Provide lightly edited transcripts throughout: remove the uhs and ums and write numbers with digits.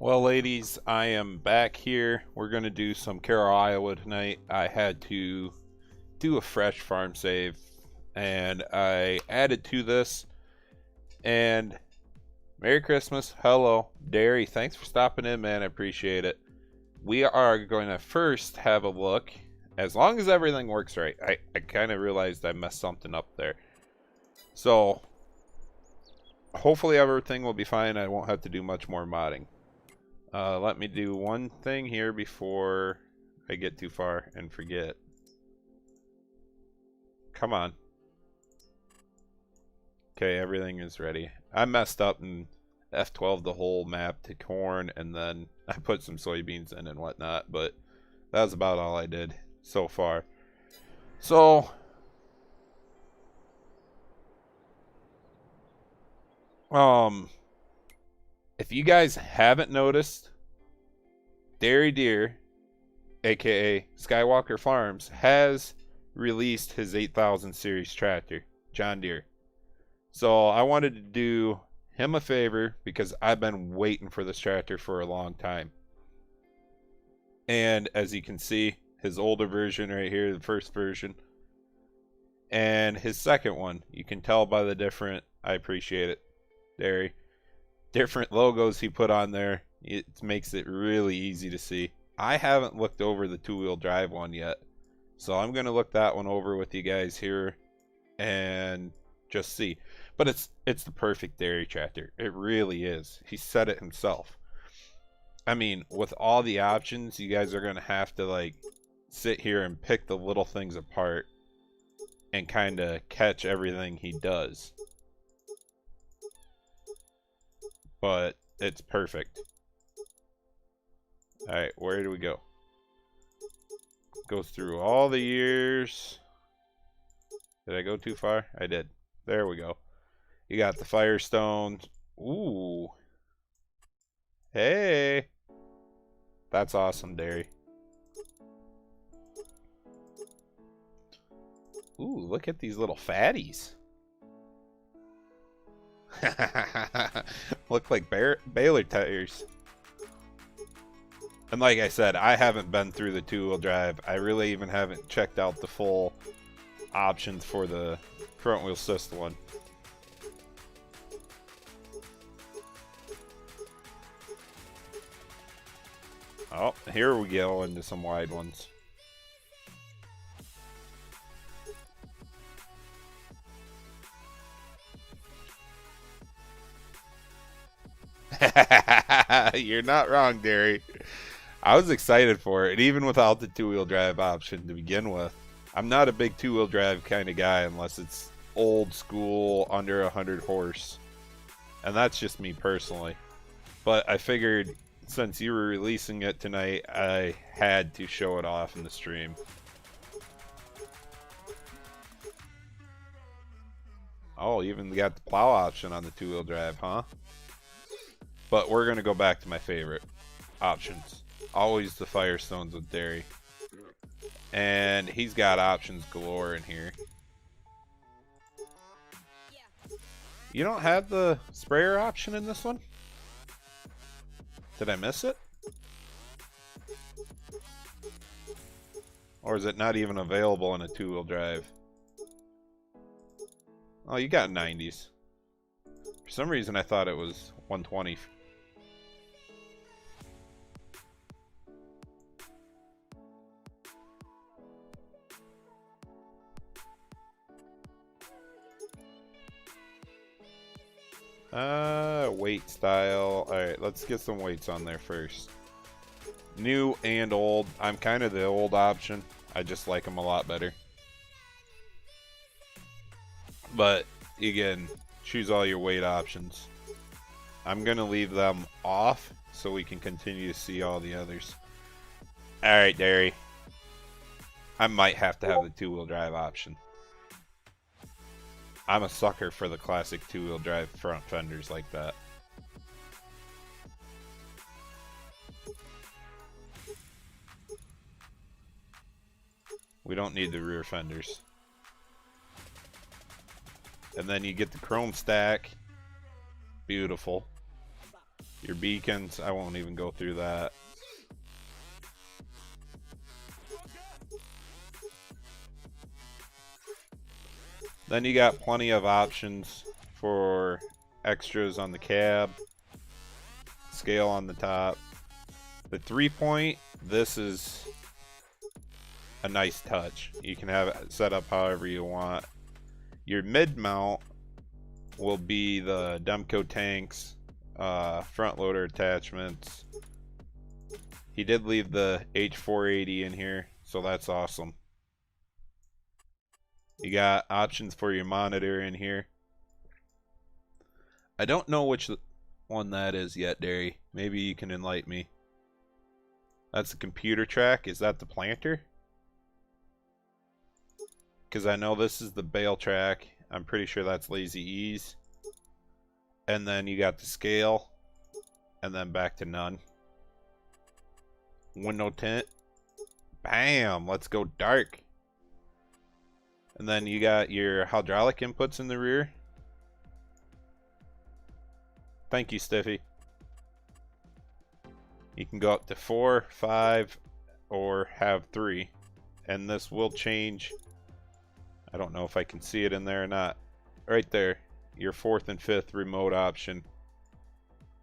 Well, ladies, I am back here. We're going to do some Carroll, Iowa tonight. I had to do a fresh farm save, and I added to this. And Merry Christmas. Hello, Derry. Thanks for stopping in, man. I appreciate it. We are going to first have a look, as long as everything works right. I kind of realized I messed something up there. So, hopefully everything will be fine. I won't have to do much more modding. Let me do one thing here before I get too far and forget. Come on. Okay, everything is ready. I messed up and F12 the whole map to corn, and then I put some soybeans in and whatnot, but that was about all I did so far. So, if you guys haven't noticed, Dairy Deer, aka Skywalker Farms, has released his 8000 series tractor, John Deere. So I wanted to do him a favor because I've been waiting for this tractor for a long time. And as you can see, his older version right here, the first version, and his second one, you can tell by the different, I appreciate it, Dairy, different logos he put on there. It makes it really easy to see. I haven't looked over the two-wheel drive one yet, so I'm going to look that one over with you guys here and just see. But it's the perfect dairy tractor. It really is. He said it himself. I mean, with all the options, you guys are going to have to like sit here and pick the little things apart and kind of catch everything he does. But it's perfect. Alright, where do we go? Goes through all the years. Did I go too far? I did. There we go. You got the Firestones. Ooh. Hey. That's awesome, Dairy. Ooh, look at these little fatties. Look like baler tires. And like I said, I haven't been through the two-wheel drive. I really even haven't checked out the full options for the front-wheel assist one. Oh, here we go into some wide ones. You're not wrong, Derry. I was excited for it, even without the two-wheel drive option to begin with. I'm not a big two-wheel drive kind of guy unless it's old school, under 100 horse. And that's just me personally. But I figured since you were releasing it tonight, I had to show it off in the stream. Oh, even got the plow option on the two-wheel drive, huh? But we're going to go back to my favorite options. Always the Firestones with Dairy. And he's got options galore in here. You don't have the sprayer option in this one? Did I miss it? Or is it not even available in a two-wheel drive? Oh, you got 90s. For some reason I thought it was 120. Weight style. Alright, let's get some weights on there first. New and old. I'm kind of the old option. I just like them a lot better. But, again, choose all your weight options. I'm going to leave them off so we can continue to see all the others. Alright, Derry. I might have to have the two-wheel drive option. I'm a sucker for the classic two-wheel drive front fenders like that. We don't need the rear fenders. And then you get the chrome stack. Beautiful. your beacons. I won't even go through that. Then you got plenty of options for extras on the cab, scale on the top. The 3-point, this is a nice touch. You can have it set up however you want. Your mid mount will be the Demco tanks, front loader attachments. He did leave the H480 in here, so that's awesome. You got options for your monitor in here. I don't know which one that is yet, Derry. Maybe you can enlighten me. That's the computer track. Is that the planter? Because I know this is the bale track. I'm pretty sure that's Lazy Ease. And then you got the scale. And then back to none. Window tint. Bam! Let's go dark. And then you got your hydraulic inputs in the rear. Thank you, Stiffy. You can go up to 4, 5, or have 3. And this will change. I don't know if I can see it in there or not. Right there. Your 4th and 5th remote option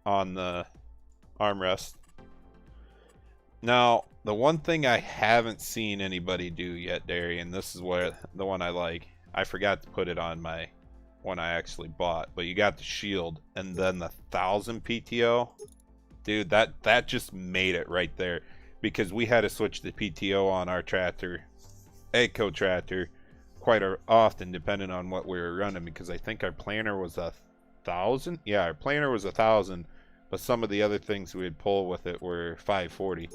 on the armrest. Now, the one thing I haven't seen anybody do yet, Derry, and this is what the one I like. I forgot to put it on my one I actually bought, but you got the shield and then the 1000 PTO. Dude, that just made it right there, because we had to switch the PTO on our tractor, Eco tractor, quite often depending on what we were running, because I think our planner was 1000. Yeah, our planner was 1000, but some of the other things we would pull with it were 540.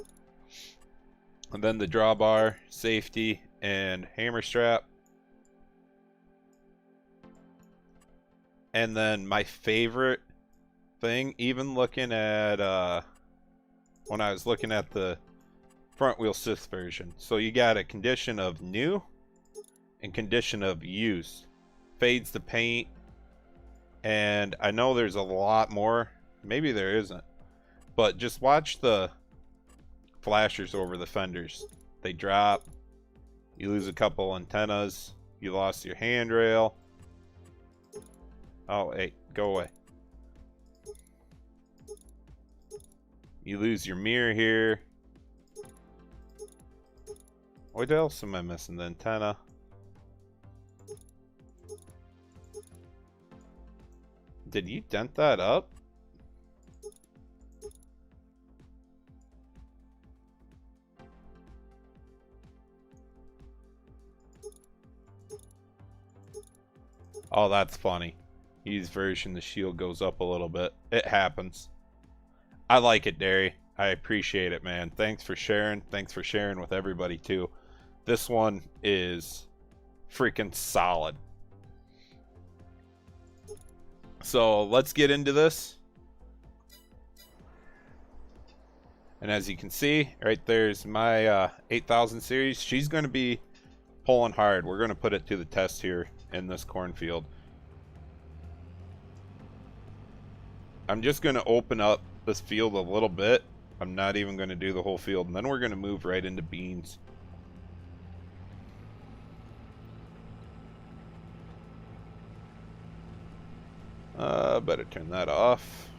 And then the drawbar, safety, and hammer strap. And then my favorite thing, even looking at when I was looking at the front wheel assist version, so you got a condition of new and condition of use. Fades the paint, and I know there's a lot more, maybe there isn't, but just watch the flashers over the fenders. They drop, you lose a couple antennas, you lost your handrail. Oh, hey, go away. You lose your mirror here. What else am I missing? The antenna. Did you dent that up? Oh, that's funny. Use version, the shield goes up a little bit. It happens. I like it, Derry. I appreciate it, man. Thanks for sharing. Thanks for sharing with everybody, too. This one is freaking solid. So let's get into this. And as you can see, right there's my 8000 series. She's going to be pulling hard. We're going to put it to the test here in this cornfield. I'm just going to open up this field a little bit. I'm not even going to do the whole field. And then we're going to move right into beans. Better turn that off.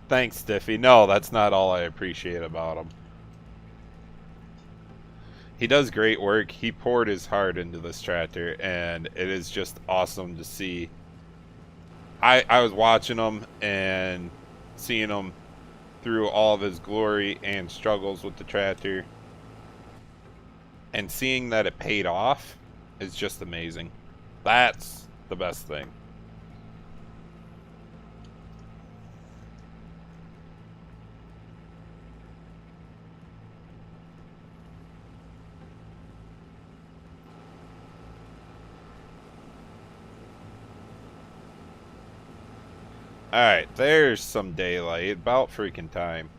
Thanks, Stiffy. No, that's not all I appreciate about him. He does great work. He poured his heart into this tractor, and it is just awesome to see. I was watching him and seeing him through all of his glory and struggles with the tractor, and seeing that it paid off is just amazing. That's the best thing. Alright, there's some daylight. About freaking time.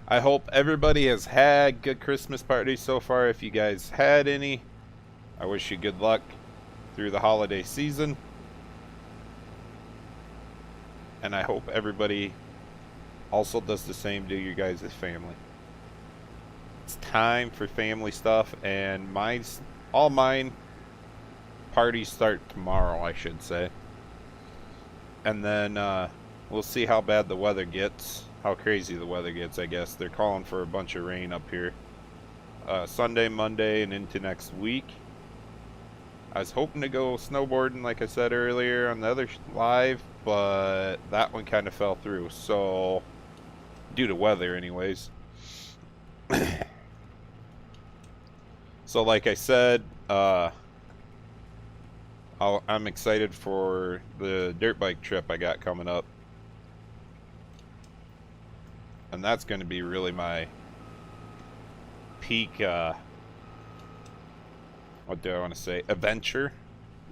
I hope everybody has had good Christmas parties so far. If you guys had any, I wish you good luck through the holiday season. And I hope everybody also does the same to you guys' family. It's time for family stuff, and all mine parties start tomorrow, I should say. And then we'll see how bad the weather gets, how crazy the weather gets, I guess. They're calling for a bunch of rain up here. Sunday, Monday, and into next week. I was hoping to go snowboarding, like I said earlier, on the other live, but that one kind of fell through, so due to weather anyways. So like I said, I'm excited for the dirt bike trip I got coming up. And that's going to be really my peak, what do I want to say, adventure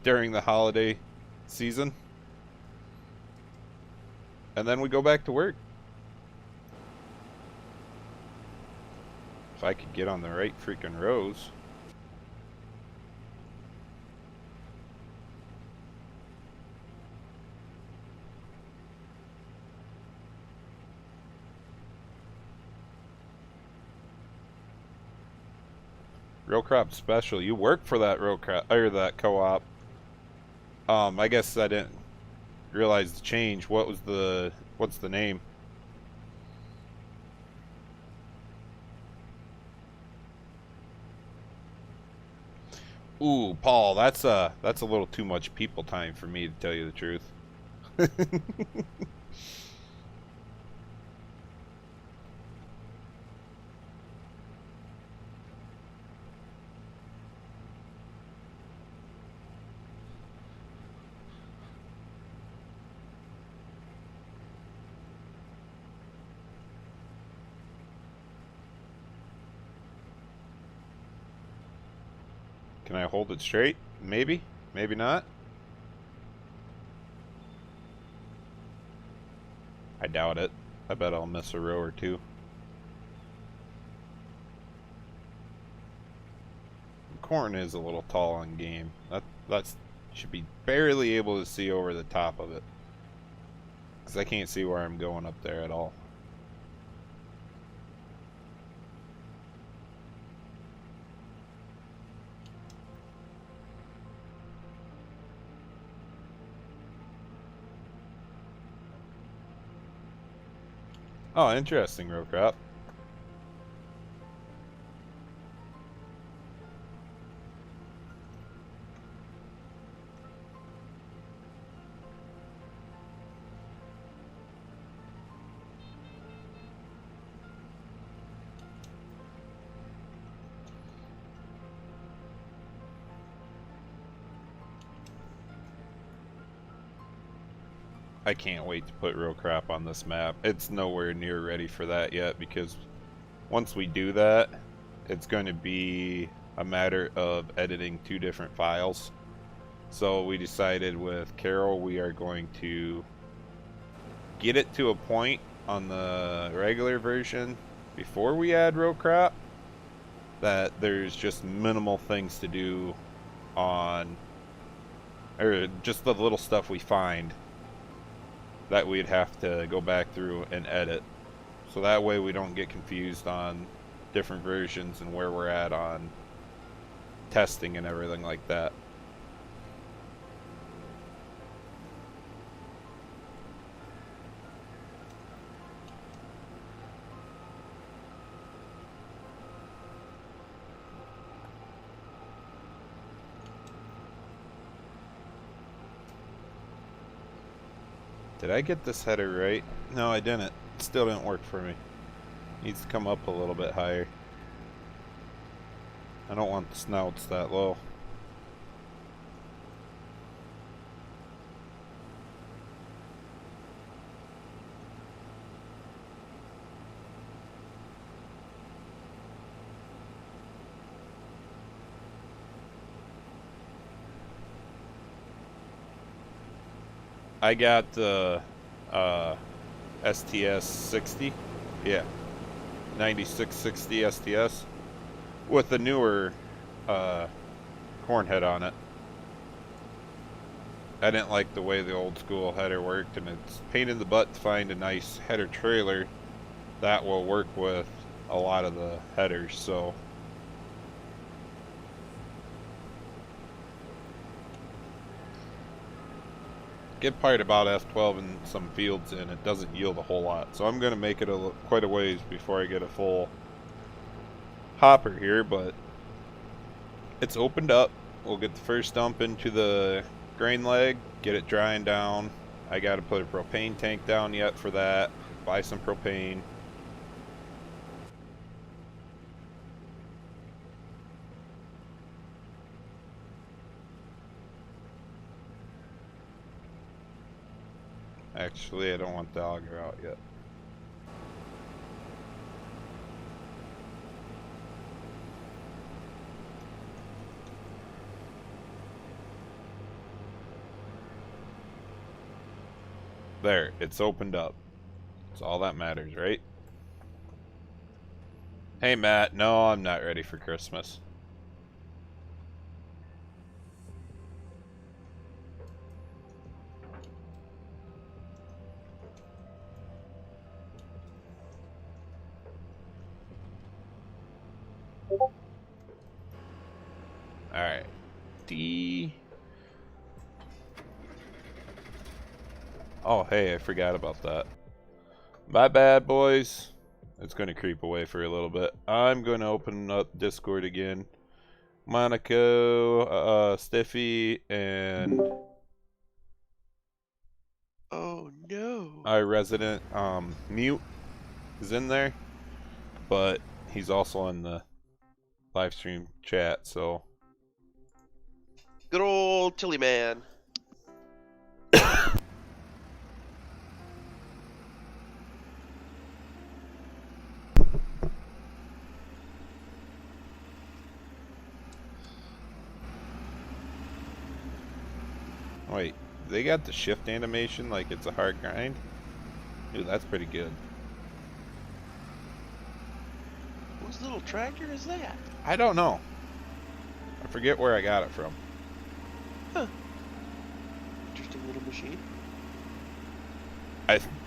during the holiday season. And then we go back to work. If I could get on the right freaking rows. Row crop special. You work for that row crop or that co-op. I guess I didn't realize the change. What's the name? Ooh, Paul, that's a little too much people time for me, to tell you the truth. Can I hold it straight? Maybe, maybe not. I doubt it. I bet I'll miss a row or two. Corn is a little tall on game. That's should be barely able to see over the top of it, because I can't see where I'm going up there at all. Oh, interesting, row crop. I can't wait to put row crop on this map. It's nowhere near ready for that yet, because once we do that, it's going to be a matter of editing 2 different files. So we decided with Carroll we are going to get it to a point on the regular version before we add row crop that there's just minimal things to do on, or just the little stuff we find that we'd have to go back through and edit. So that way we don't get confused on different versions and where we're at on testing and everything like that. Did I get this header right? No, I didn't. It still didn't work for me. Needs to come up a little bit higher. I don't want the snouts that low. I got the STS 60. Yeah, 9660 STS with the newer corn head on it. I didn't like the way the old school header worked, and it's a pain in the butt to find a nice header trailer that will work with a lot of the headers. So good part about F12 and some fields in it doesn't yield a whole lot, so I'm going to make it quite a ways before I get a full hopper here, but it's opened up. We'll get the first dump into the grain leg, get it drying down. I got to put a propane tank down yet for that, buy some propane. Actually, I don't want the auger out yet. There, it's opened up. That's all that matters, right? Hey Matt, no, I'm not ready for Christmas. Alright. D. Oh, hey, I forgot about that. My bad, boys. It's going to creep away for a little bit. I'm going to open up Discord again. Monaco, Stiffy, and... Oh, no. Our resident, Mute is in there. But he's also in the live stream chat, so... Good old Tilly Man. Wait, they got the shift animation like it's a hard grind? Dude, that's pretty good. Whose little tractor is that? I don't know. I forget where I got it from. Huh. Interesting little machine.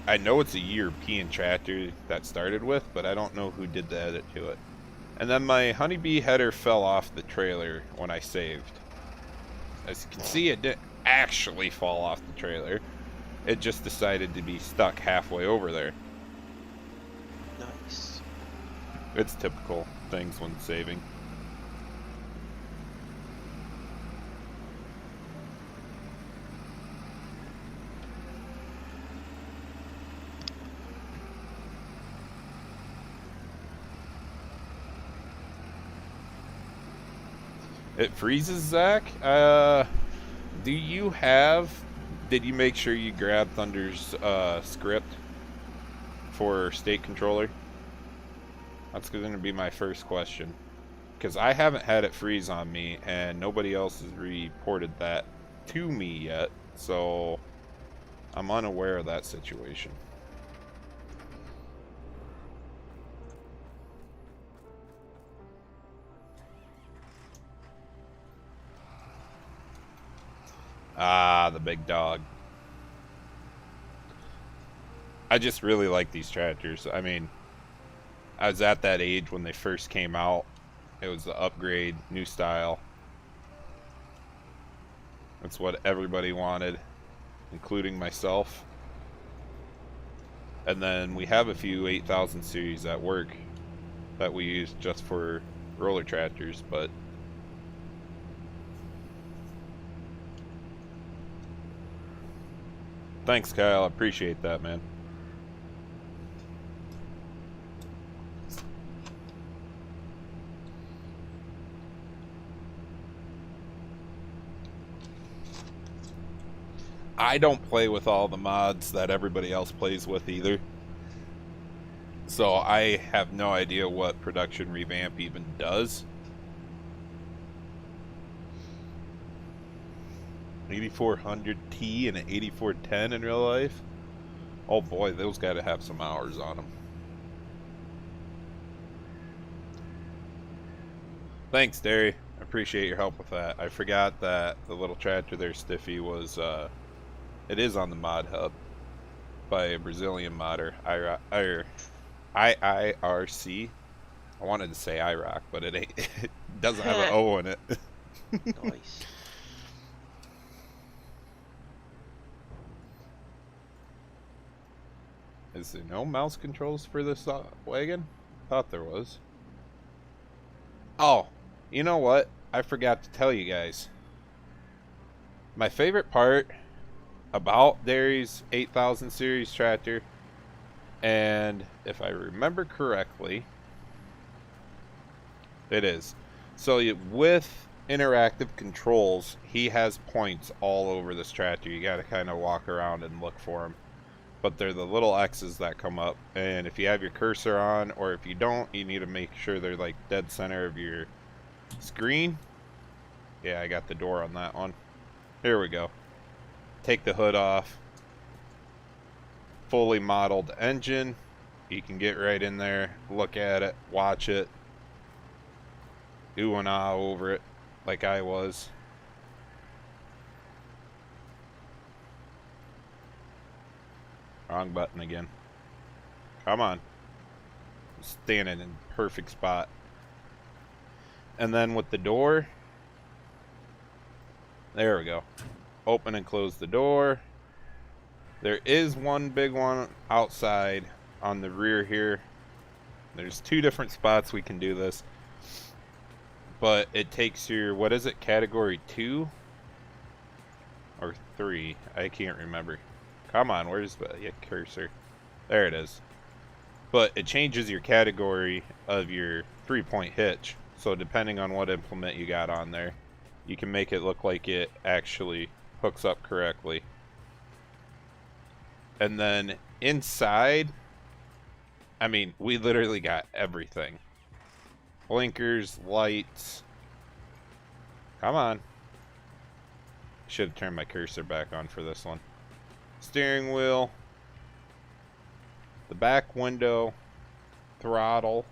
I know it's a European tractor that started with, but I don't know who did the edit to it. And then my honeybee header fell off the trailer when I saved. As you can see, it didn't actually fall off the trailer. It just decided to be stuck halfway over there. Nice. It's typical things when saving. It freezes, Zach? Did you make sure you grabbed Thunder's script for state controller? That's going to be my first question. Because I haven't had it freeze on me, and nobody else has reported that to me yet, so I'm unaware of that situation. Ah, the big dog. I just really like these tractors. I mean, I was at that age when they first came out. It was the upgrade, new style. That's what everybody wanted, including myself. And then we have a few 8000 series at work that we use just for roller tractors, but thanks, Kyle. I appreciate that, man. I don't play with all the mods that everybody else plays with either. So I have no idea what production revamp even does. 8400T and an 8410 in real life. Oh boy, those got to have some hours on them. Thanks, Derry. I appreciate your help with that. I forgot that the little tractor there, Stiffy, was, it is on the mod hub by a Brazilian modder, IIRC. I wanted to say IROC, but it ain't. It doesn't have an O in it. Nice. Is there no mouse controls for this wagon? Thought there was. Oh, you know what? I forgot to tell you guys. My favorite part about Derry's 8000 series tractor, and if I remember correctly, it is. So with interactive controls, he has points all over this tractor. You got to kind of walk around and look for them. But they're the little X's that come up, and if you have your cursor on, or if you don't, you need to make sure they're like dead center of your screen. Yeah, I got the door on that one. Here we go. Take the hood off. Fully modeled engine. You can get right in there, look at it, watch it, ooh and ah over it like I was. Wrong button again. Come on. Standing in perfect spot. And then with the door, there we go. Open and close the door. There is one big one outside on the rear here. There's two different spots we can do this. But it takes your, what is it, category 2? Or 3? I can't remember. Come on, where's the cursor? There it is. But it changes your category of your 3-point hitch. So depending on what implement you got on there, you can make it look like it actually hooks up correctly. And then inside, I mean, we literally got everything. Blinkers, lights. Come on. Should have turned my cursor back on for this one. Steering wheel. The back window. Throttle.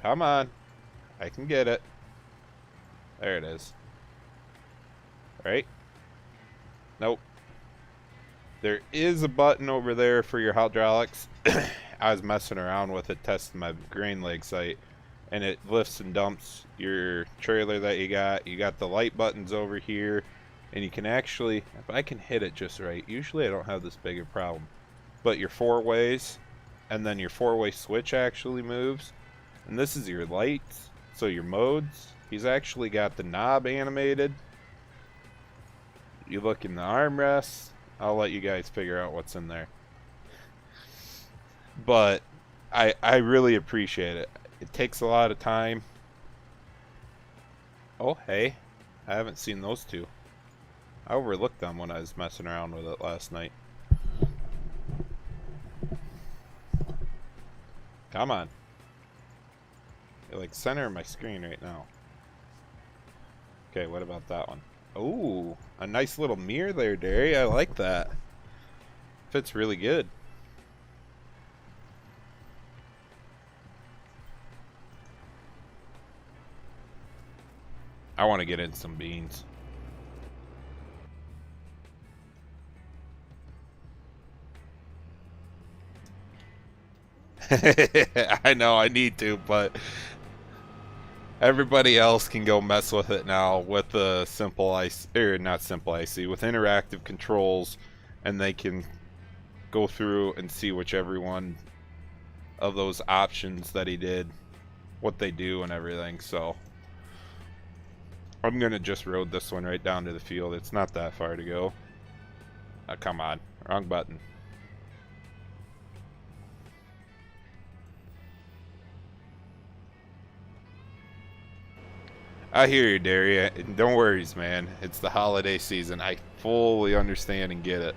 Come on. I can get it. There it is. Right? Nope. There is a button over there for your hydraulics. I was messing around with it, testing my grain leg sight, and it lifts and dumps your trailer that you got. You got the light buttons over here, and you can actually, if I can hit it just right, usually I don't have this big a problem, but your 4 ways, and then your 4-way switch actually moves, and this is your lights, so your modes. He's actually got the knob animated. You look in the armrests. I'll let you guys figure out what's in there. But I really appreciate it. It takes a lot of time. Oh, hey. I haven't seen those two. I overlooked them when I was messing around with it last night. Come on. You're like center of my screen right now. Okay, what about that one? Ooh, a nice little mirror there, Derry. I like that. Fits really good. I want to get in some beans. I know I need to, but everybody else can go mess with it now with the simple IC, or not simple IC, with interactive controls, and they can go through and see whichever one of those options that he did, what they do and everything. So I'm gonna just road this one right down to the field. It's not that far to go. Come on, wrong button. I hear you, Derry. Don't worry, man. It's the holiday season. I fully understand and get it.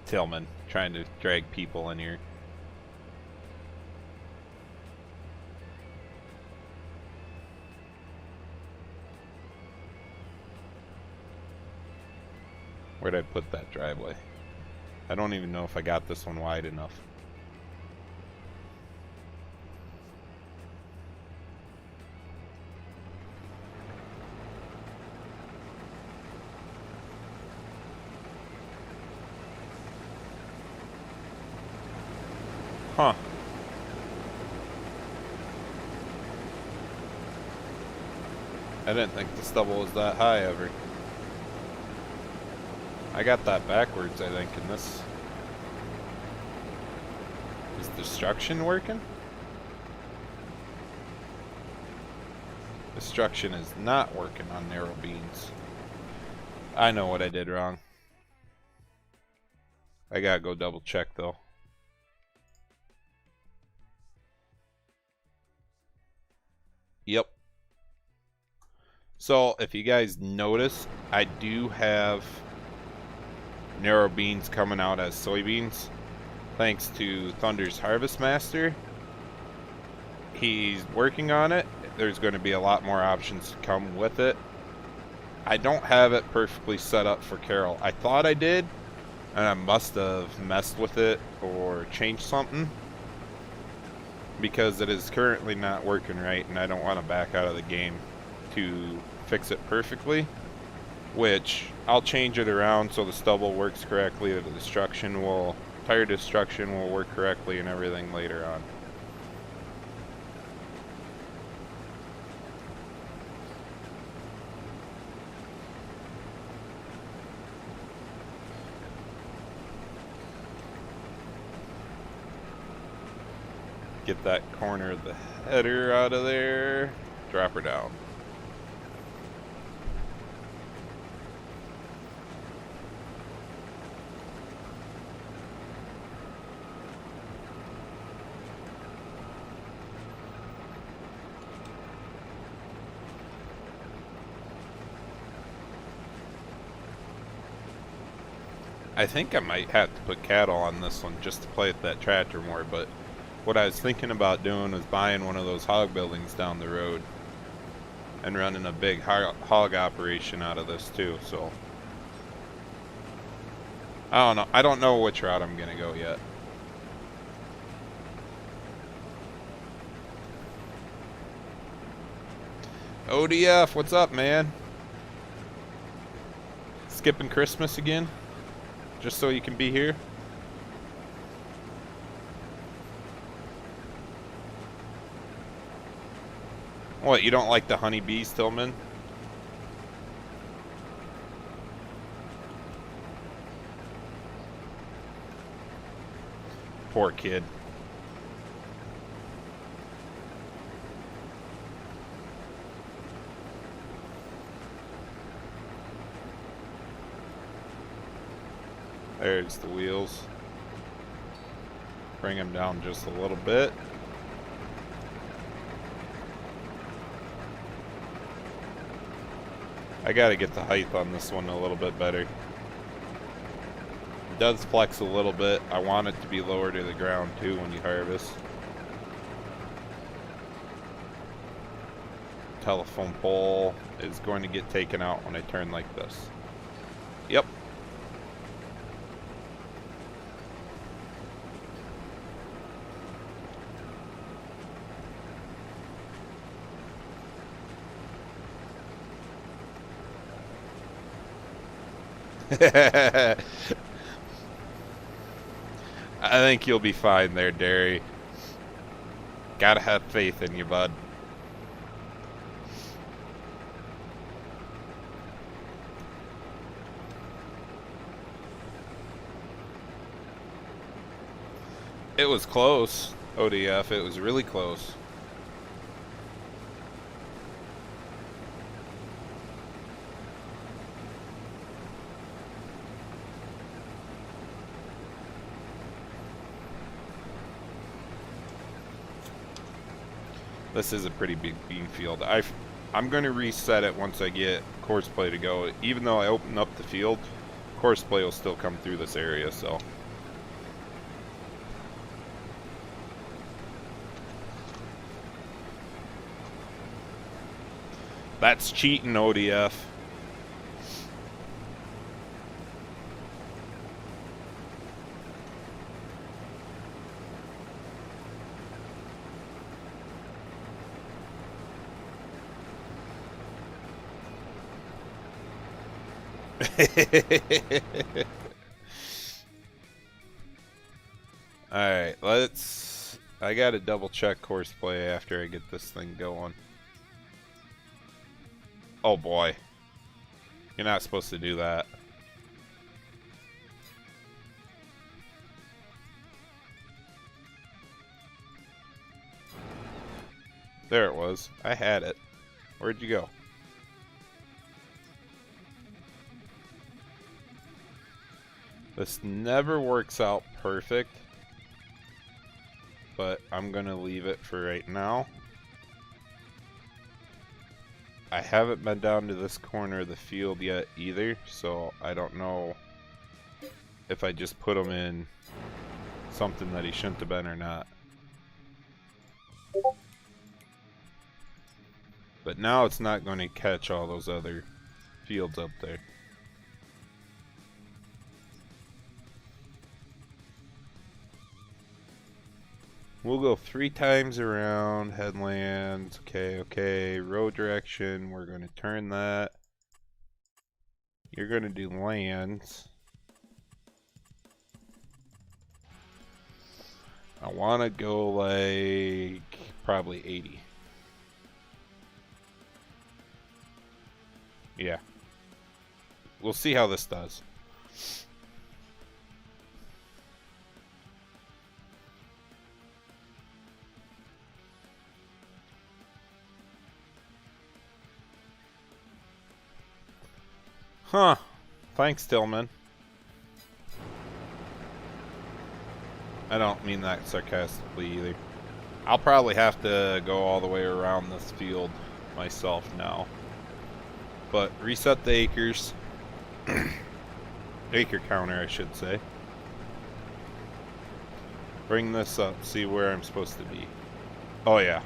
Tillman trying to drag people in here. Where'd I put that driveway? I don't even know if I got this one wide enough. Huh. I didn't think the stubble was that high ever. I got that backwards, I think, in this. Is destruction working? Destruction is not working on narrow beams. I know what I did wrong. I gotta go double check though. Yep. So if you guys notice, I do have narrow beans coming out as soybeans thanks to Thunder's Harvest Master. He's working on it. There's going to be a lot more options to come with it. I don't have it perfectly set up for Carroll. I thought I did, and I must have messed with it or changed something, because it is currently not working right, and I don't want to back out of the game to fix it perfectly, which I'll change it around so the stubble works correctly, the tire destruction will work correctly, and everything later on. Get that corner of the header out of there, drop her down. I think I might have to put cattle on this one just to play with that tractor more, but what I was thinking about doing was buying one of those hog buildings down the road and running a big hog operation out of this too, so I don't know. I don't know which route I'm gonna go yet. ODF, what's up, man? Skipping Christmas again? Just so you can be here? What, you don't like the honeybees, Tillman? Poor kid. There's the wheels. Bring them down just a little bit. I gotta get the height on this one a little bit better. It does flex a little bit. I want it to be lower to the ground too when you harvest. Telephone pole is going to get taken out when I turn like this. Yep. I think you'll be fine there, Derry. Gotta have faith in you, bud. It was close, ODF. It was really close. This is a pretty big bean field. I'm going to reset it once I get course play to go. Even though I open up the field, course play will still come through this area, so. That's cheating, ODF. Alright, let's... I gotta double check horseplay after I get this thing going. Oh boy. You're not supposed to do that. There it was. I had it. Where'd you go? This never works out perfect, but I'm gonna leave it for right now. I haven't been down to this corner of the field yet either, so I don't know if I just put him in something that he shouldn't have been or not. But now it's not going to catch all those other fields up there. We'll go 3 times around, headlands, okay, road direction, we're going to turn that. You're going to do lands. I want to go like probably 80. Yeah. We'll see how this does. Huh. Thanks, Tillman. I don't mean that sarcastically either. I'll probably have to go all the way around this field myself now. But reset the acres. Acre counter, I should say. Bring this up, see where I'm supposed to be. Oh yeah.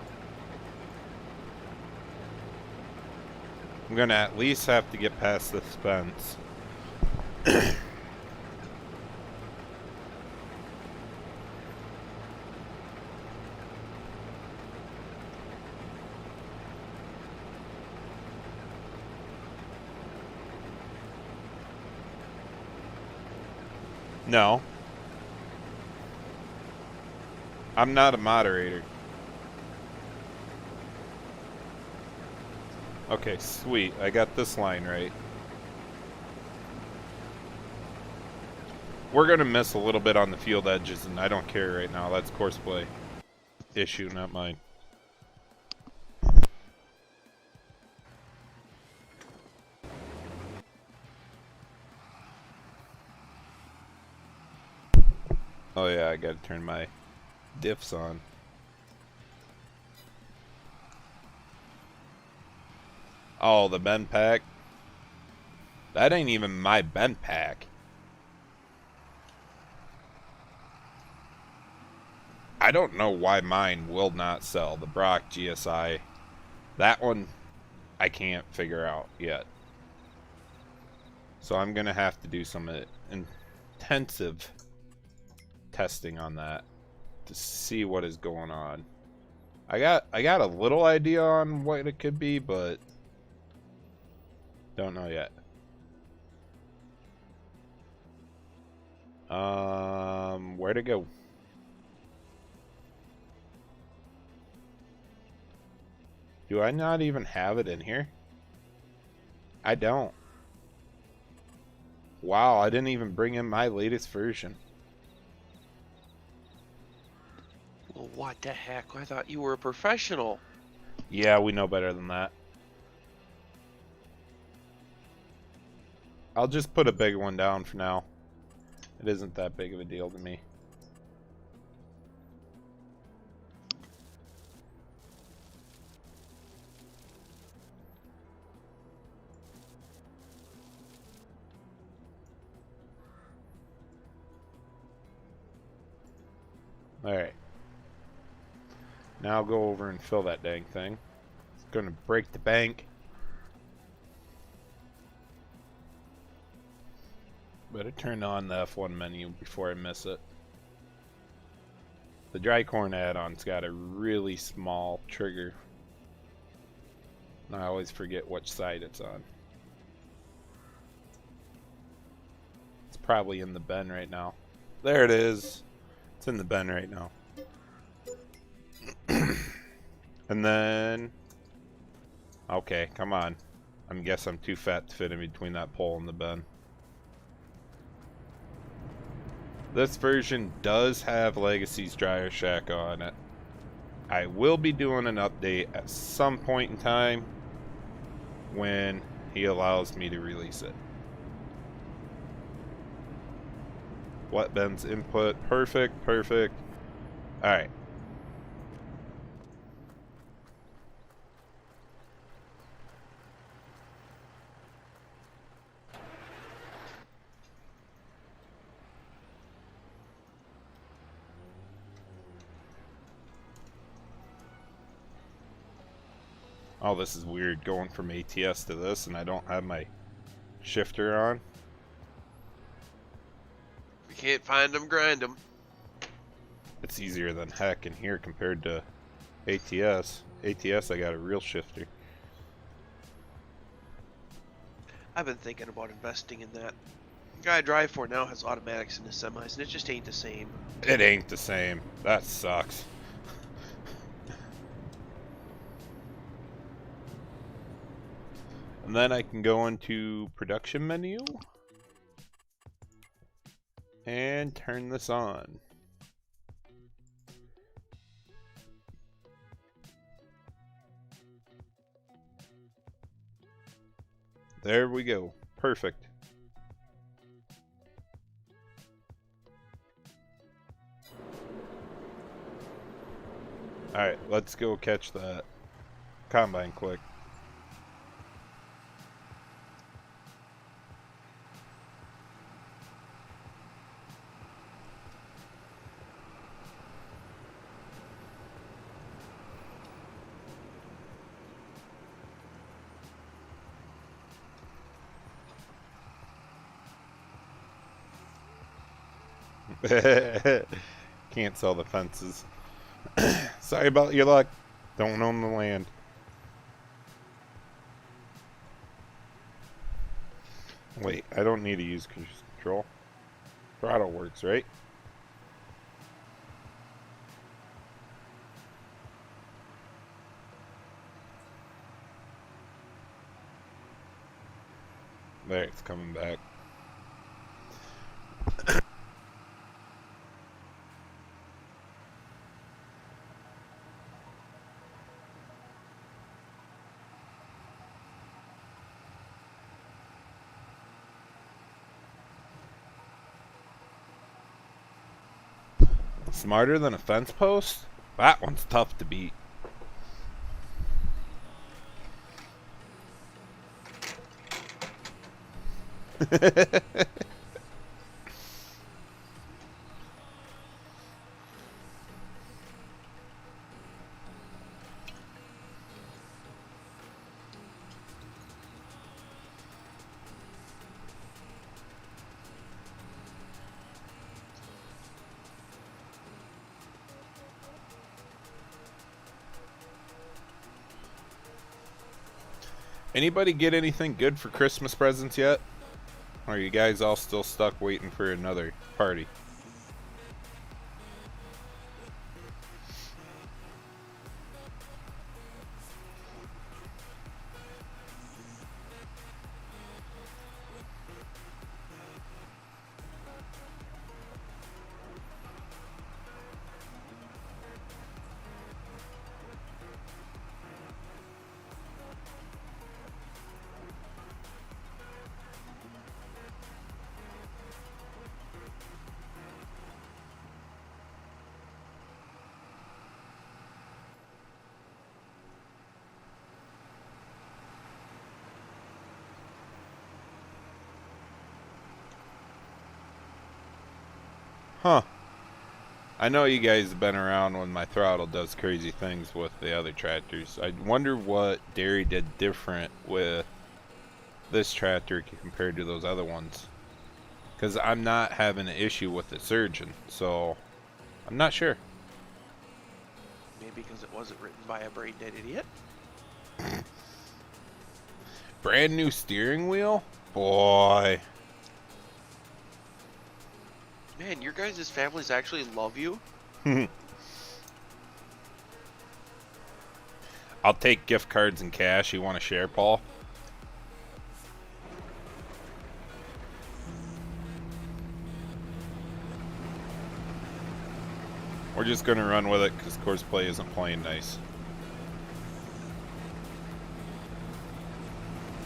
I'm gonna at least have to get past this fence. No. I'm not a moderator. Okay, sweet. I got this line right. We're gonna miss a little bit on the field edges, and I don't care right now. That's course play issue, not mine. Oh yeah, I gotta turn my diffs on. Oh, the bend pack. That ain't even my bend pack. I don't know why mine will not sell. The Brock GSI. That one I can't figure out yet. So I'm gonna have to do some intensive testing on that to see what is going on. I got a little idea on what it could be, but don't know yet. Where to go? Do I not even have it in here? I don't. Wow, I didn't even bring in my latest version. Well, what the heck? I thought you were a professional. Yeah, we know better than that. I'll just put a big one down for now. It isn't that big of a deal to me. Alright. Now go over and fill that dang thing. It's gonna break the bank. Better turn on the F1 menu before I miss it. The dry corn add-on's got a really small trigger. And I always forget which side it's on. probably in the bin right now. There it is. It's in the bin right now. And then... Okay, come on. I guess I'm too fat to fit in between that pole and the bin. This version does have Legacy's dryer shack on it. I will be doing an update at some point in time when he allows me to release it. Wet bins input. Perfect, perfect. Alright. Oh, this is weird going from ATS to this and I don't have my shifter on. If you can't find them, grind them. It's easier than heck in here compared to ATS. ATS, I got a real shifter. I've been thinking about investing in that. The guy I drive for now has automatics in his semis, and it just ain't the same. It ain't the same. That sucks. And then I can go into production menu and turn this on. There we go. Perfect. Alright, let's go catch that combine quick. Can't sell the fences. Sorry about your luck. Don't own the land. Wait, I don't need to use cruise control. Throttle works, right? There, it's coming back. Smarter than a fence post? That one's tough to beat. Anybody get anything good for Christmas presents yet? Or are you guys all still stuck waiting for another party? Huh. I know you guys have been around when my throttle does crazy things with the other tractors. I wonder what Derry did different with this tractor compared to those other ones. Because I'm not having an issue with the surgeon, so I'm not sure. Maybe because it wasn't written by a brain dead idiot. Brand new steering wheel? Boy. Man, your guys' families actually love you. I'll take gift cards and cash. You want to share, Paul? We're just going to run with it because course play isn't playing nice.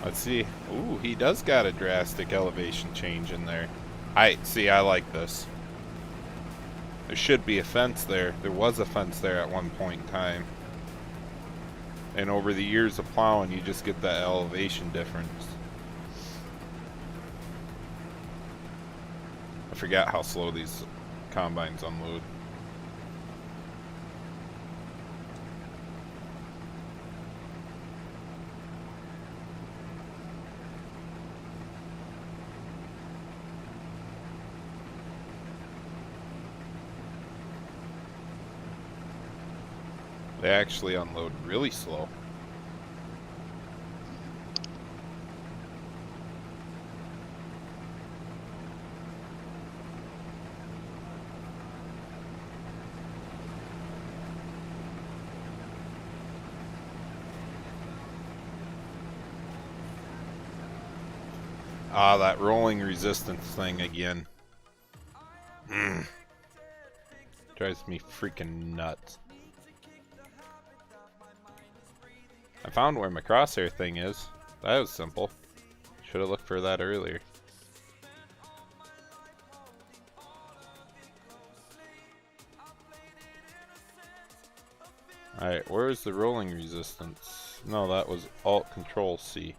Let's see. Ooh, he does got a drastic elevation change in there. I like this. There should be a fence there. There was a fence there at one point in time. And over the years of plowing, you just get that elevation difference. I forgot how slow these combines unload. They actually unload really slow. Ah, that rolling resistance thing again. Drives me freaking nuts. I found where my crosshair thing is. That was simple. Should have looked for that earlier. Alright, where's the rolling resistance? No, that was Alt Control C.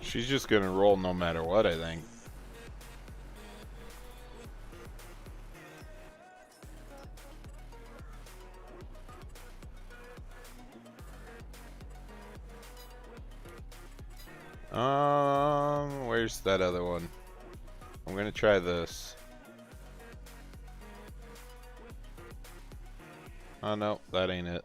She's just gonna roll no matter what, I think. Where's that other one? I'm gonna try this. Oh no, that ain't it.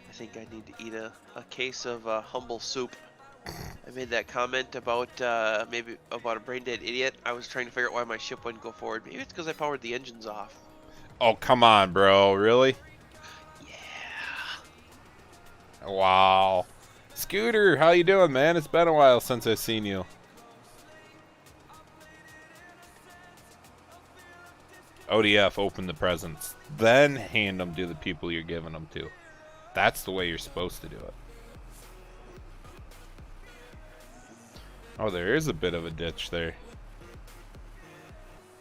I think I need to eat a case of humble soup. I made that comment about maybe about a brain dead idiot. I was trying to figure out why my ship wouldn't go forward. Maybe it's because I powered the engines off. Oh, come on, bro. Really? Yeah. Wow. Scooter, how you doing, man? It's been a while since I've seen you. ODF, open the presents. Then hand them to the people you're giving them to. That's the way you're supposed to do it. Oh, there is a bit of a ditch there.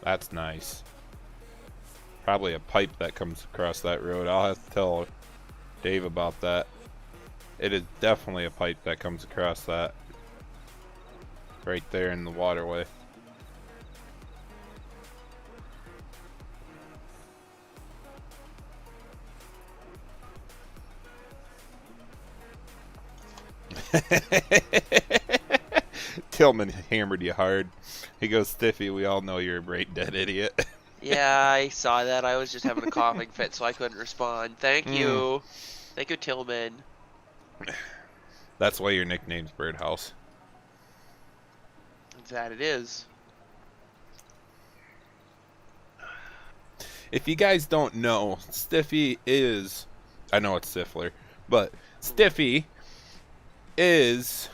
That's nice. Probably a pipe that comes across that road. I'll have to tell Dave about that. It is definitely a pipe that comes across that. Right there in the waterway. Tillman hammered you hard. He goes, Stiffy, we all know you're a brain dead idiot. Yeah, I saw that. I was just having a coughing fit, so I couldn't respond. Thank you. Thank you, Tillman. That's why your nickname's Birdhouse. That it is. If you guys don't know, Stiffy is... I know it's Stifler, but Stiffy is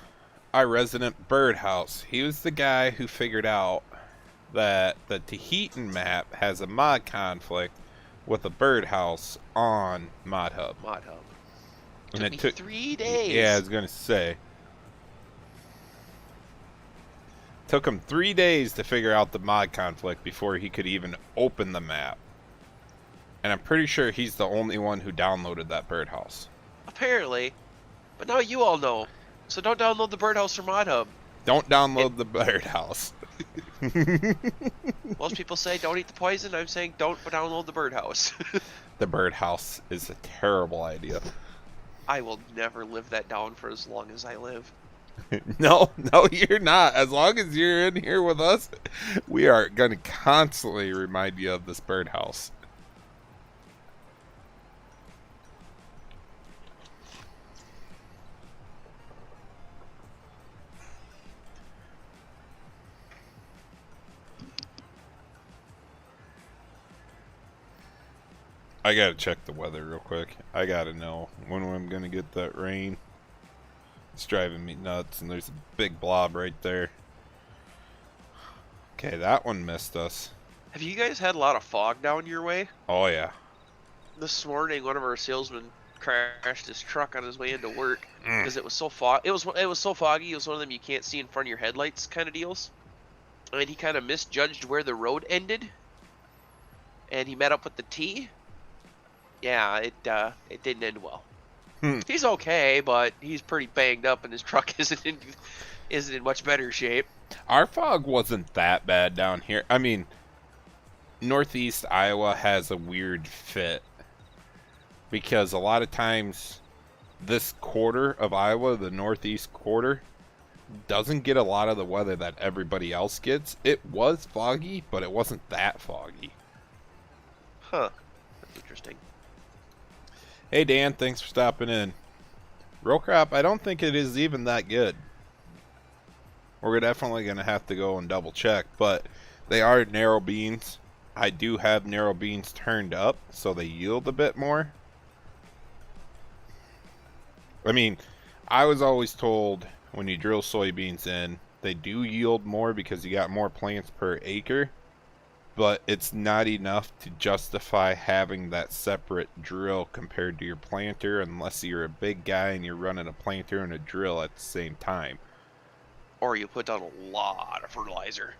our resident birdhouse. He was the guy who figured out that the Tahitian map has a mod conflict with a birdhouse on Mod Hub. Mod Hub. And Took me 3 days. Yeah, I was gonna say. Took him 3 days to figure out the mod conflict before he could even open the map. And I'm pretty sure he's the only one who downloaded that birdhouse. Apparently. But now you all know. So don't download the birdhouse from Mod Hub. Don't download the birdhouse. Most people say don't eat the poison. I'm saying don't download the birdhouse. The birdhouse is a terrible idea. I will never live that down for as long as I live. No, no, you're not. As long as you're in here with us, we are going to constantly remind you of this birdhouse. I gotta check the weather real quick. I gotta know when I'm gonna get that rain. It's driving me nuts, and there's a big blob right there. Okay, that one missed us. Have you guys had a lot of fog down your way? Oh yeah. This morning, one of our salesmen crashed his truck on his way into work Mm. because it was so fog. It was so foggy. It was one of them you can't see in front of your headlights kind of deals. And he kind of misjudged where the road ended, and he met up with the T. Yeah, it didn't end well. He's okay, but he's pretty banged up, and his truck isn't in much better shape. Our fog wasn't that bad down here. I mean, Northeast Iowa has a weird fit because a lot of times this quarter of Iowa, the Northeast quarter, doesn't get a lot of the weather that everybody else gets. It was foggy, but it wasn't that foggy. Huh. That's interesting. Hey Dan, thanks for stopping in. Row crop, I don't think it is even that good. We're definitely going to have to go and double check, but they are narrow beans. I do have narrow beans turned up, so they yield a bit more. I mean, I was always told when you drill soybeans in, they do yield more because you got more plants per acre, but it's not enough to justify having that separate drill compared to your planter unless you're a big guy and you're running a planter and a drill at the same time. Or you put down a lot of fertilizer.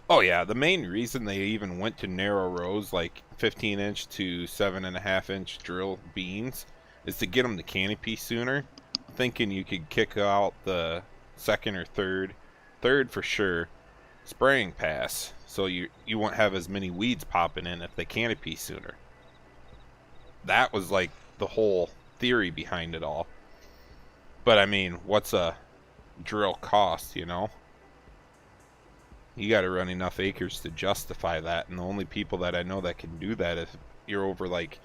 Oh yeah, the main reason they even went to narrow rows like 15-inch to 7.5-inch drill beans is to get them to canopy sooner, thinking you could kick out the second or third for sure, spraying pass, so you won't have as many weeds popping in if they canopy sooner. That was like the whole theory behind it all. But I mean, what's a drill cost, you know? You got to run enough acres to justify that, and the only people that I know that can do that if you're over like,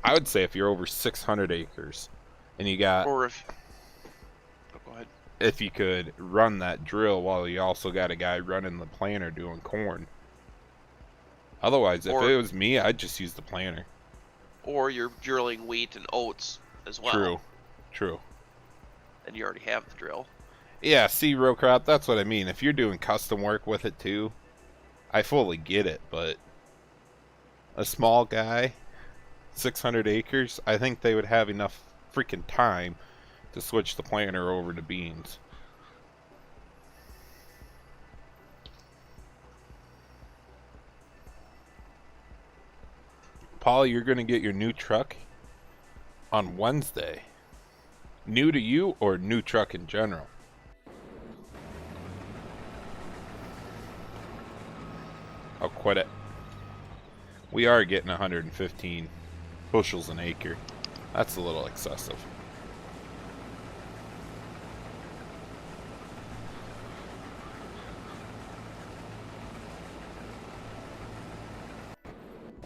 I would say if you're over 600 acres, and you got, Or if... Oh, go ahead. if you could run that drill while you also got a guy running the planter doing corn. Otherwise, if it was me, I'd just use the planter. Or you're drilling wheat and oats as well. True, true. And you already have the drill. Yeah, see, row crop, that's what I mean. If you're doing custom work with it too, I fully get it, but a small guy, 600 acres, I think they would have enough freaking time to switch the planter over to beans. Paul, you're going to get your new truck on Wednesday. New to you or new truck in general? I'll quit it. We are getting 115 bushels an acre. That's a little excessive.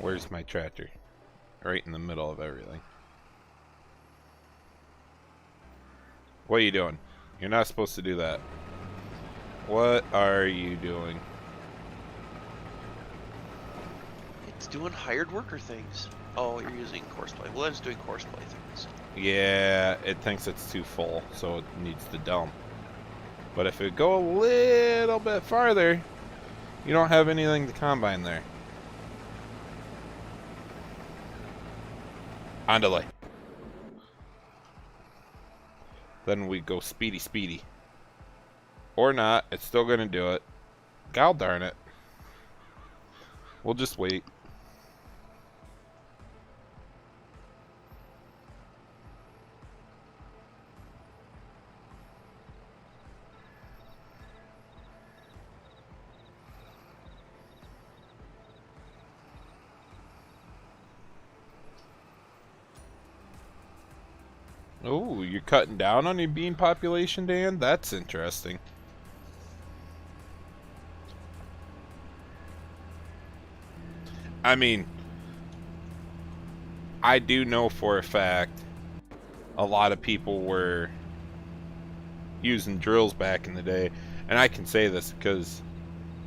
Where's my tractor? Right in the middle of everything. What are you doing? You're not supposed to do that. What are you doing? It's doing hired worker things. Oh, you're using courseplay. Well, it's doing courseplay things. Yeah, it thinks it's too full, so it needs to dump. But if it go a little bit farther, you don't have anything to combine there. On delay. Then we go speedy, speedy. Or not, it's still gonna do it. God darn it. We'll just wait. Oh, you're cutting down on your bean population, Dan? That's interesting. I mean, I do know for a fact a lot of people were using drills back in the day, and I can say this because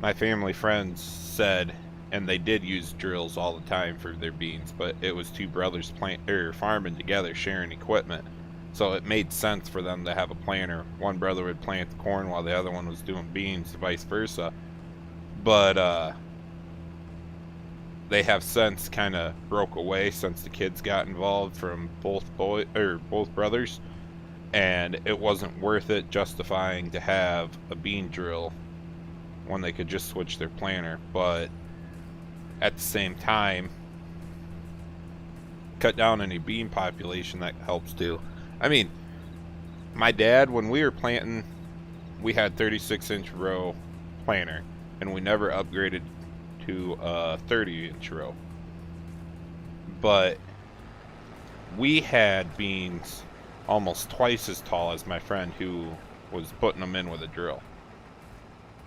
my family friends said, and they did use drills all the time for their beans, but it was two brothers farming together, sharing equipment. So it made sense for them to have a planter. One brother would plant the corn while the other one was doing beans, vice versa. But they have since kind of broke away since the kids got involved from both brothers, and it wasn't worth it justifying to have a bean drill when they could just switch their planter. But at the same time, cut down any bean population, that helps too. I mean, my dad, when we were planting, we had 36-inch row planter, and we never upgraded to a 30-inch row. But we had beans almost twice as tall as my friend who was putting them in with a drill.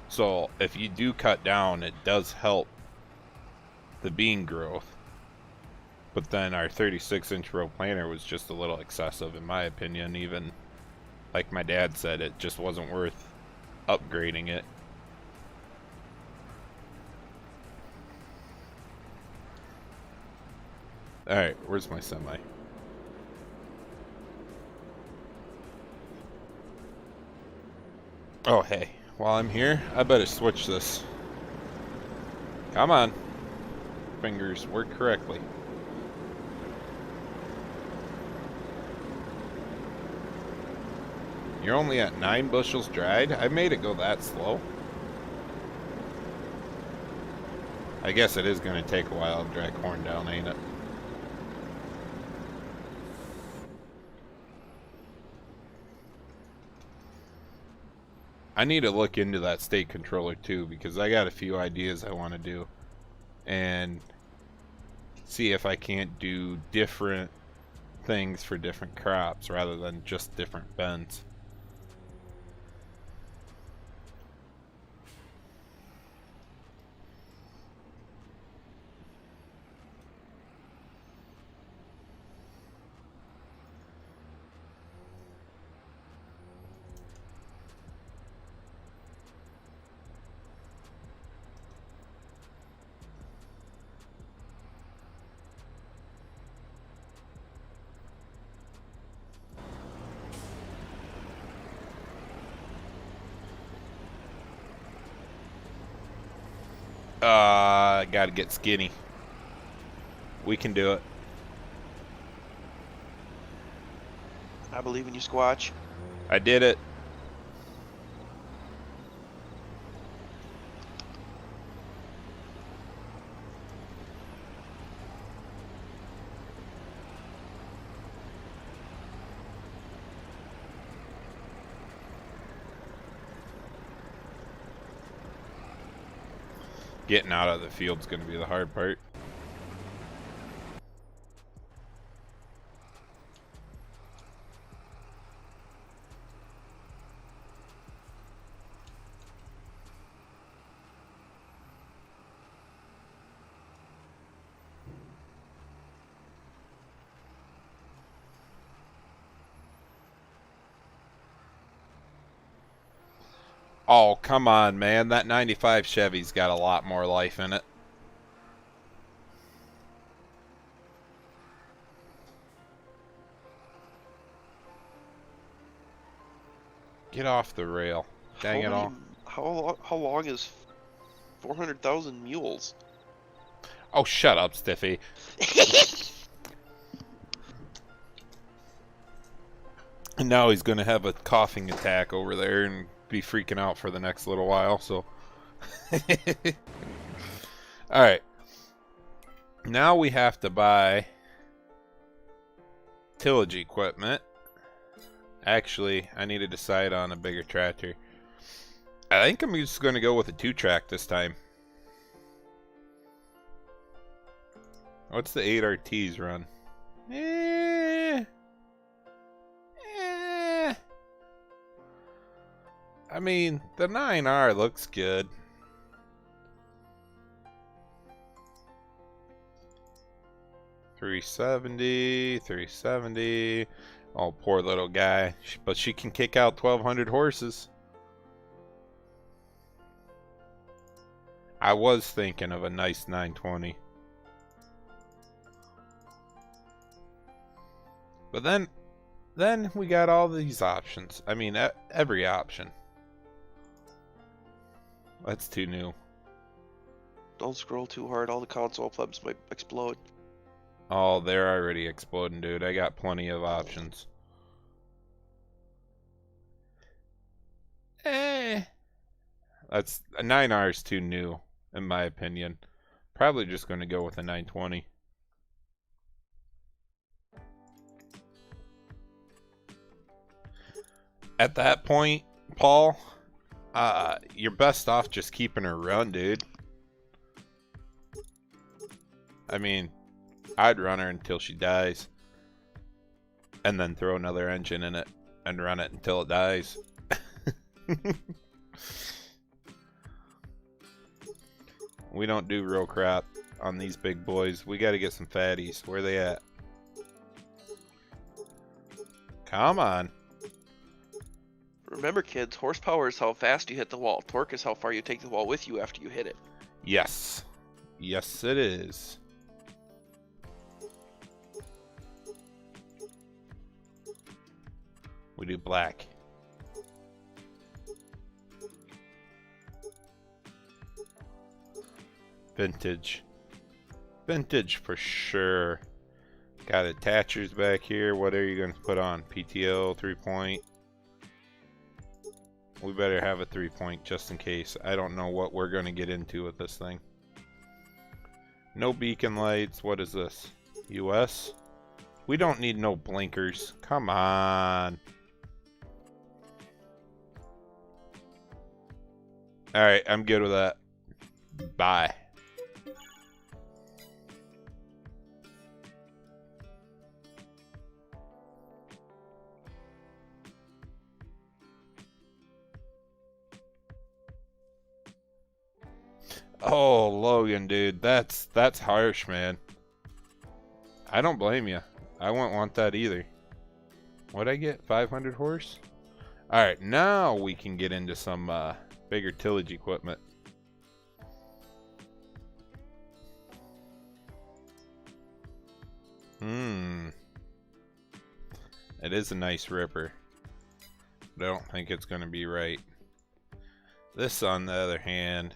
So if you do cut down, it does help the bean growth. But then our 36-inch row planter was just a little excessive in my opinion. Even like my dad said, it just wasn't worth upgrading it. Alright, where's my semi? Oh hey, while I'm here, I better switch this. Come on. Fingers work correctly. You're only at 9 bushels dried? I made it go that slow. I guess it is going to take a while to dry corn down, ain't it? I need to look into that state controller too, because I got a few ideas I want to do. And see if I can't do different things for different crops rather than just different bends. I gotta get skinny. We can do it. I believe in you, Squatch. I did it. Getting out of the field's gonna be the hard part. Oh, come on, man. That 95 Chevy's got a lot more life in it. Get off the rail. Dang it all. How long is 400,000 mules? Oh, shut up, Stiffy. And now he's going to have a coughing attack over there and be freaking out for the next little while, so. Alright. Now we have to buy tillage equipment. Actually, I need to decide on a bigger tractor. I think I'm just going to go with a 2-track this time. What's the 8RTs run? mean, the 9R looks good. $370. Oh, poor little guy. But she can kick out 1,200 horses. I was thinking of a nice 920. But then we got all these options. I mean, every option. That's too new. Don't scroll too hard. All the console plebs might explode. Oh, they're already exploding, dude. I got plenty of options. That's a 9R is too new, in my opinion. Probably just going to go with a 920. At that point, Paul, you're best off just keeping her run, dude. I mean, I'd run her until she dies. And then throw another engine in it and run it until it dies. We don't do real crap on these big boys. We got to get some fatties. Where they at? Come on. Remember, kids, horsepower is how fast you hit the wall. Torque is how far you take the wall with you after you hit it. Yes. Yes, it is. We do black. Vintage. Vintage for sure. Got attachers back here. What are you going to put on? PTO, 3-point. We better have a 3-point just in case. I don't know what we're going to get into with this thing. No beacon lights. What is this? US? We don't need no blinkers. Come on. Alright, I'm good with that. Bye. Oh, Logan, dude, that's harsh, man. I don't blame you. I wouldn't want that either. What'd I get? 500 horse? Alright, now we can get into some bigger tillage equipment. It is a nice ripper. But I don't think it's going to be right. This, on the other hand,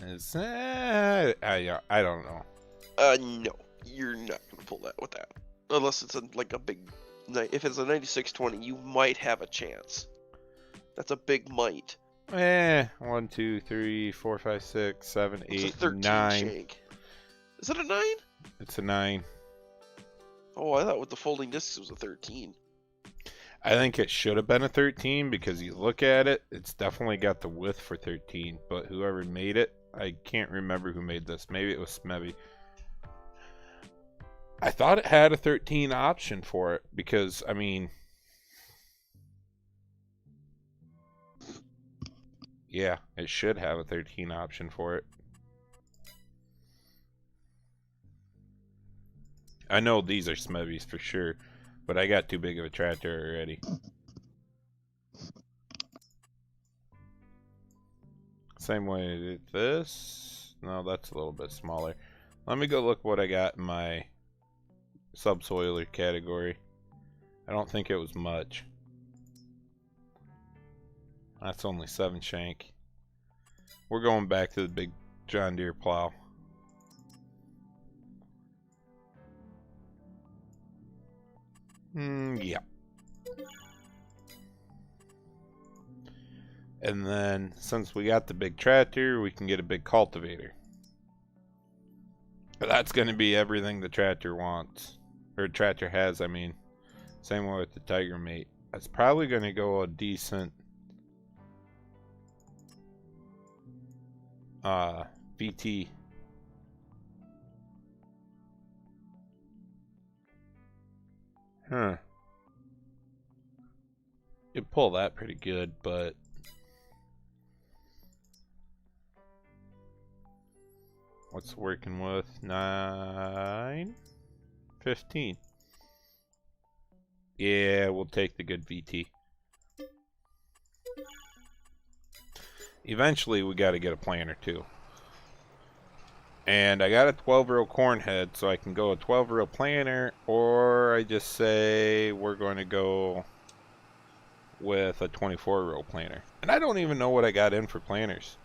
is I don't know. No, you're not gonna pull that with that, unless it's like a big. If it's a 9620, you might have a chance. That's a big might. 1, 2, 3, 4, 5, 6, 7, It's 8, a 13 9. shank. Is it a 9? It's a 9. Oh, I thought with the folding discs it was a 13. I think it should have been a 13 because you look at it, it's definitely got the width for 13. But whoever made it, I can't remember who made this. Maybe it was Smebby. I thought it had a 13 option for it because, I mean, yeah, it should have a 13 option for it. I know these are Smebbies for sure, but I got too big of a tractor already. Same way with this. No, that's a little bit smaller. Let me go look what I got in my subsoiler category. I don't think it was much. That's only 7 shank. We're going back to the big John Deere plow. Yeah. And then, since we got the big tractor, we can get a big cultivator. But that's going to be everything the tractor wants. Or tractor has, I mean. Same way with the Tiger Mate. That's probably going to go a decent VT. Huh. Could pull that pretty good, but what's working with 9, 15. Yeah, we'll take the good VT. Eventually, we got to get a planter too. And I got a 12-row corn head, so I can go a 12-row planter, or I just say we're going to go with a 24-row planter. And I don't even know what I got in for planters.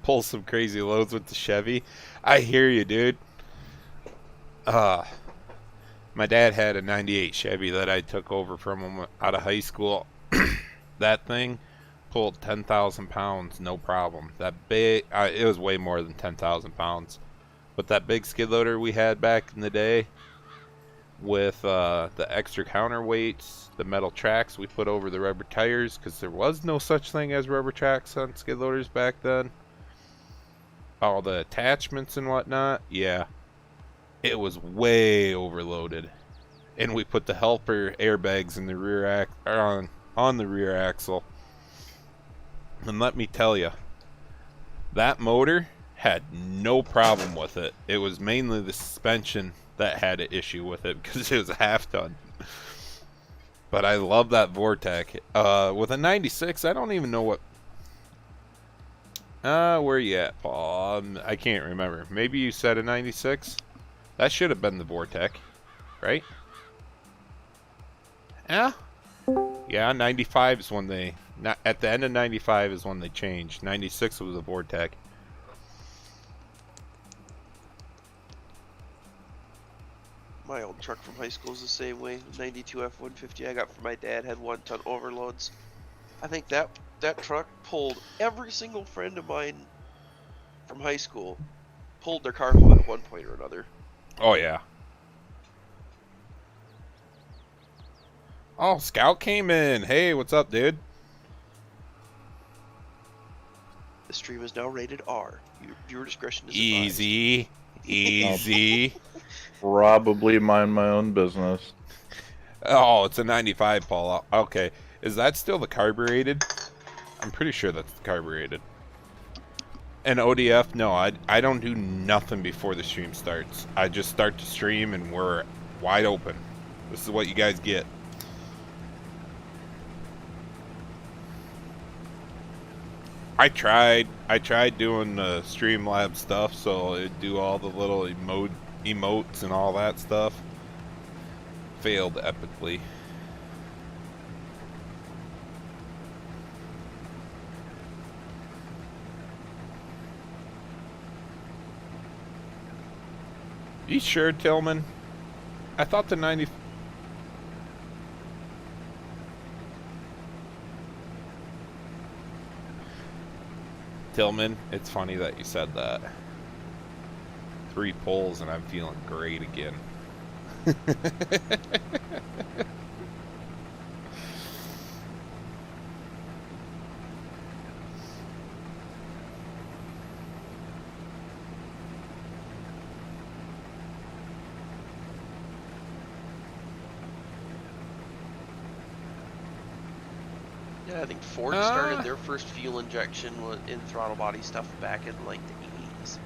Pull some crazy loads with the Chevy. I hear you, dude. My dad had a 98 Chevy that I took over from him out of high school. That thing pulled 10,000 pounds, no problem. That big, it was way more than 10,000 pounds. But that big skid loader we had back in the day with the extra counterweights, the metal tracks we put over the rubber tires, because there was no such thing as rubber tracks on skid loaders back then. All the attachments and whatnot, yeah. It was way overloaded. And we put the helper airbags in the rear on the rear axle. And let me tell you, that motor had no problem with it. It was mainly the suspension that had an issue with it because it was a half ton. But I love that Vortec. With a 96, I don't even know what... where you at, Paul? I can't remember. Maybe you said a 96? That should have been the Vortec, right? Yeah? Yeah, 95 is when they... at the end of 95 is when they changed. 96 was a Vortec. My old truck from high school is the same way. 92 F-150 I got from my dad had 1-ton overloads. I think that truck pulled every single friend of mine from high school pulled their car home at one point or another. Oh, yeah. Oh, Scout came in. Hey, what's up, dude? The stream is now rated R. Viewer discretion is Easy. Easy. Probably mind my own business. Oh, it's a 95, Paul. Okay. Is that still the carbureted? I'm pretty sure that's the carbureted. And ODF, no, I don't do nothing before the stream starts. I just start the stream and we're wide open. This is what you guys get. I tried doing the Streamlab stuff, so it'd do all the little emotes and all that stuff. Failed epically. You sure, Tillman? I thought the 90... Tillman, it's funny that you said that. 3 pulls and I'm feeling great again. Yeah, I think Ford started their first fuel injection in throttle body stuff back in like the 80s.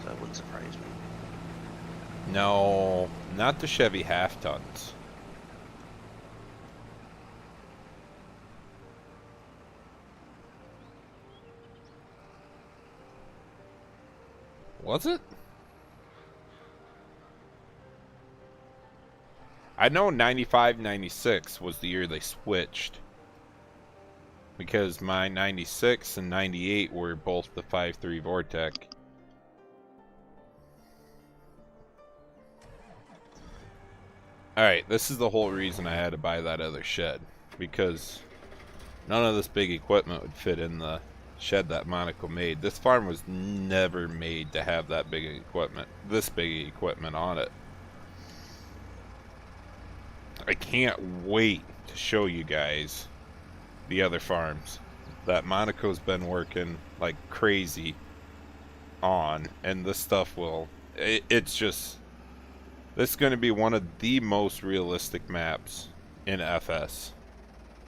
So that wouldn't surprise me. No, not the Chevy half tons. Was it? I know 95, 96 was the year they switched. Because my 96 and 98 were both the 5.3 Vortec. Alright, this is the whole reason I had to buy that other shed. Because none of this big equipment would fit in the shed that Monaco made. This farm was never made to have that big equipment, this big equipment on it. I can't wait to show you guys the other farms that Monaco's been working like crazy on, and this stuff will. It's just. This is going to be one of the most realistic maps in FS.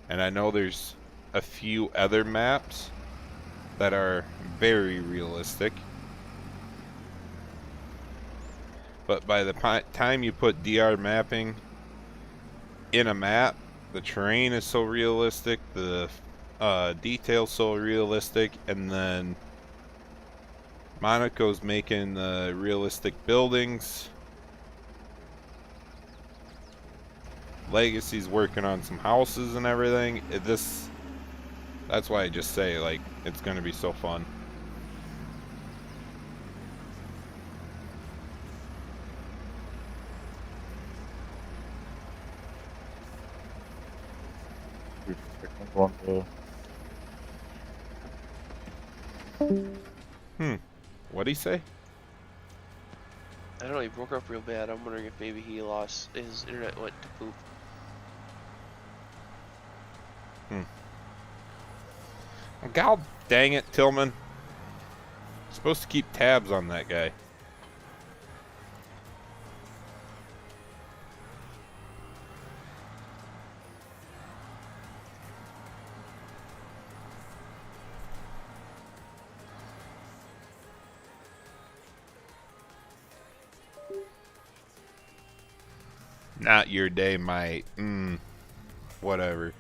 And I know there's a few other maps that are very realistic. But by the time you put DR mapping in a map, the terrain is so realistic, the details so realistic, and then Monaco's making the realistic buildings. Legacy's working on some houses and everything. That's why I just say, like, it's going to be so fun. What'd he say? I don't know, he broke up real bad. I'm wondering if maybe he lost, his internet went to poop. God dang it, Tillman. Supposed to keep tabs on that guy. Not your day, mate. Whatever.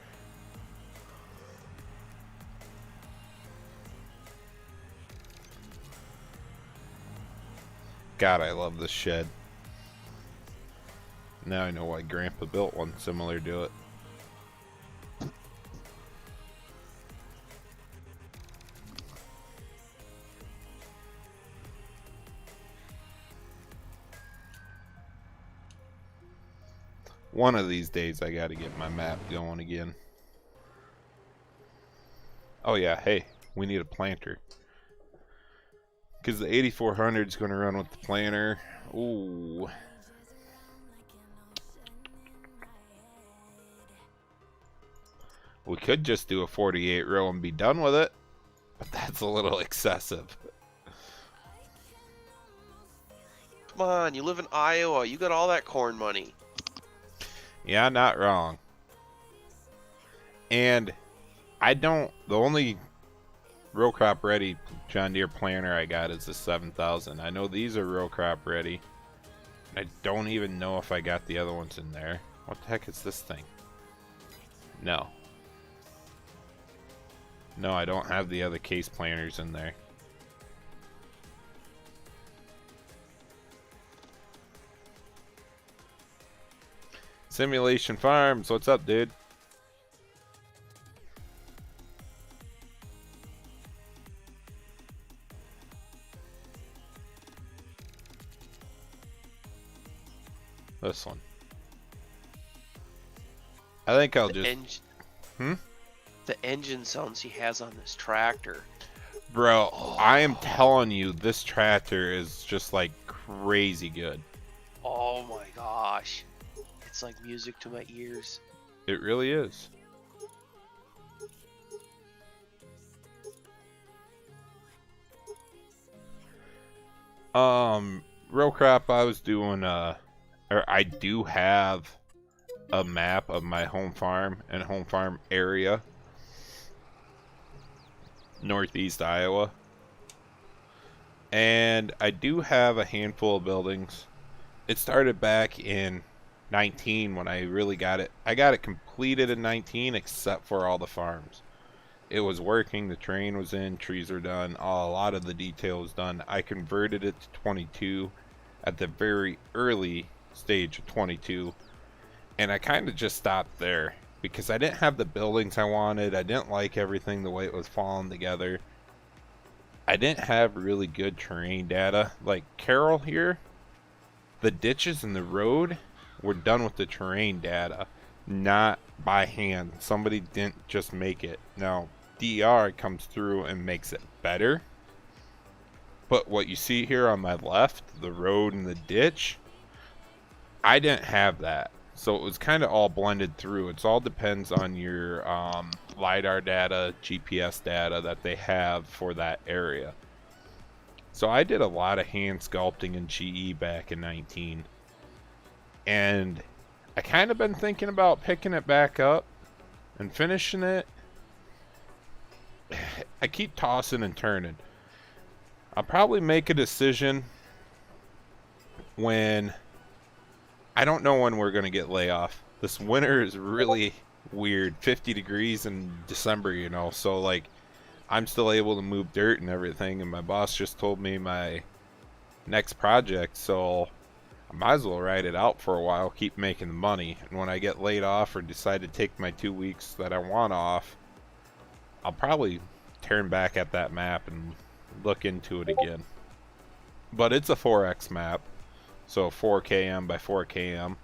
God, I love this shed. Now I know why Grandpa built one similar to it. One of these days I gotta get my map going again. Oh yeah, hey, we need a planter. Because the 8400 is going to run with the planter. Ooh. We could just do a 48 row and be done with it. But that's a little excessive. Come on, you live in Iowa. You got all that corn money. Yeah, not wrong. And the only row crop ready John Deere planter I got is the 7000. I know these are row crop ready. I don't even know if I got the other ones in there. What the heck is this thing? No. No, I don't have the other case planters in there. Simulation Farms, what's up, dude? This one. I think I'll just... The engine sounds he has on this tractor. Bro, I am telling you, this tractor is just like crazy good. Oh my gosh. It's like music to my ears. It really is. Row crop, I was doing, or I do have a map of my home farm and home farm area. Northeast Iowa. And I do have a handful of buildings. It started back in 19 when I really got it. I got it completed in 19 except for all the farms. It was working, the terrain was in, trees are done, a lot of the detail was done. I converted it to 22 at the very early stage of 22, and I kind of just stopped there because I didn't have the buildings I wanted. I didn't like everything the way it was falling together. I didn't have really good terrain data. Like Carroll here, the ditches and the road were done with the terrain data, not by hand. Somebody didn't just make it. Now, DR comes through and makes it better. But what you see here on my left, the road and the ditch, I didn't have that. So it was kind of all blended through. It all depends on your LiDAR data, GPS data that they have for that area. So I did a lot of hand sculpting in GE back in 19. And I kind of been thinking about picking it back up and finishing it. I keep tossing and turning. I'll probably make a decision when I don't know when we're going to get layoff. This winter is really weird. 50 degrees in December, you know. So, like, I'm still able to move dirt and everything. And my boss just told me my next project. So, I might as well ride it out for a while, keep making the money. And when I get laid off or decide to take my 2 weeks that I want off, I'll probably turn back at that map and look into it again. But it's a 4x map, so 4km by 4km,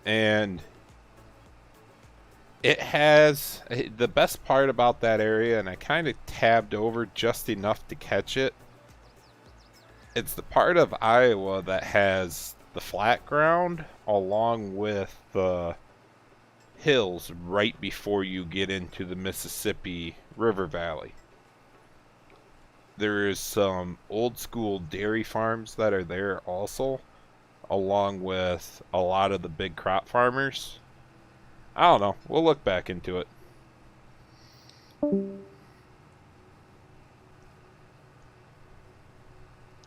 and it has the best part about that area, and I kind of tabbed over just enough to catch it. It's the part of Iowa that has the flat ground along with the hills right before you get into the Mississippi River Valley. There is some old school dairy farms that are there also, along with a lot of the big crop farmers. I don't know. We'll look back into it.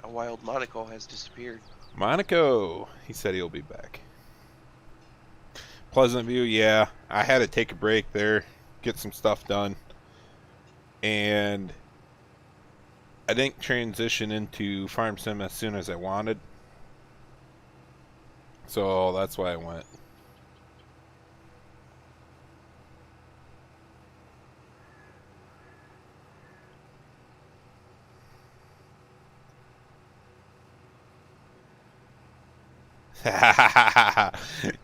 A wild Monaco has disappeared. Monaco, he said he'll be back. Pleasant View, yeah. I had to take a break there, get some stuff done. And I didn't transition into Farm Sim as soon as I wanted. So that's why I went.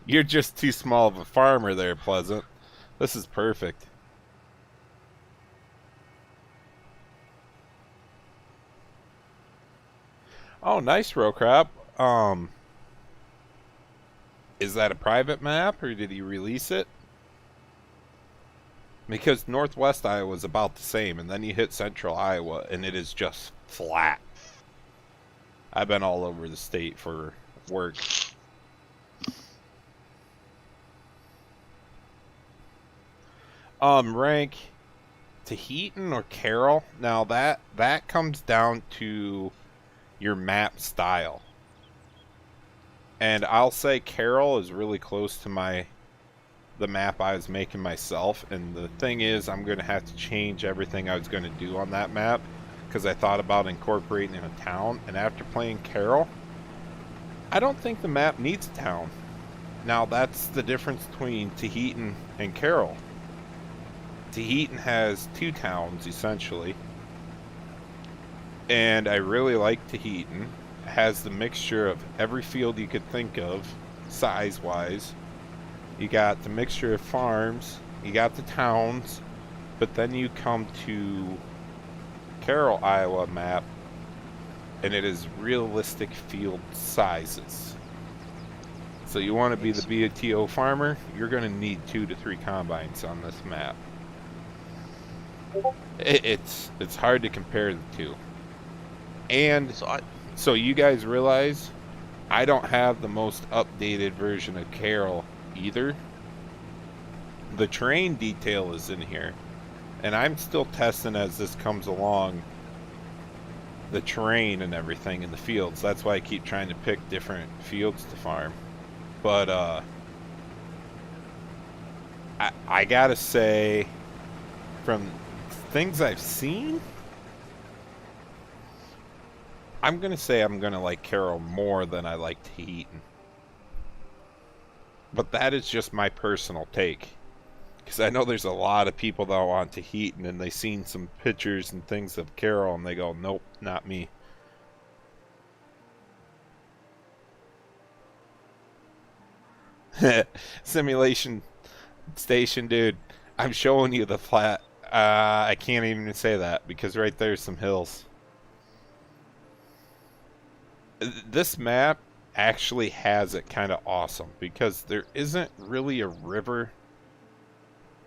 You're just too small of a farmer there, Pleasant. This is perfect. Oh, nice, row crop. Is that a private map, or did he release it? Because Northwest Iowa is about the same, and then you hit Central Iowa, and it is just flat. I've been all over the state for work. Rank Tahitian or Carroll. Now that comes down to your map style. And I'll say Carroll is really close to the map I was making myself. And the thing is, I'm going to have to change everything I was going to do on that map, because I thought about incorporating a town. And after playing Carroll, I don't think the map needs a town. Now that's the difference between Tahitian and Carroll. Tahitian has 2 towns, essentially. And I really like Tahitian. It has the mixture of every field you could think of, size-wise. You got the mixture of farms, you got the towns, but then you come to Carroll, Iowa map, and it is realistic field sizes. So you want to be the BTO farmer, you're going to need 2 to 3 combines on this map. It's hard to compare the two. And so you guys realize I don't have the most updated version of Carroll either. The terrain detail is in here, and I'm still testing as this comes along the terrain and everything in the fields. That's why I keep trying to pick different fields to farm. But I gotta say, from things I've seen, I'm gonna say I'm gonna like Carroll more than I like Tahitian. But that is just my personal take, because I know there's a lot of people that want Tahitian, and they've seen some pictures and things of Carroll, and they go, nope, not me. Simulation station, dude. I'm showing you the flat. I can't even say that, because right there's some hills. This map actually has it kind of awesome, because there isn't really a river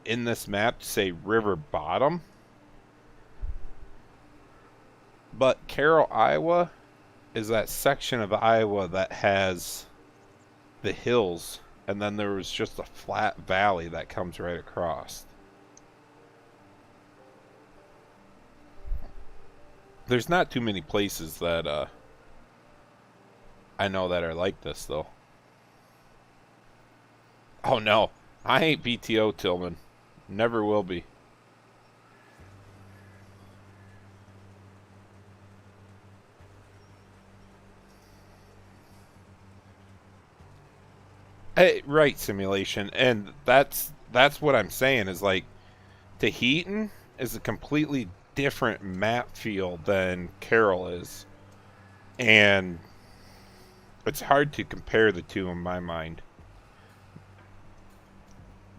in this map to say river bottom, But Carroll, Iowa is that section of Iowa that has the hills, and then there was just a flat valley that comes right across. There's not too many places that I know that are like this, though. Oh no, I ain't BTO Tillman. Never will be. Right, simulation, and that's what I'm saying is like Tahitian is a completely different map feel than Carroll is, and it's hard to compare the two in my mind.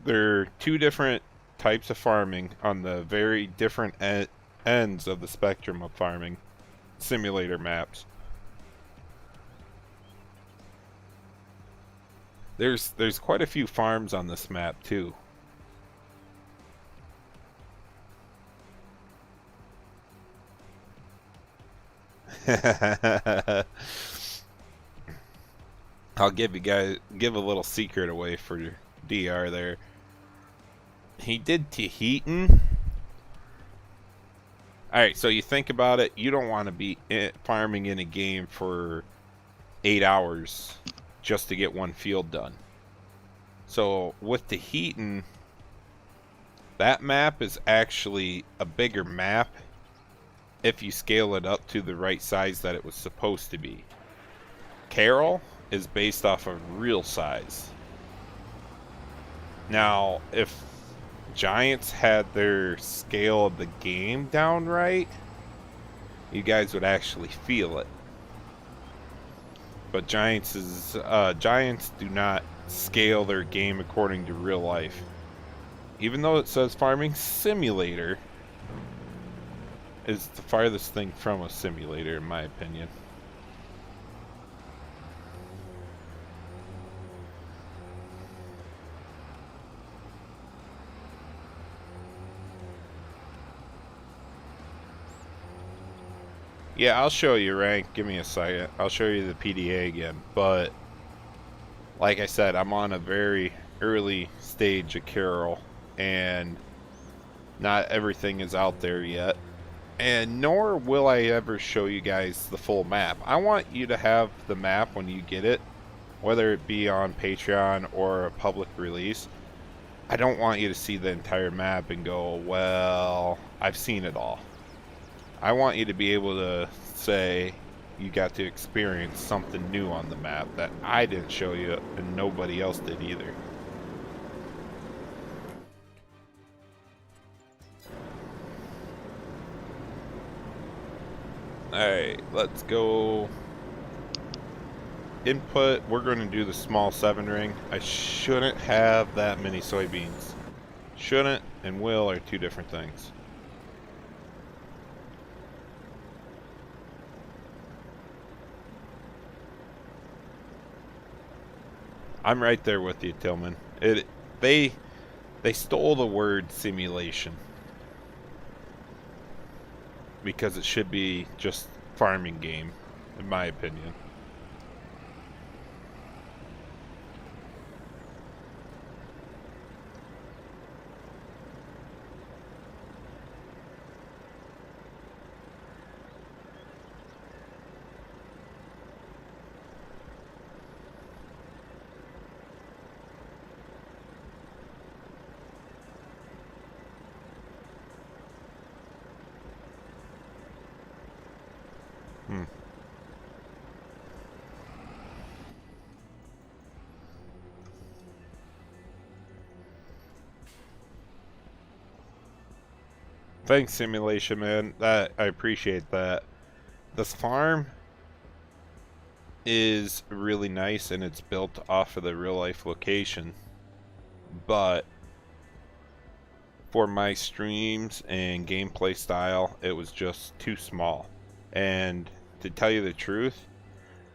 They're two different types of farming on the very different ends of the spectrum of farming simulator maps. There's quite a few farms on this map too. I'll give a little secret away for DR there. He did Tahitian. Alright, so you think about it, you don't want to be farming in a game for 8 hours just to get one field done. So with Tahitian, that map is actually a bigger map if you scale it up to the right size that it was supposed to be. Carroll is based off of real size. Now, if Giants had their scale of the game down right, you guys would actually feel it. But Giants do not scale their game according to real life. Even though it says farming simulator, is the farthest thing from a simulator in my opinion. Yeah, I'll show you rank. Give me a second. I'll show you the PDA again. But like I said, I'm on a very early stage of Carroll, and not everything is out there yet. And nor will I ever show you guys the full map. I want you to have the map when you get it, whether it be on Patreon or a public release. I don't want you to see the entire map and go, well, I've seen it all. I want you to be able to say you got to experience something new on the map that I didn't show you and nobody else did either. Alright, let's go. Input, we're going to do the small 7 ring. I shouldn't have that many soybeans. Shouldn't and will are two different things. I'm right there with you, Tillman. They stole the word simulation because it should be just farming game, in my opinion. Thanks, simulation, man. That I appreciate that. This farm is really nice and it's built off of the real life location, but for my streams and gameplay style, it was just too small. And to tell you the truth,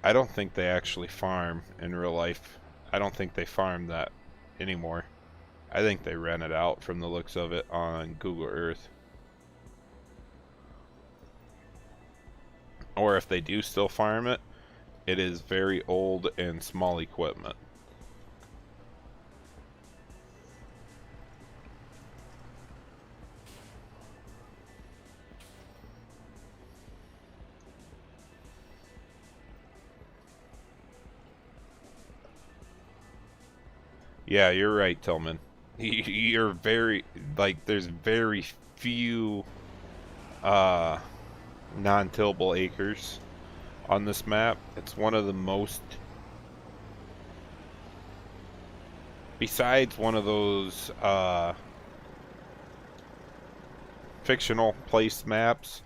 I don't think they actually farm in real life. I don't think they farm that anymore. I think they rent it out from the looks of it on Google Earth. or if they do still farm it, it is very old and small equipment. Yeah, you're right, Tillman. You're very, like, there's very few non-tillable acres on this map. It's one of the most, besides one of those fictional place maps,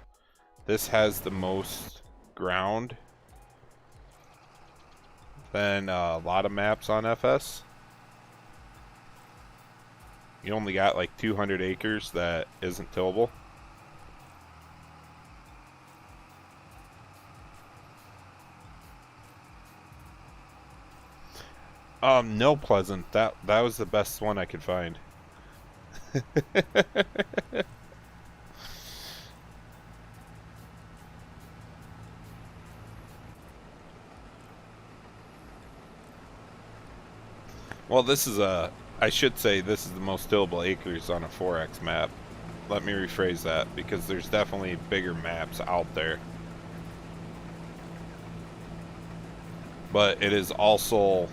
this has the most ground than a lot of maps on FS. You only got like 200 acres that isn't tillable. No, Pleasant. That was the best one I could find. Well, this is I should say this is the most tillable acres on a 4X map. Let me rephrase that, because there's definitely bigger maps out there. But it is also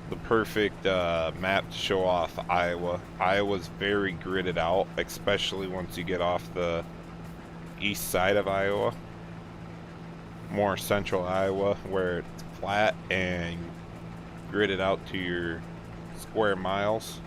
the perfect map to show off Iowa. Iowa's very gridded out, especially once you get off the east side of Iowa. More central Iowa, where it's flat and gridded out to your square miles.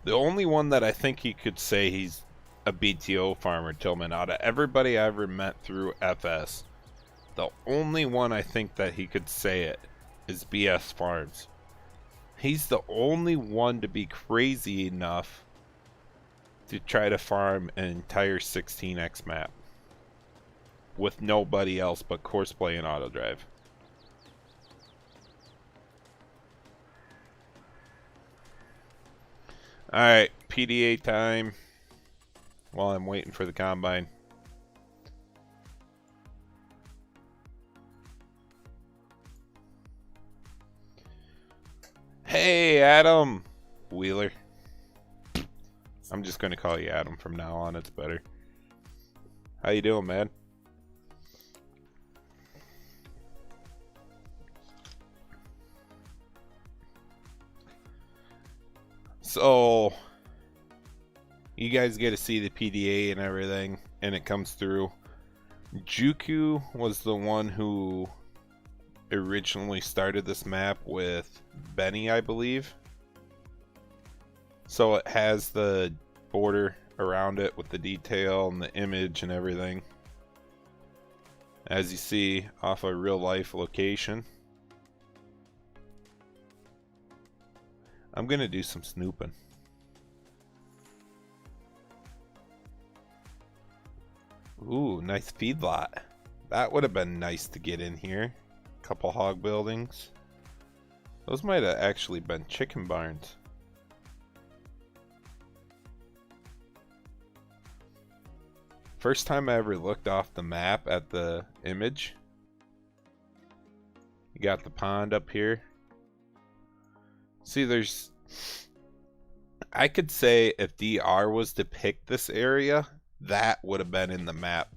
The only one that I think he could say he's a BTO farmer, Tillman, out of everybody I ever met through FS, the only one I think that he could say it is BS Farms. He's the only one to be crazy enough to try to farm an entire 16x map with nobody else but Courseplay and Autodrive. Alright, PDA time while I'm waiting for the combine. Hey, Adam! Wheeler. I'm just going to call you Adam from now on, it's better. How you doing, man? So, you guys get to see the PDA and everything, and it comes through. Juku was the one who originally started this map with Benny, I believe. So it has the border around it with the detail and the image and everything. As you see, off a real life location. I'm gonna do some snooping. Ooh, nice feedlot. That would have been nice to get in here. Couple hog buildings. Those might have actually been chicken barns. First time I ever looked off the map at the image. You got the pond up here. See, there's... I could say if DR was to pick this area, that would have been in the map.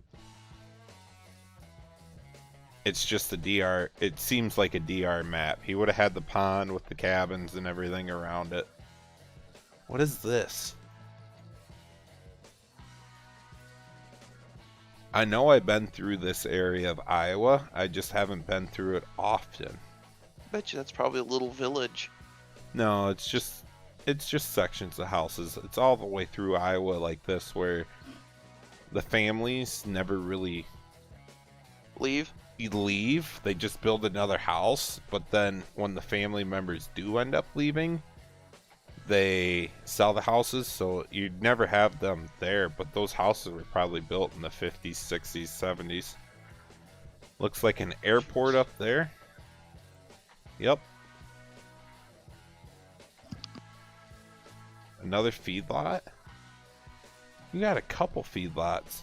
It's just a DR. It seems like a DR map. He would have had the pond with the cabins and everything around it. What is this? I know I've been through this area of Iowa. I just haven't been through it often. I bet you that's probably a little village. No, it's just sections of houses. It's all the way through Iowa like this, where the families never really leave. leave, they just build another house, but then when the family members do end up leaving, they sell the houses, so you'd never have them there, but those houses were probably built in the 50s, 60s, 70s. Looks like an airport up there. Yep. Another feedlot? You got a couple feedlots.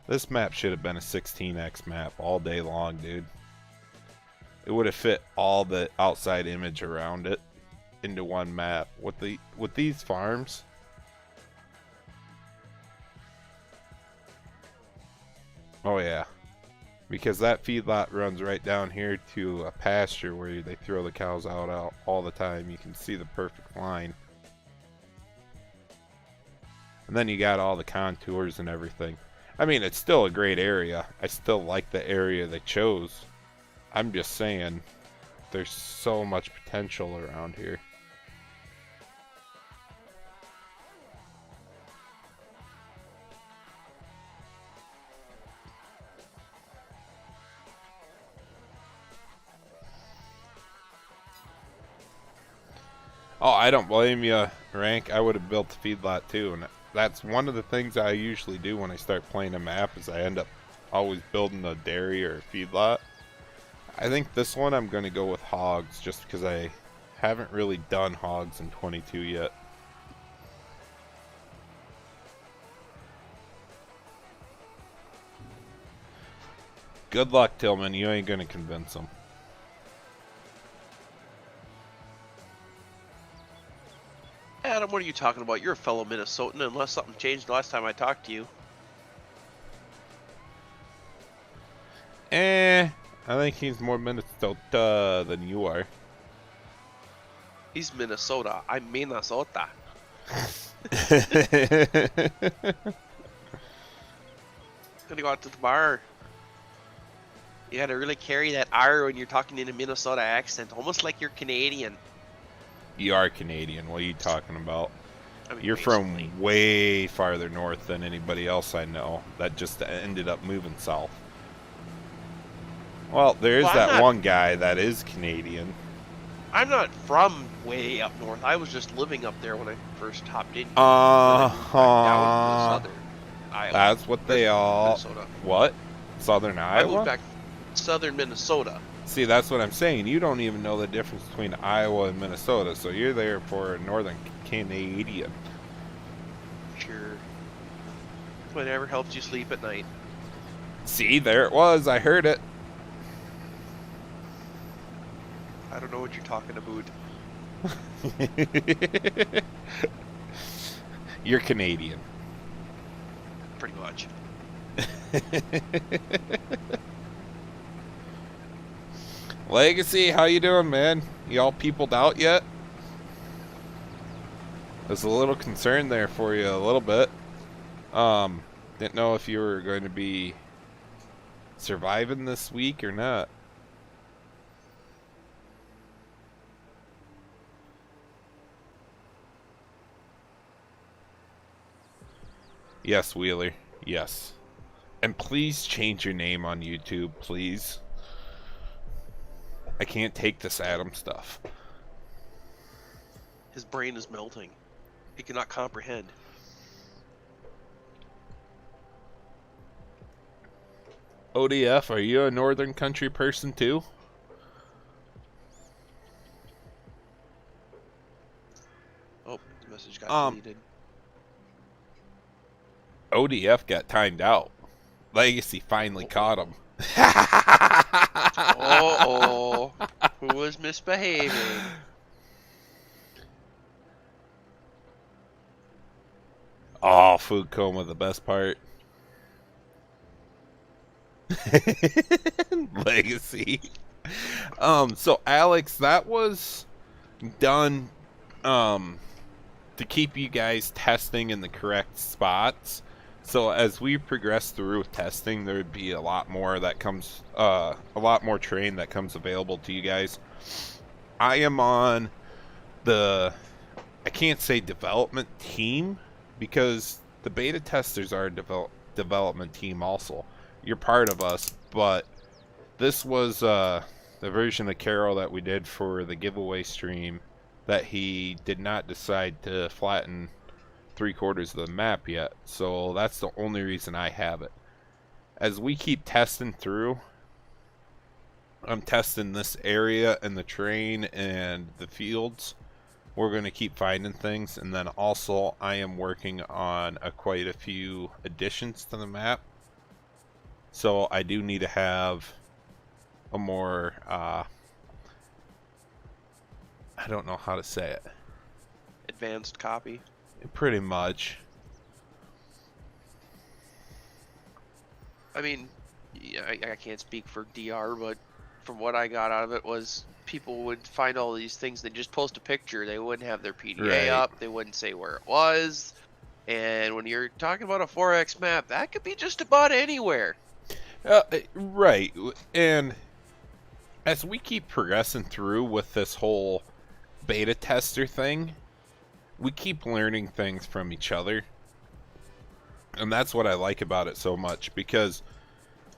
This map should have been a 16x map all day long, dude. It would have fit all the outside image around it into one map. With these farms, oh yeah, because that feedlot runs right down here to a pasture where they throw the cows out all the time. You can see the perfect line. And then you got all the contours and everything. I mean, it's still a great area. I still like the area they chose. I'm just saying, there's so much potential around here. Oh, I don't blame you, Rank. I would have built the feedlot too, and that's one of the things I usually do when I start playing a map is I end up always building a dairy or a feedlot. I think this one I'm going to go with hogs just because I haven't really done hogs in 22 yet. Good luck, Tillman. You ain't going to convince them. Adam, what are you talking about? You're a fellow Minnesotan, unless something changed the last time I talked to you. I think he's more Minnesota than you are. He's Minnesota. I'm Minnesota. Gonna go out to the bar. You gotta really carry that R when you're talking in a Minnesota accent, almost like you're Canadian. You are Canadian. What are you talking about? I mean, You're basically. from way farther north than anybody else I know that just ended up moving south. Well, there is Well, that one guy that is Canadian. I'm not from way up north. I was just living up there when I first hopped in. Uh-huh. Down to southern Iowa. That's what they all... Minnesota. What? Southern I moved Iowa? back southern Minnesota. See, that's what I'm saying. You don't even know the difference between Iowa and Minnesota, so you're there for northern Canadian. Sure. Whatever helps you sleep at night. See, there it was. I heard it. I don't know what you're talking about. You're Canadian. Pretty much. Legacy, how you doing, man? You all peopled out yet? I was a little concerned there for you, a little bit. Didn't know if you were going to be surviving this week or not. Yes, Wheeler. Yes. And please change your name on YouTube, please. I can't take this Adam stuff. His brain is melting. He cannot comprehend. ODF, are you a Northern Country person too? Oh, the message got deleted. ODF got timed out. Legacy finally caught him. Uh-oh. Who was misbehaving? Oh, food coma, the best part. Legacy. So Alex, that was done to keep you guys testing in the correct spots. So as we progress through testing, there would be a lot more that comes, a lot more terrain that comes available to you guys. I am on the, I can't say development team, because the beta testers are a development team also. you're part of us, but this was the version of Carroll that we did for the giveaway stream that he did not decide to flatten 3/4 of the map yet. So that's the only reason I have it. As we keep testing through, I'm testing this area and the terrain and the fields. We're going to keep finding things, and then also I am working on quite a few additions to the map. So I do need to have a more, I don't know how to say it. Advanced copy. Pretty much. I mean, yeah, I can't speak for DR, but from what I got out of it was people would find all these things, they just post a picture, they wouldn't have their PDA Right. up, they wouldn't say where it was, and when you're talking about a 4X map, that could be just about anywhere. Right, and as we keep progressing through with this whole beta tester thing, we keep learning things from each other, and that's what I like about it so much, because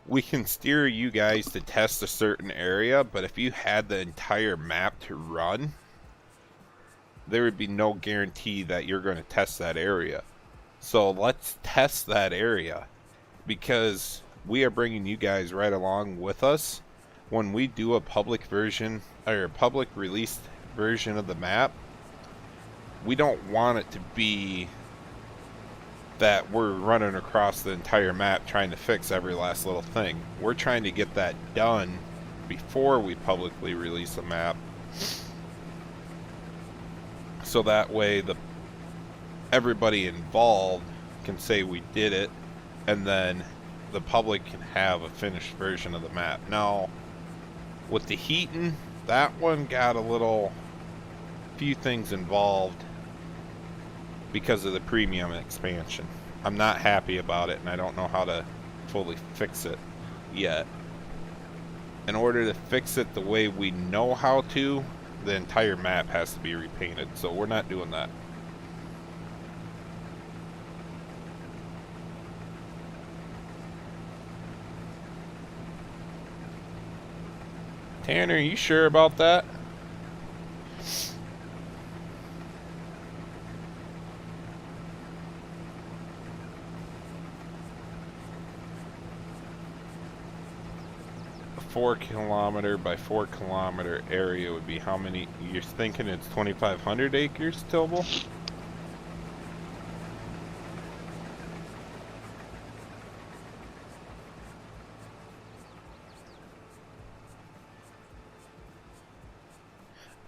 we can steer you guys to test a certain area, but if you had the entire map to run, there would be no guarantee that you're going to test that area. So let's test that area, because we are bringing you guys right along with us. When we do a public version or a public released version of the map, we don't want it to be that we're running across the entire map trying to fix every last little thing. We're trying to get that done before we publicly release the map, so that way everybody involved can say we did it, and then the public can have a finished version of the map. Now, with the heating, that one got a few things involved because of the premium expansion. I'm not happy about it, and I don't know how to fully fix it yet. In order to fix it the way we know how to, the entire map has to be repainted, so we're not doing that. Tanner, you sure about that? A 4 kilometer by 4 kilometer area would be how many? You're thinking it's 2,500 acres, Tilble?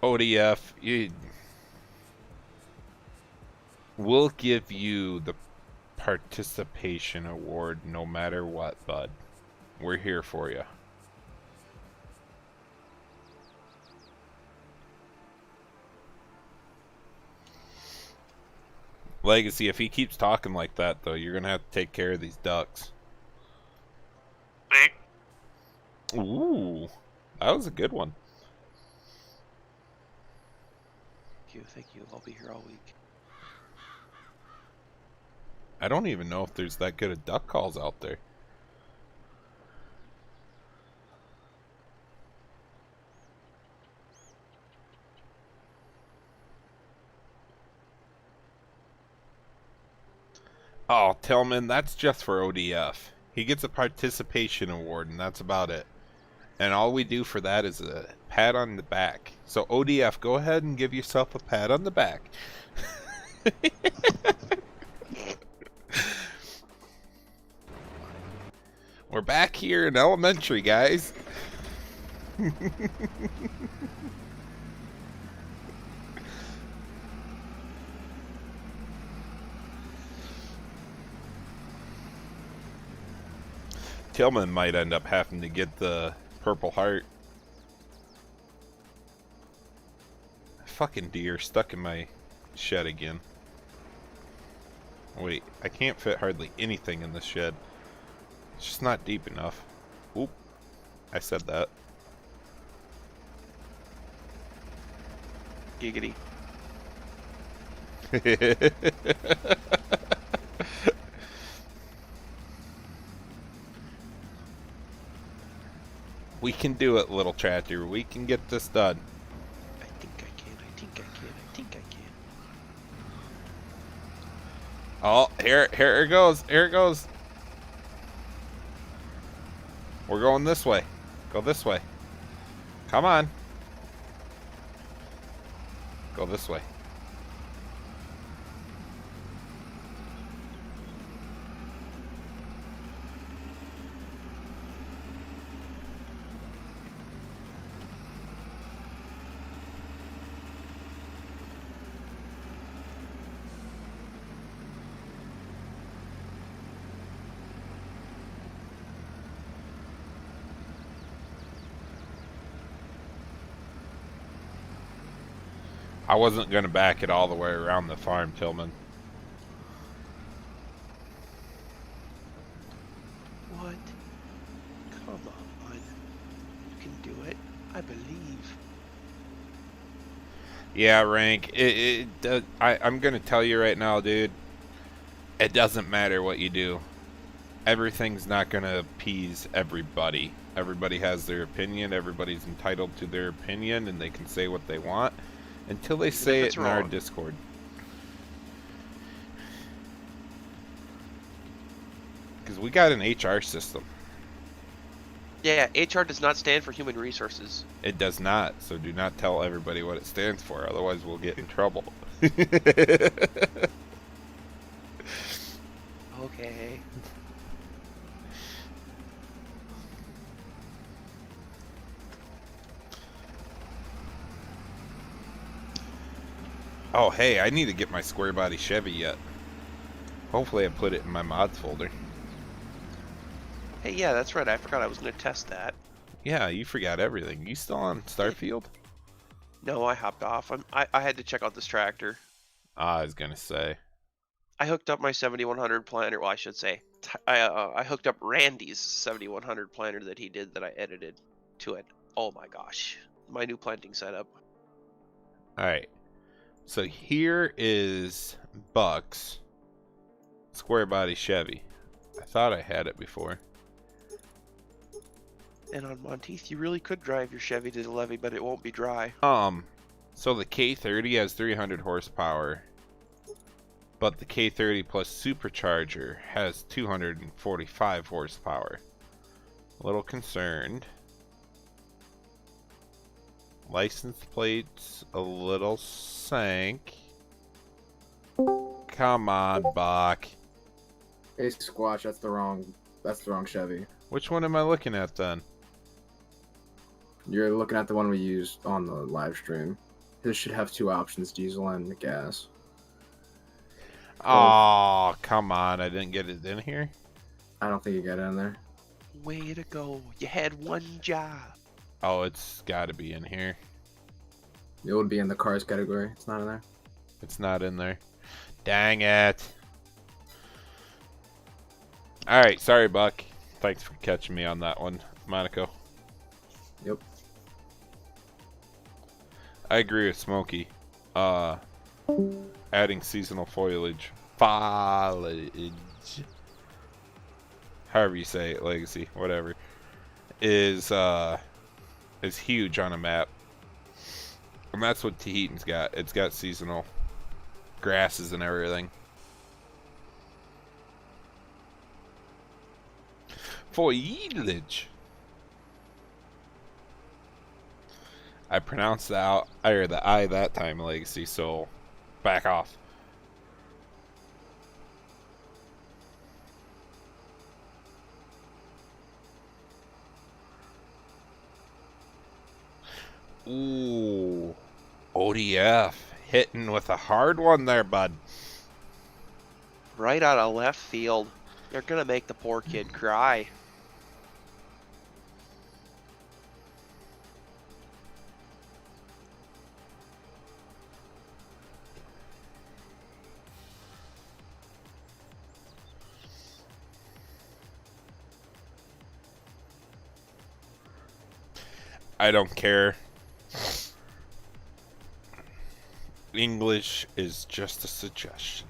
ODF, we'll give you the participation award no matter what, bud. We're here for you. Legacy, if he keeps talking like that, though, you're going to have to take care of these ducks. Ooh, that was a good one. Thank you. I'll be here all week. I don't even know if there's that good of duck calls out there. Oh, Tillman, that's just for ODF. He gets a participation award, and that's about it. And all we do for that is a pat on the back. So ODF, go ahead and give yourself a pat on the back. We're back here in elementary, guys. Tillman might end up having to get the Purple Heart. Fucking deer stuck in my shed again. Wait, I can't fit hardly anything in this shed. It's just not deep enough. Oop. I said that. Giggity. We can do it, little tractor. We can get this done. I think I can. I think I can. I think I can. Oh, here it goes. Here it goes. We're going this way. Go this way. Come on. Go this way. I wasn't going to back it all the way around the farm, Tillman. What? Come on. You can do it. I believe. Yeah, Rank. I'm going to tell you right now, dude. It doesn't matter what you do. Everything's not going to appease everybody. Everybody has their opinion. Everybody's entitled to their opinion, and they can say what they want until they say it in our Discord. Because we got an HR system. Yeah, HR does not stand for human resources. It does not, so do not tell everybody what it stands for, otherwise we'll get in trouble. Okay. Oh, hey, I need to get my square body Chevy yet. Hopefully I put it in my mods folder. Hey, yeah, that's right. I forgot I was going to test that. Yeah, you forgot everything. You still on Starfield? No, I hopped off. I had to check out this tractor. I was gonna say. I hooked up my 7100 planter. Well, I should say, I hooked up Randy's 7100 planter that he did that I edited to it. Oh my gosh, my new planting setup. Alright. So here is Buck's square body Chevy. I thought I had it before. And on Monteith, you really could drive your Chevy to the levee, but it won't be dry. So the K30 has 300 horsepower, but the K30 plus supercharger has 245 horsepower. A little concerned. License plates a little sank. Come on, Bach. Hey, Squatch, that's the wrong Chevy. Which one am I looking at then? You're looking at the one we used on the live stream. This should have two options, diesel and gas. Oh, come on. I didn't get it in here? I don't think you got it in there. Way to go! You had one job. Oh, it's got to be in here. It would be in the cars category. It's not in there. It's not in there. Dang it. Alright, sorry, Buck. Thanks for catching me on that one, Monaco. Yep. I agree with Smokey. Adding seasonal foliage. Foliage. However you say it, legacy, whatever. Is huge on a map. And that's what Tahitian's got. It's got seasonal grasses and everything. Foliage. I pronounced the I that time, legacy, so back off. Ooh, ODF hitting with a hard one there, bud. Right out of left field. You're gonna make the poor kid cry. I don't care. English is just a suggestion.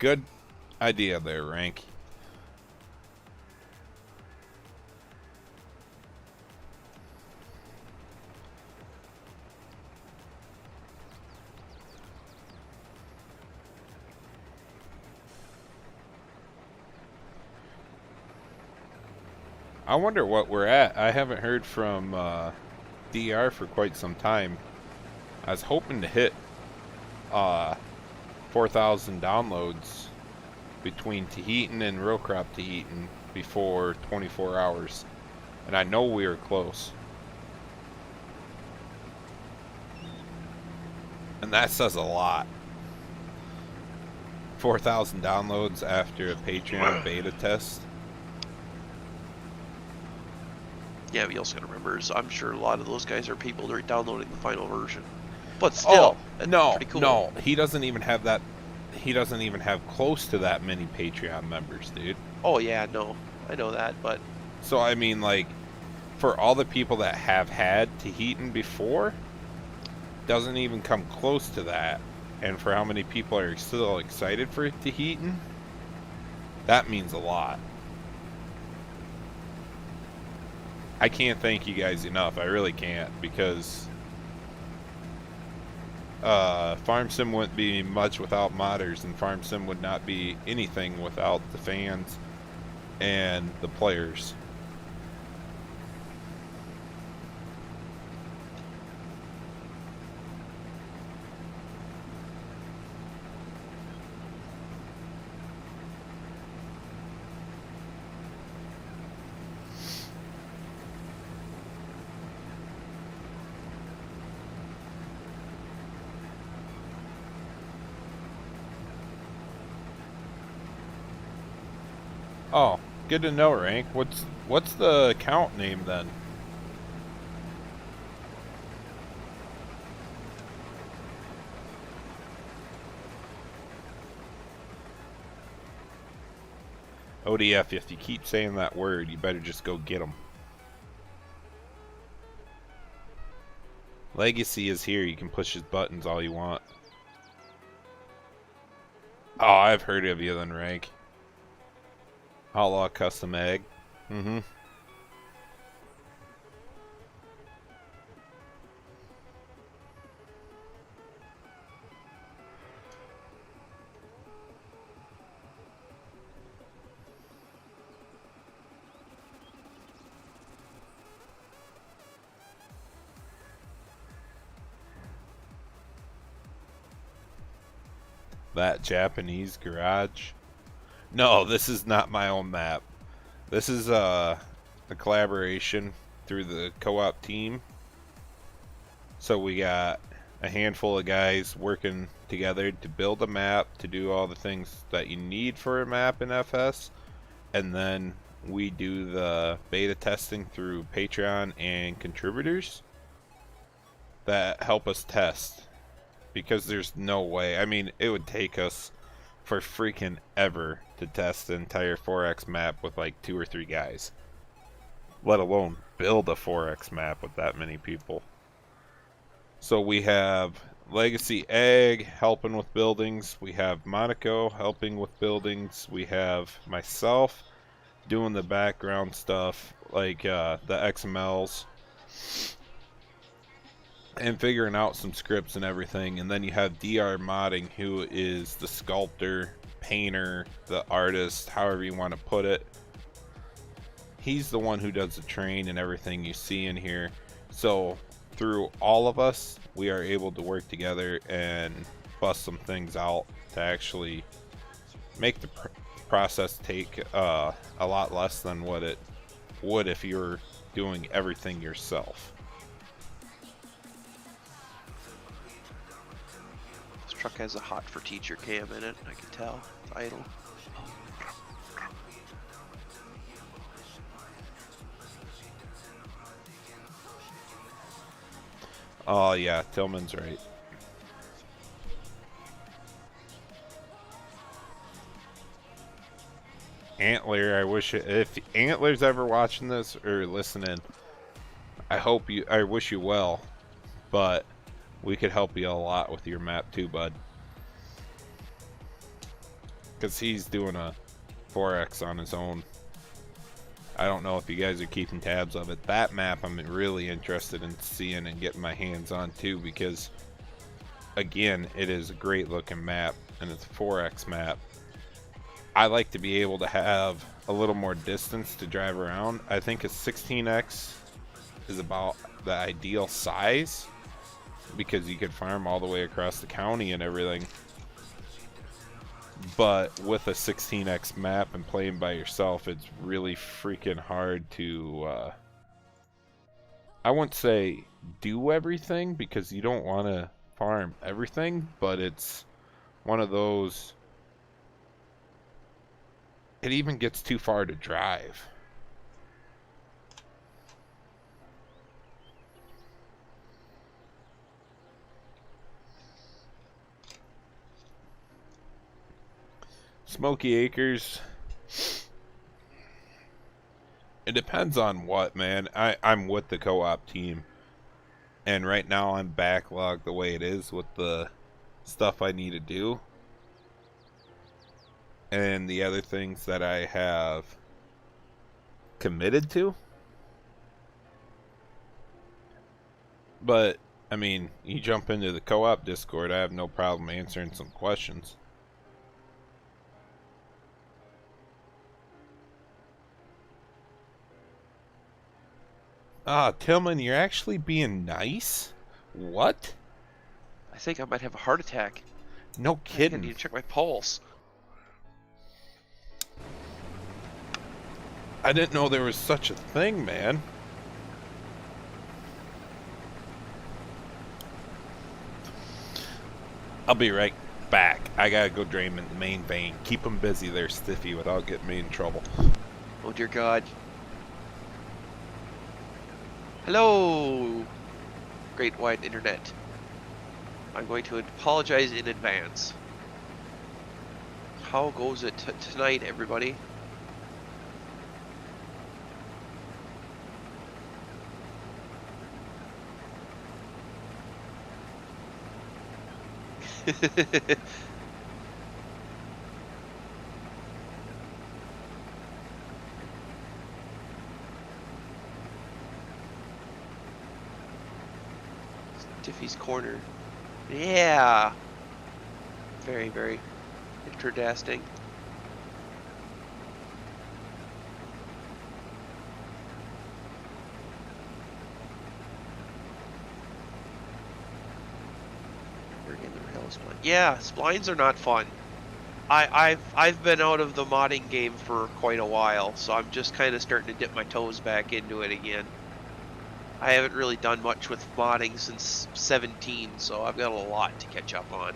Good idea there, Rank. I wonder what we're at. I haven't heard from DR for quite some time. I was hoping to hit 4,000 downloads between Tahitian and Real Crop Tahitian before 24 hours. And I know we were close. And that says a lot. 4,000 downloads after a Patreon beta test. Yeah, but you also got to remember, is I'm sure a lot of those guys are people that are downloading the final version. But still, that's pretty cool. No, he doesn't even have that. He doesn't even have close to that many Patreon members, dude. Oh yeah, no, I know that, but So I mean, like, for all the people that have had Tahitian before, doesn't even come close to that. And for how many people are still excited for Tahitian, that means a lot. I can't thank you guys enough. I really can't, because Farm Sim wouldn't be much without modders, and Farm Sim would not be anything without the fans and the players. Oh, good to know, Rank. What's the account name then? ODF, if you keep saying that word, you better just go get them. Legacy is here. You can push his buttons all you want. Oh, I've heard of you then, Rank. Outlaw Custom Egg. Mm-hmm. That Japanese garage. No, this is not my own map. This is a collaboration through the co-op team. So we got a handful of guys working together to build a map, to do all the things that you need for a map in FS, and then we do the beta testing through Patreon and contributors that help us test. Because there's no way, I mean, it would take us for freaking ever to test the entire 4X map with like 2 or 3 guys. Let alone build a 4X map with that many people. So we have Legacy Egg helping with buildings. We have Monaco helping with buildings. We have myself doing the background stuff like the XMLs. And figuring out some scripts and everything. And then you have DR Modding, who is the sculptor, painter, the artist, however you want to put it. He's the one who does the train and everything you see in here. So through all of us, we are able to work together and bust some things out to actually make the process take a lot less than what it would if you were doing everything yourself. truck has a hot for teacher cam in it. I can tell. It's idle. Oh yeah, Tillman's right. Antler, I wish if Antler's ever watching this or listening, I wish you well, but we could help you a lot with your map too, bud. because he's doing a 4X on his own. I don't know if you guys are keeping tabs of it. That map I'm really interested in seeing and getting my hands on too, because again, it is a great looking map and it's a 4X map. I like to be able to have a little more distance to drive around. I think a 16X is about the ideal size because you could farm all the way across the county and everything. But with a 16X map and playing by yourself, it's really freaking hard to, I wouldn't say do everything because you don't want to farm everything, but it's one of those, it even gets too far to drive. Smoky Acres. It depends on what, man. I'm with the co-op team. And right now I'm backlogged the way it is with the stuff I need to do. And the other things that I have committed to. But, I mean, you jump into the co-op Discord, I have no problem answering some questions. Ah, Tillman, you're actually being nice? What? I think I might have a heart attack. No I think I kidding. need to check my pulse. I didn't know there was such a thing, man. I'll be right back. I gotta go drain the main vein. Keep them busy there, Stiffy, without getting me in trouble. Oh dear God. Hello, Great Wide Internet. I'm going to apologize in advance. How goes it tonight, everybody? Tiffy's Corner. Yeah! Very, very interesting. We're in the rail spline. Yeah, splines are not fun. I've been out of the modding game for quite a while, so I'm just kind of starting to dip my toes back into it again. I haven't really done much with modding since 17, so I've got a lot to catch up on.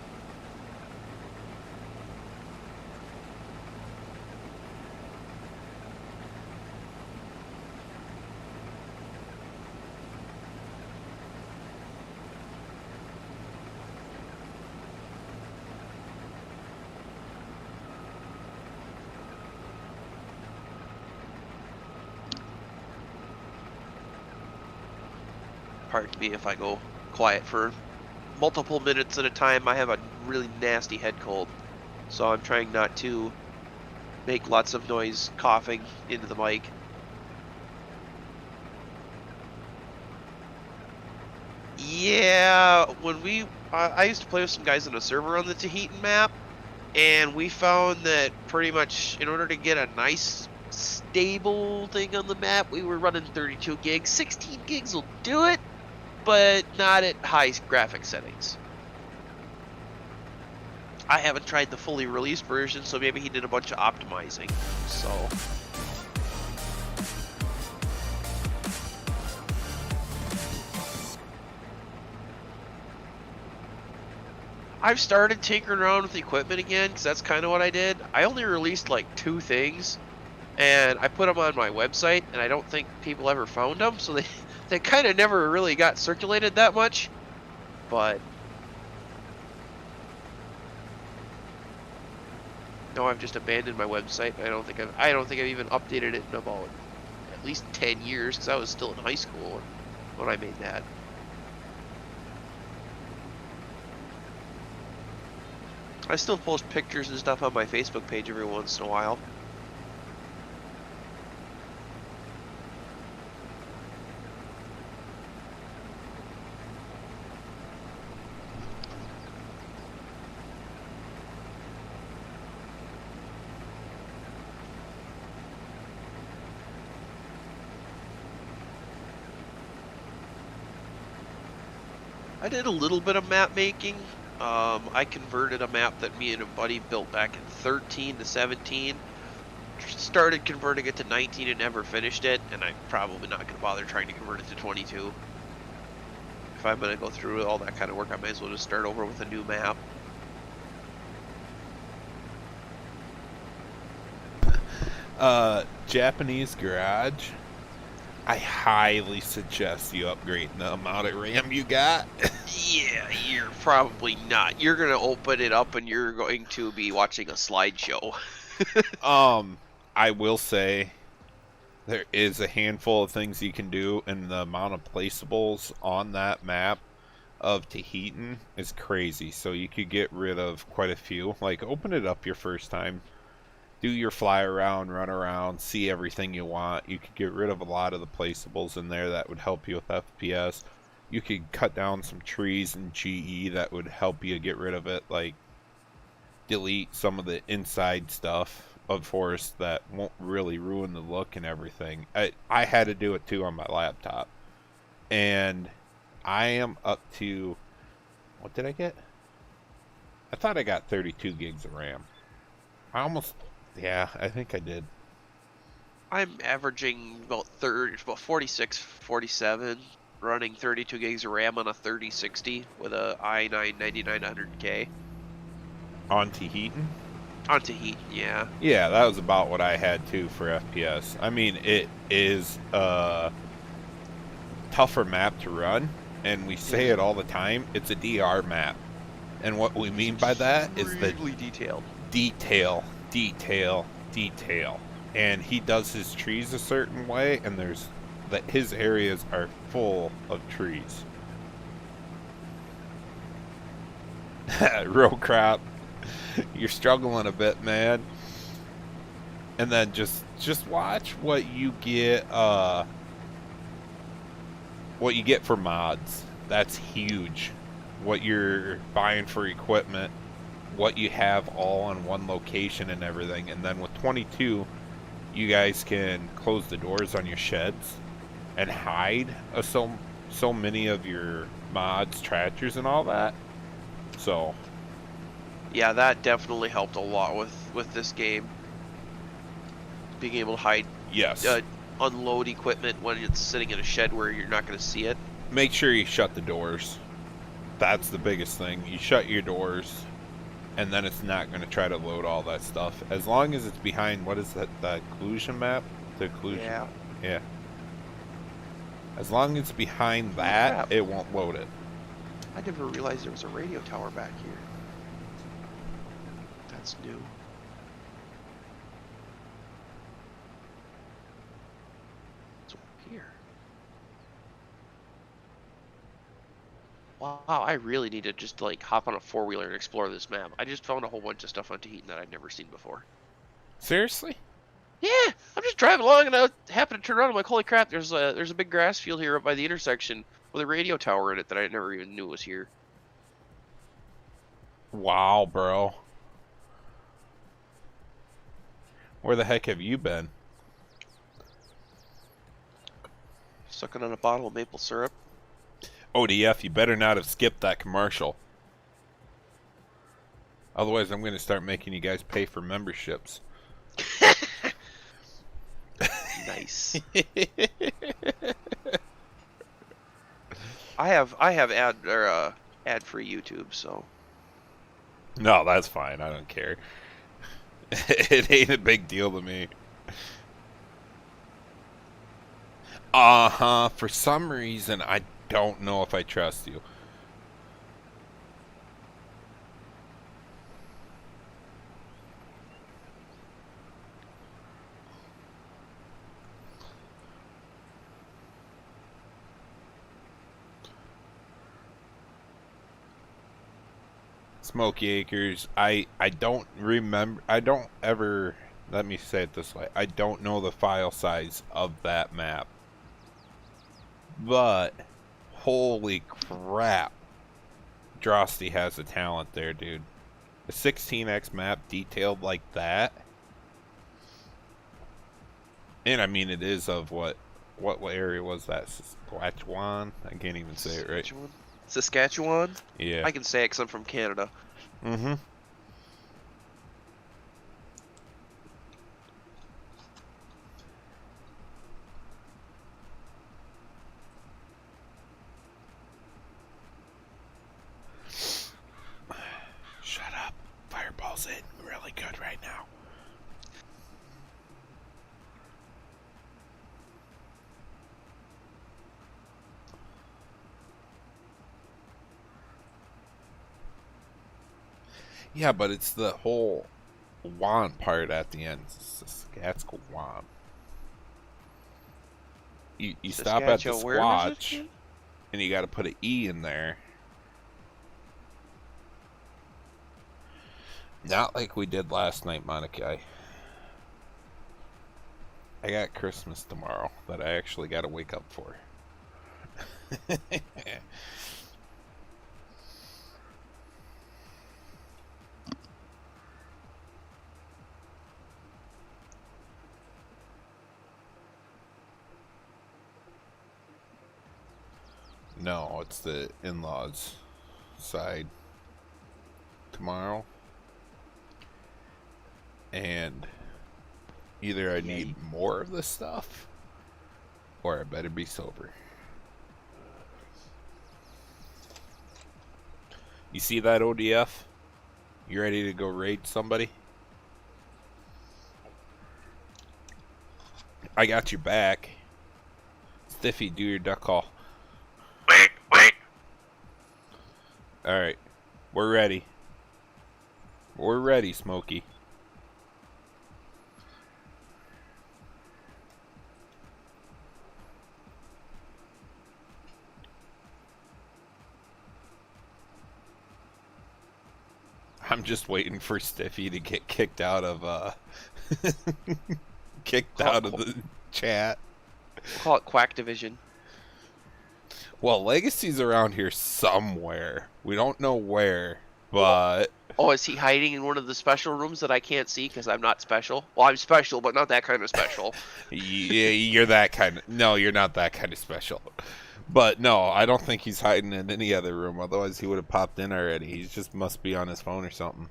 Pardon me if I go quiet for multiple minutes at a time. I have a really nasty head cold, so I'm trying not to make lots of noise coughing into the mic. Yeah, when I used to play with some guys on a server on the Tahitian map, and we found that pretty much in order to get a nice stable thing on the map, we were running 32 gigs. 16 gigs will do it, but not at high graphic settings. I haven't tried the fully released version, so maybe he did a bunch of optimizing. So I've started tinkering around with the equipment again, because that's kind of what I did. I only released like 2 things, and I put them on my website, and I don't think people ever found them, so they kind of never really got circulated that much. But no, I've just abandoned my website. I don't think I've even updated it in about at least 10 years, because I was still in high school when I made that. I still post pictures and stuff on my Facebook page every once in a while. I did a little bit of map making. I converted a map that me and a buddy built back in 13 to 17. Started converting it to 19 and never finished it, and I'm probably not going to bother trying to convert it to 22. If I'm going to go through all that kind of work, I might as well just start over with a new map. Japanese garage. I highly suggest you upgrading the amount of RAM you got. Yeah, you're probably not. You're going to open it up and you're going to be watching a slideshow. I will say there is a handful of things you can do, and the amount of placeables on that map of Tahitian is crazy. So you could get rid of quite a few. Like, open it up your first time. Do your fly around, run around, see everything you want. You could get rid of a lot of the placeables in there that would help you with FPS. You could cut down some trees in GE that would help you get rid of it. Like, delete some of the inside stuff of forest that won't really ruin the look and everything. I had to do it too on my laptop. And I am up to, what did I get? I thought I got 32 gigs of RAM. Yeah, I think I did. I'm averaging about 46, 47, running 32 gigs of RAM on a 3060 with a i9 9900K. On Tahitian? On Tahiti, yeah. Yeah, that was about what I had too for FPS. I mean, it is a tougher map to run, and we say it all the time. It's a DR map. And what we mean by that is the Extremely detailed. Detail. And he does his trees a certain way, and his areas are full of trees. Row crop. You're struggling a bit, man. And then just watch what you get for mods. That's huge. What you're buying for equipment, what you have all in one location and everything. And then with 22, you guys can close the doors on your sheds and hide so many of your mods, tractors, and all that. So Yeah, that definitely helped a lot with this game. Being able to hide, yes, unload equipment when it's sitting in a shed where you're not going to see it. make sure you shut the doors. That's the biggest thing. You shut your doors, and then it's not going to try to load all that stuff. As long as it's behind, what is that, the occlusion map? The occlusion? Yeah. As long as it's behind that, it won't load it. I never realized there was a radio tower back here. That's new. It's over here. Wow, I really need to just like hop on a four-wheeler and explore this map. I just found a whole bunch of stuff on Tahiti that I'd never seen before. Seriously? Yeah, I'm just driving along and I happen to turn around and I'm like, holy crap, there's a big grass field here up by the intersection with a radio tower in it that I never even knew was here. Wow, bro. Where the heck have you been? Sucking on a bottle of maple syrup. ODF, you better not have skipped that commercial. Otherwise, I'm going to start making you guys pay for memberships. Nice. I have ad-free YouTube, so. No, that's fine. I don't care. It ain't a big deal to me. For some reason, I don't know if I trust you. Smoky Acres. I don't remember. I don't ever. Let me say it this way. I don't know the file size of that map. But holy crap, Drosty has a talent there, dude. A 16x map detailed like that. And I mean, it is of what area was that? Saskatchewan? I can't even say it right. Saskatchewan? Yeah. I can say it because I'm from Canada. Mm-hmm. Shut up. Fireball's in really good right now. Yeah, but it's the whole Wan part at the end. Saskatchewan. You stop at the Saskatchewan, where was it Squatch, again? and you got to put an E in there. Not like we did last night, Monica. I got Christmas tomorrow that I actually got to wake up for. No, it's the in-laws side tomorrow. And either I need more of this stuff or I better be sober. You see that, ODF? You ready to go raid somebody? I got your back. Stiffy, do your duck call. Wait. Alright. We're ready. We're ready, Smokey. I'm just waiting for Stiffy to get kicked out of kicked out of the chat. We'll call it Quack Division. Well, Legacy's around here somewhere. We don't know where, but Oh, is he hiding in one of the special rooms that I can't see because I'm not special? Well, I'm special, but not that kind of special. yeah, you're that kind of. No, you're not that kind of special. But no, I don't think he's hiding in any other room. Otherwise, he would have popped in already. He just must be on his phone or something.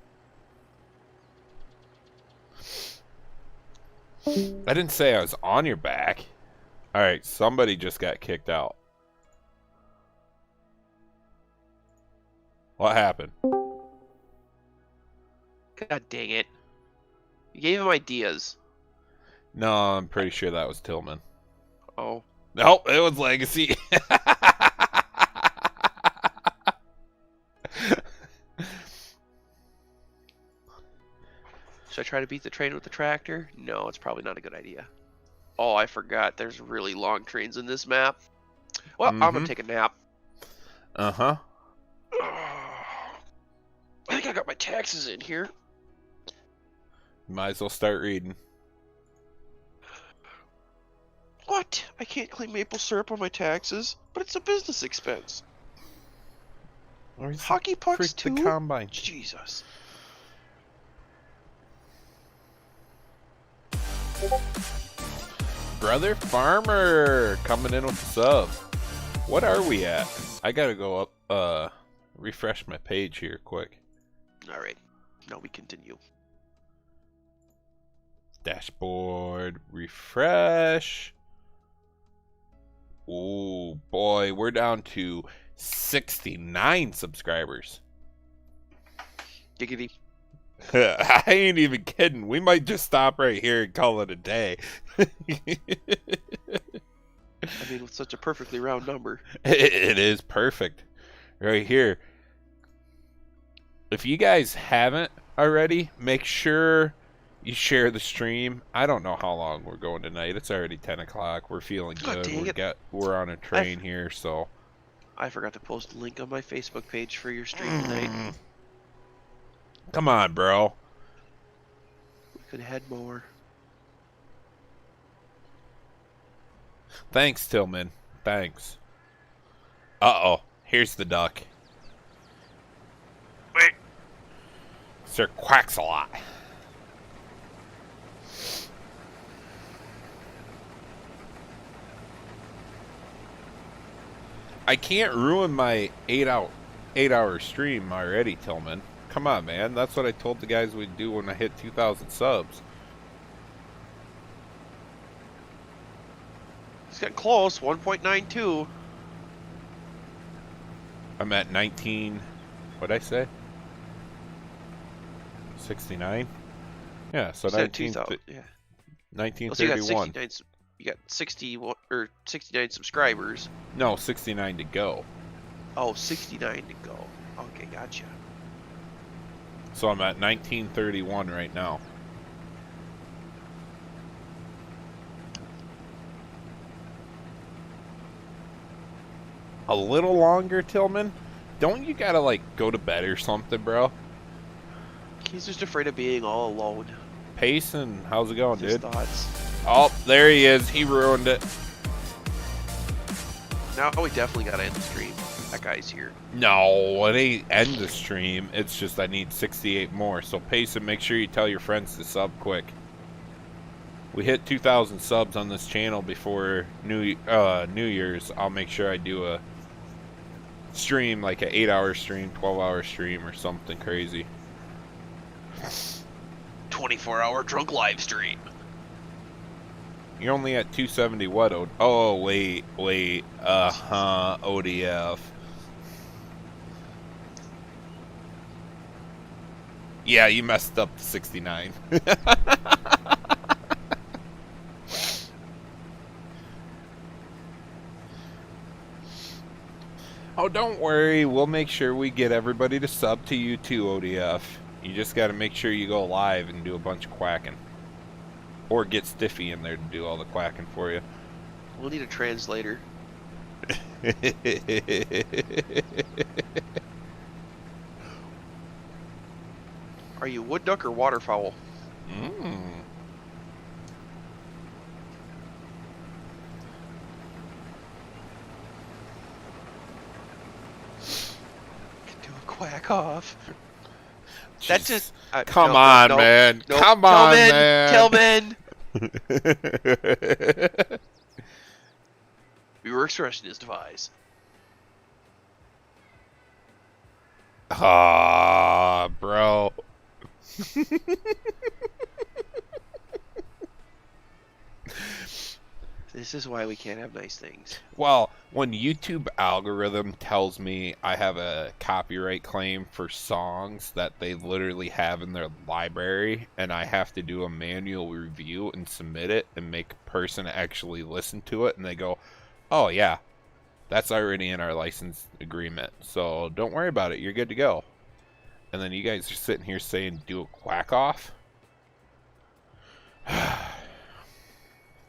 I didn't say I was on your back. All right, somebody just got kicked out. What happened? God dang it. You gave him ideas. No, I'm pretty sure that was Tillman. Oh. Nope, it was Legacy. Should I try to beat the train with the tractor? No, it's probably not a good idea. Oh, I forgot. There's really long trains in this map. Well, I'm going to take a nap. Uh-huh. I think I got my taxes in here. Might as well start reading. What? I can't claim maple syrup on my taxes, but it's a business expense. Hockey pucks too? The combine. Jesus. Brother Farmer coming in with the sub. What are we at? I gotta go up, refresh my page here quick. Alright. Now we continue. Dashboard, refresh. Ooh, boy, we're down to 69 subscribers. Giggity. I ain't even kidding. We might just stop right here and call it a day. I mean, with such a perfectly round number. It is perfect. Right here. If you guys haven't already, make sure you share the stream. I don't know how long we're going tonight. It's already 10 o'clock. We're feeling God good. dang it. We're on a train here, so. I forgot to post a link on my Facebook page for your stream tonight. Come on, bro. We could have had more. Thanks, Tillman. Thanks. Uh-oh. Here's the duck. Wait. Sir quacks a lot. I can't ruin my 8-hour stream already, Tillman. Come on, man. That's what I told the guys we'd do when I hit 2,000 subs. It's getting close. 1.92. I'm at 19. What'd I say? 69? Yeah, so You said 19. 2,000. Yeah. Well, so 1931. you got 61 or 69 subscribers. No, 69 to go. Oh, 69 to go. Okay, gotcha. So I'm at 1931 right now. A little longer, Tillman? Don't you gotta, like, go to bed or something, bro? He's just afraid of being all alone. Payson, how's it going, His dude? thoughts. Oh, there he is. He ruined it. Now we definitely gotta end the stream. That guy's here. No, it ain't end the stream. It's just I need 68 more. So Payson, make sure you tell your friends to sub quick. We hit 2,000 subs on this channel before New Year's. I'll make sure I do a stream, like an 8-hour stream, 12-hour stream, or something crazy. 24-hour drunk live stream. You're only at 270 what? Oh, wait. ODF. Yeah, you messed up the 69. Oh, don't worry. We'll make sure we get everybody to sub to you too, ODF. You just got to make sure you go live and do a bunch of quacking. Or get Stiffy in there to do all the quacking for you. We'll need a translator. Are you wood duck or waterfowl? Mm. Do a quack off. That's just. Come on, man. No, Come on, man. Tillman. We were expressing his device. Ah, bro. This is why we can't have nice things. Well, when YouTube algorithm tells me I have a copyright claim for songs that they literally have in their library, and I have to do a manual review and submit it and make a person actually listen to it, and they go, oh yeah, that's already in our license agreement, so don't worry about it, you're good to go. And then you guys are sitting here saying do a quack off?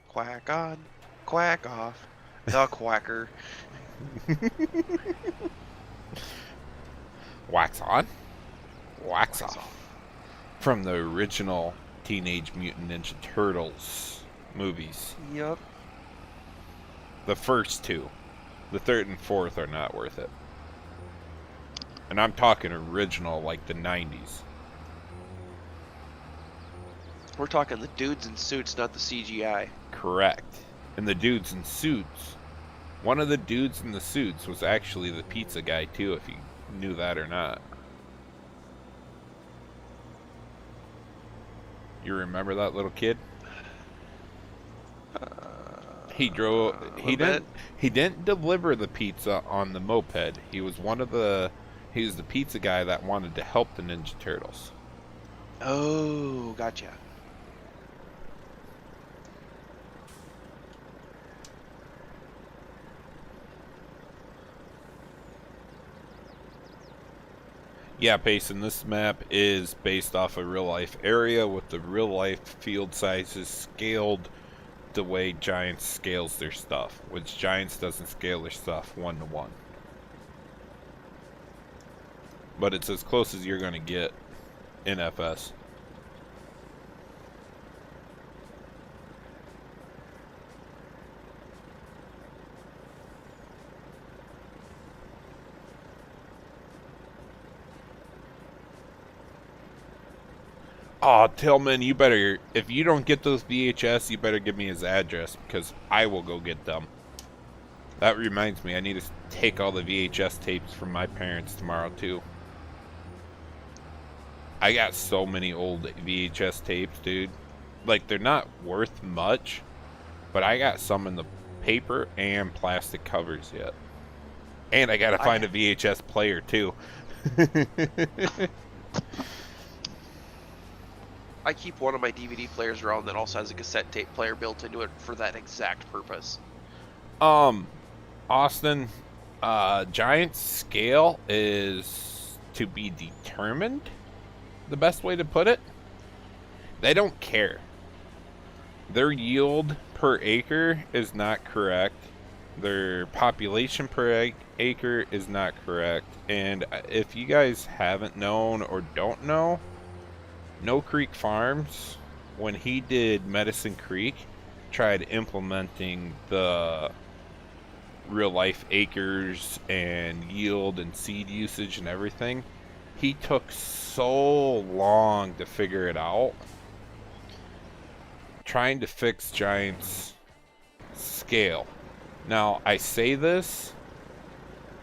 Quack on, quack off, the quacker. Wax on? Wax off. From the original Teenage Mutant Ninja Turtles movies. Yup. The first two. The third and fourth are not worth it. And I'm talking original, like the 90s. We're talking the dudes in suits, not the CGI. Correct. And the dudes in suits. One of the dudes in the suits was actually the pizza guy, too, if you knew that or not. You remember that little kid? He drove. He didn't deliver the pizza on the moped. He was the pizza guy that wanted to help the Ninja Turtles. Oh, gotcha. Yeah, Payson, this map is based off a real-life area with the real-life field sizes scaled the way Giants scales their stuff, which Giants doesn't scale their stuff 1-to-1. But it's as close as you're going to get. NFS. Oh, Tillman, you better, if you don't get those VHS, you better give me his address, because I will go get them. That reminds me, I need to take all the VHS tapes from my parents tomorrow, too. I got so many old VHS tapes, dude. Like, they're not worth much, but I got some in the paper and plastic covers yet. And I gotta find a VHS player, too. I keep one of my DVD players around that also has a cassette tape player built into it for that exact purpose. Austin, Giants scale is to be determined, the best way to put it. They don't care. Their yield per acre is not correct. Their population per acre is not correct. And if you guys haven't known or don't know, No Creek Farms, when he did Medicine Creek, tried implementing the real life acres and yield and seed usage and everything. He took so long to figure it out. Trying to fix Giants scale. Now, I say this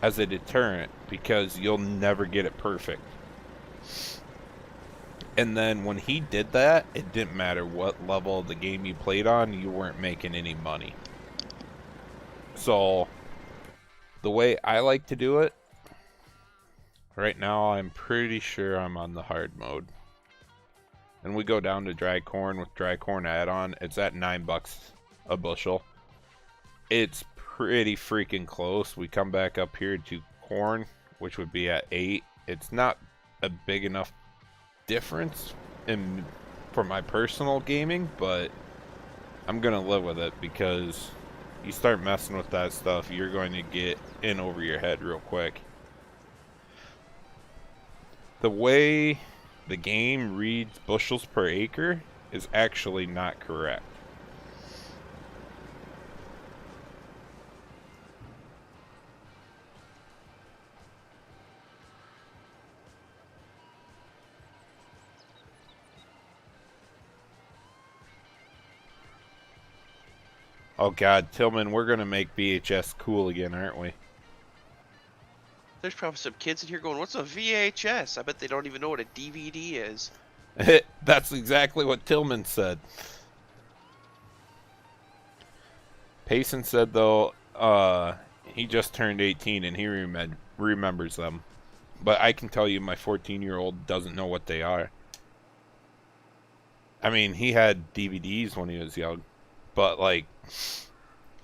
as a deterrent because you'll never get it perfect. And then when he did that, it didn't matter what level of the game you played on, you weren't making any money. So, the way I like to do it, right now I'm pretty sure I'm on the hard mode. And we go down to dry corn with dry corn add-on. It's at $9 a bushel. It's pretty freaking close. We come back up here to corn, which would be at 8. It's not a big enough difference for my personal gaming, but I'm gonna live with it because you start messing with that stuff, you're going to get in over your head real quick. The way the game reads bushels per acre is actually not correct. Oh god, Tillman, we're gonna make VHS cool again, aren't we? There's probably some kids in here going, what's a VHS? I bet they don't even know what a DVD is. That's exactly what Tillman said. Payson said, though, he just turned 18 and he remembers them. But I can tell you my 14-year-old doesn't know what they are. I mean, he had DVDs when he was young. But, like...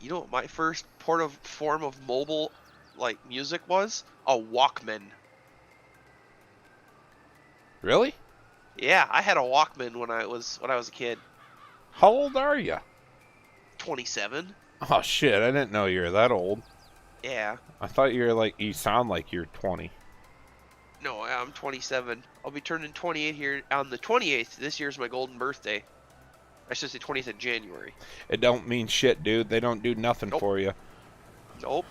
You know what my first form of mobile, like, music was? A Walkman. Really? Yeah, I had a Walkman when I was a kid. How old are you? 27. Oh, shit, I didn't know you were that old. Yeah. I thought you were like... You sound like you're 20. No, I'm 27. I'll be turning 28 here on the 28th. This year's my golden birthday. I should say 20th of January. It don't mean shit, dude. They don't do nothing for you. Nope.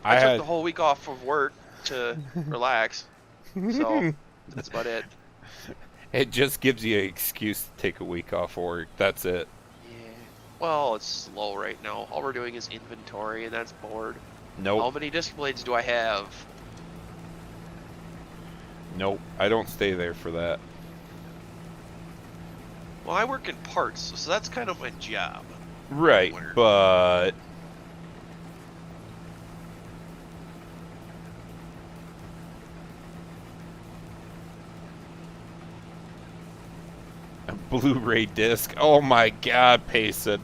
I took the whole week off of work to relax. So, that's about it. It just gives you an excuse to take a week off work. That's it. Yeah. Well, it's slow right now. All we're doing is inventory, and that's bored. Nope. How many disc blades do I have? Nope. I don't stay there for that. Well, I work in parts, so that's kind of my job. Right, but... A Blu-ray disc. Oh my god, Payson.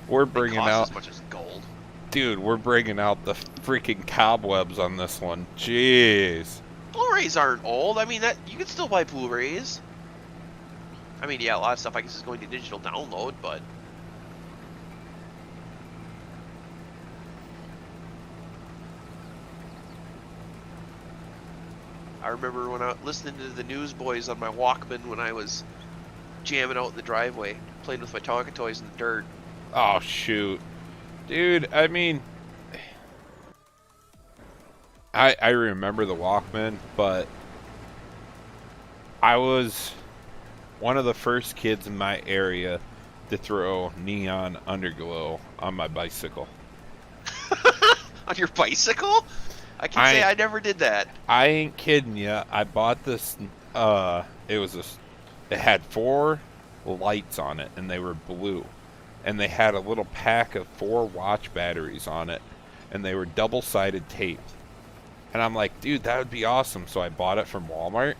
We're bringing out... as much as gold. Dude, we're bringing out the freaking cobwebs on this one. Jeez. Blu-rays aren't old. I mean, that you can still buy Blu-rays. I mean, yeah, a lot of stuff I guess is going to digital download, but I remember when I was listening to the Newsboys on my Walkman when I was jamming out in the driveway, playing with my Tonka toys in the dirt. Oh, shoot. Dude, I mean, I remember the Walkman, but I was one of the first kids in my area to throw neon underglow on my bicycle. On your bicycle? I can say I never did that. I ain't kidding you. I bought this. It had 4 lights on it, and they were blue, and they had a little pack of 4 watch batteries on it, and they were double-sided tape. And I'm like, dude, that would be awesome. So I bought it from Walmart,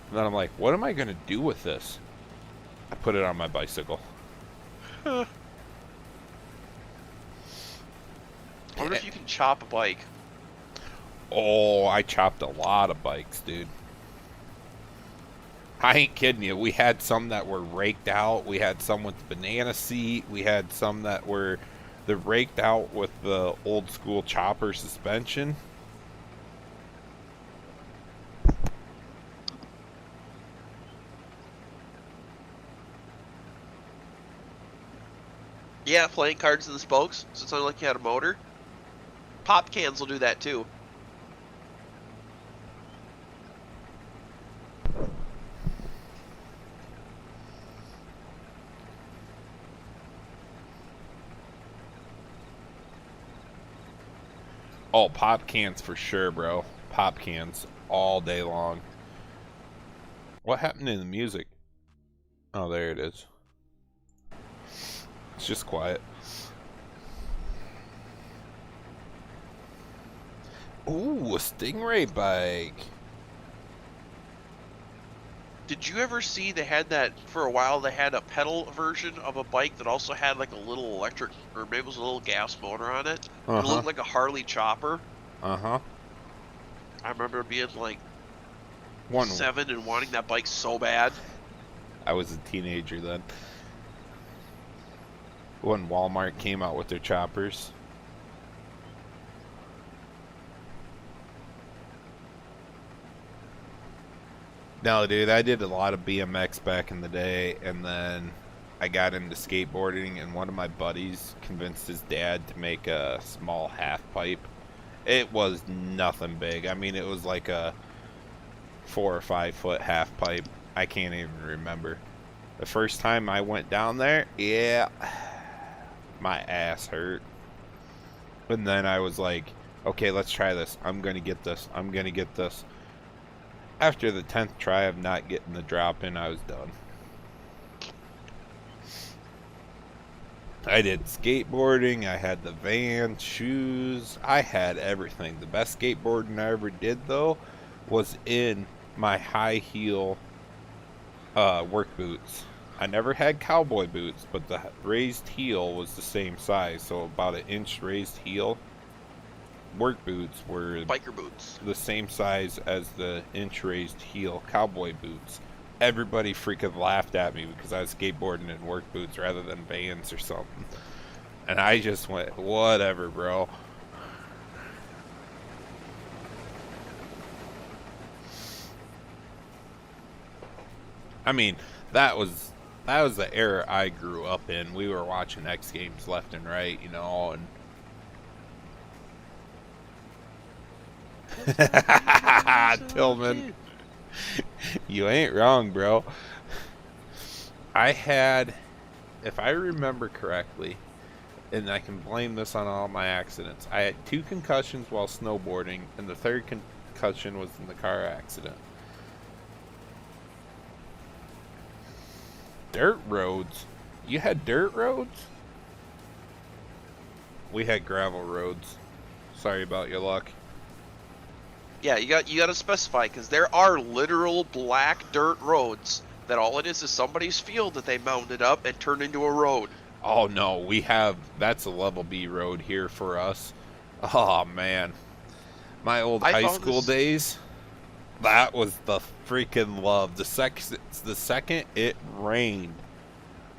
and then I'm like, what am I gonna do with this? I put it on my bicycle. Huh. I wonder if you can chop a bike. Oh, I chopped a lot of bikes, dude. I ain't kidding you. We had some that were raked out. We had some with the banana seat. We had some that were raked out with the old school chopper suspension. Yeah, playing cards in the spokes, so it sounded like you had a motor. Pop cans will do that too. Oh, pop cans for sure, bro. Pop cans all day long. What happened in the music? Oh, there it is. It's just quiet. Ooh, a Stingray bike. Did you ever see they had that for a while? They had a pedal version of a bike that also had like a little electric, or maybe it was a little gas motor on it. It looked like a Harley chopper. Uh-huh. I remember being like 1. 7 and wanting that bike so bad. I was a teenager then. When Walmart came out with their choppers. No, dude, I did a lot of BMX back in the day, and then I got into skateboarding, and one of my buddies convinced his dad to make a small half pipe. It was nothing big. I mean, it was like a 4 or 5 foot half pipe. I can't even remember. The first time I went down there, yeah, my ass hurt. And then I was like, okay, let's try this. I'm gonna get this. I'm gonna get this. After the 10th try of not getting the drop in, I was done. I did skateboarding, I had the van, shoes, I had everything. The best skateboarding I ever did, though, was in my high heel work boots. I never had cowboy boots, but the raised heel was the same size, so about 1 inch raised heel. Work boots were Biker boots. the same size as the inch raised heel cowboy boots. Everybody freaking laughed at me because I was skateboarding in work boots rather than Vans or something. And I just went, whatever, bro. I mean, that was the era I grew up in. We were watching X Games left and right, you know, and Tillman, you ain't wrong, bro. I had, if I remember correctly, and I can blame this on all my accidents, I had 2 concussions while snowboarding, and the 3rd concussion was in the car accident. Dirt roads? You had dirt roads? We had gravel roads. Sorry about your luck. Yeah, you got to specify, because there are literal black dirt roads that all it is somebody's field that they mounted up and turned into a road. Oh no, we have, that's a level B road here for us. Oh man. My old high school days, that was the freaking love. The second it rained,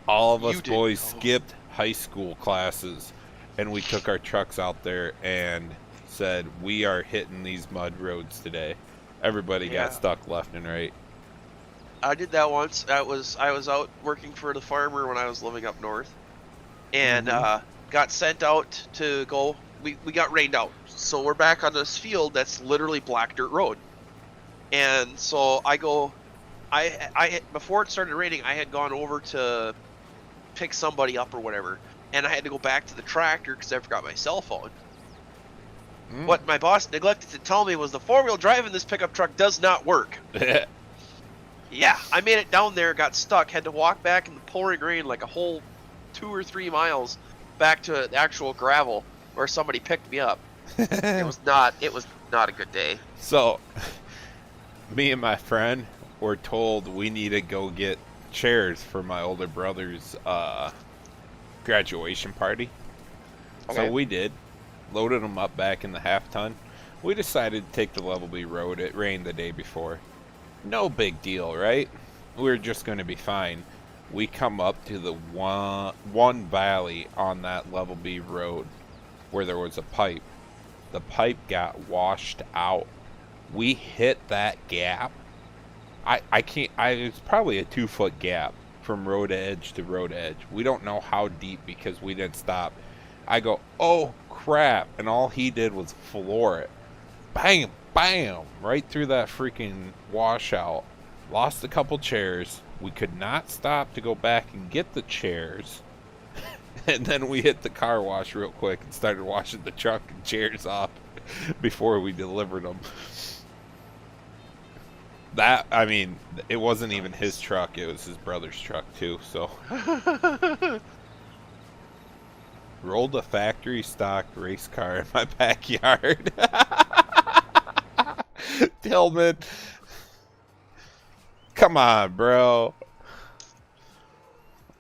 all of us boys skipped high school classes and we took our trucks out there and said, we are hitting these mud roads today. Everybody Yeah. got stuck left and right. I did that once. I was out working for the farmer when I was living up north, and got sent out to go. We got rained out, so we're back on this field that's literally black dirt road. And so I go, I before it started raining, I had gone over to pick somebody up or whatever, and I had to go back to the tractor because I forgot my cell phone. What my boss neglected to tell me was the 4-wheel drive in this pickup truck does not work. Yeah, I made it down there, got stuck, had to walk back in the pouring rain like a whole 2 or 3 miles back to the actual gravel where somebody picked me up. It was not a good day. So, me and my friend were told we need to go get chairs for my older brother's graduation party. Okay. So we did. Loaded them up back in the half ton. We decided to take the Level B road. It rained the day before. No big deal, right? We're just going to be fine. We come up to the one valley on that Level B road where there was a pipe. The pipe got washed out. We hit that gap. I can't. It's probably a 2-foot gap from road edge to road edge. We don't know how deep because we didn't stop. I go, oh crap, and all he did was floor it. Bam, bam, right through that freaking washout. Lost a couple chairs. We could not stop to go back and get the chairs. And then we hit the car wash real quick and started washing the truck and chairs off before we delivered them. That, I mean, it wasn't even his truck, it was his brother's truck too, so. Rolled a factory stock race car in my backyard. Tillman. Come on, bro.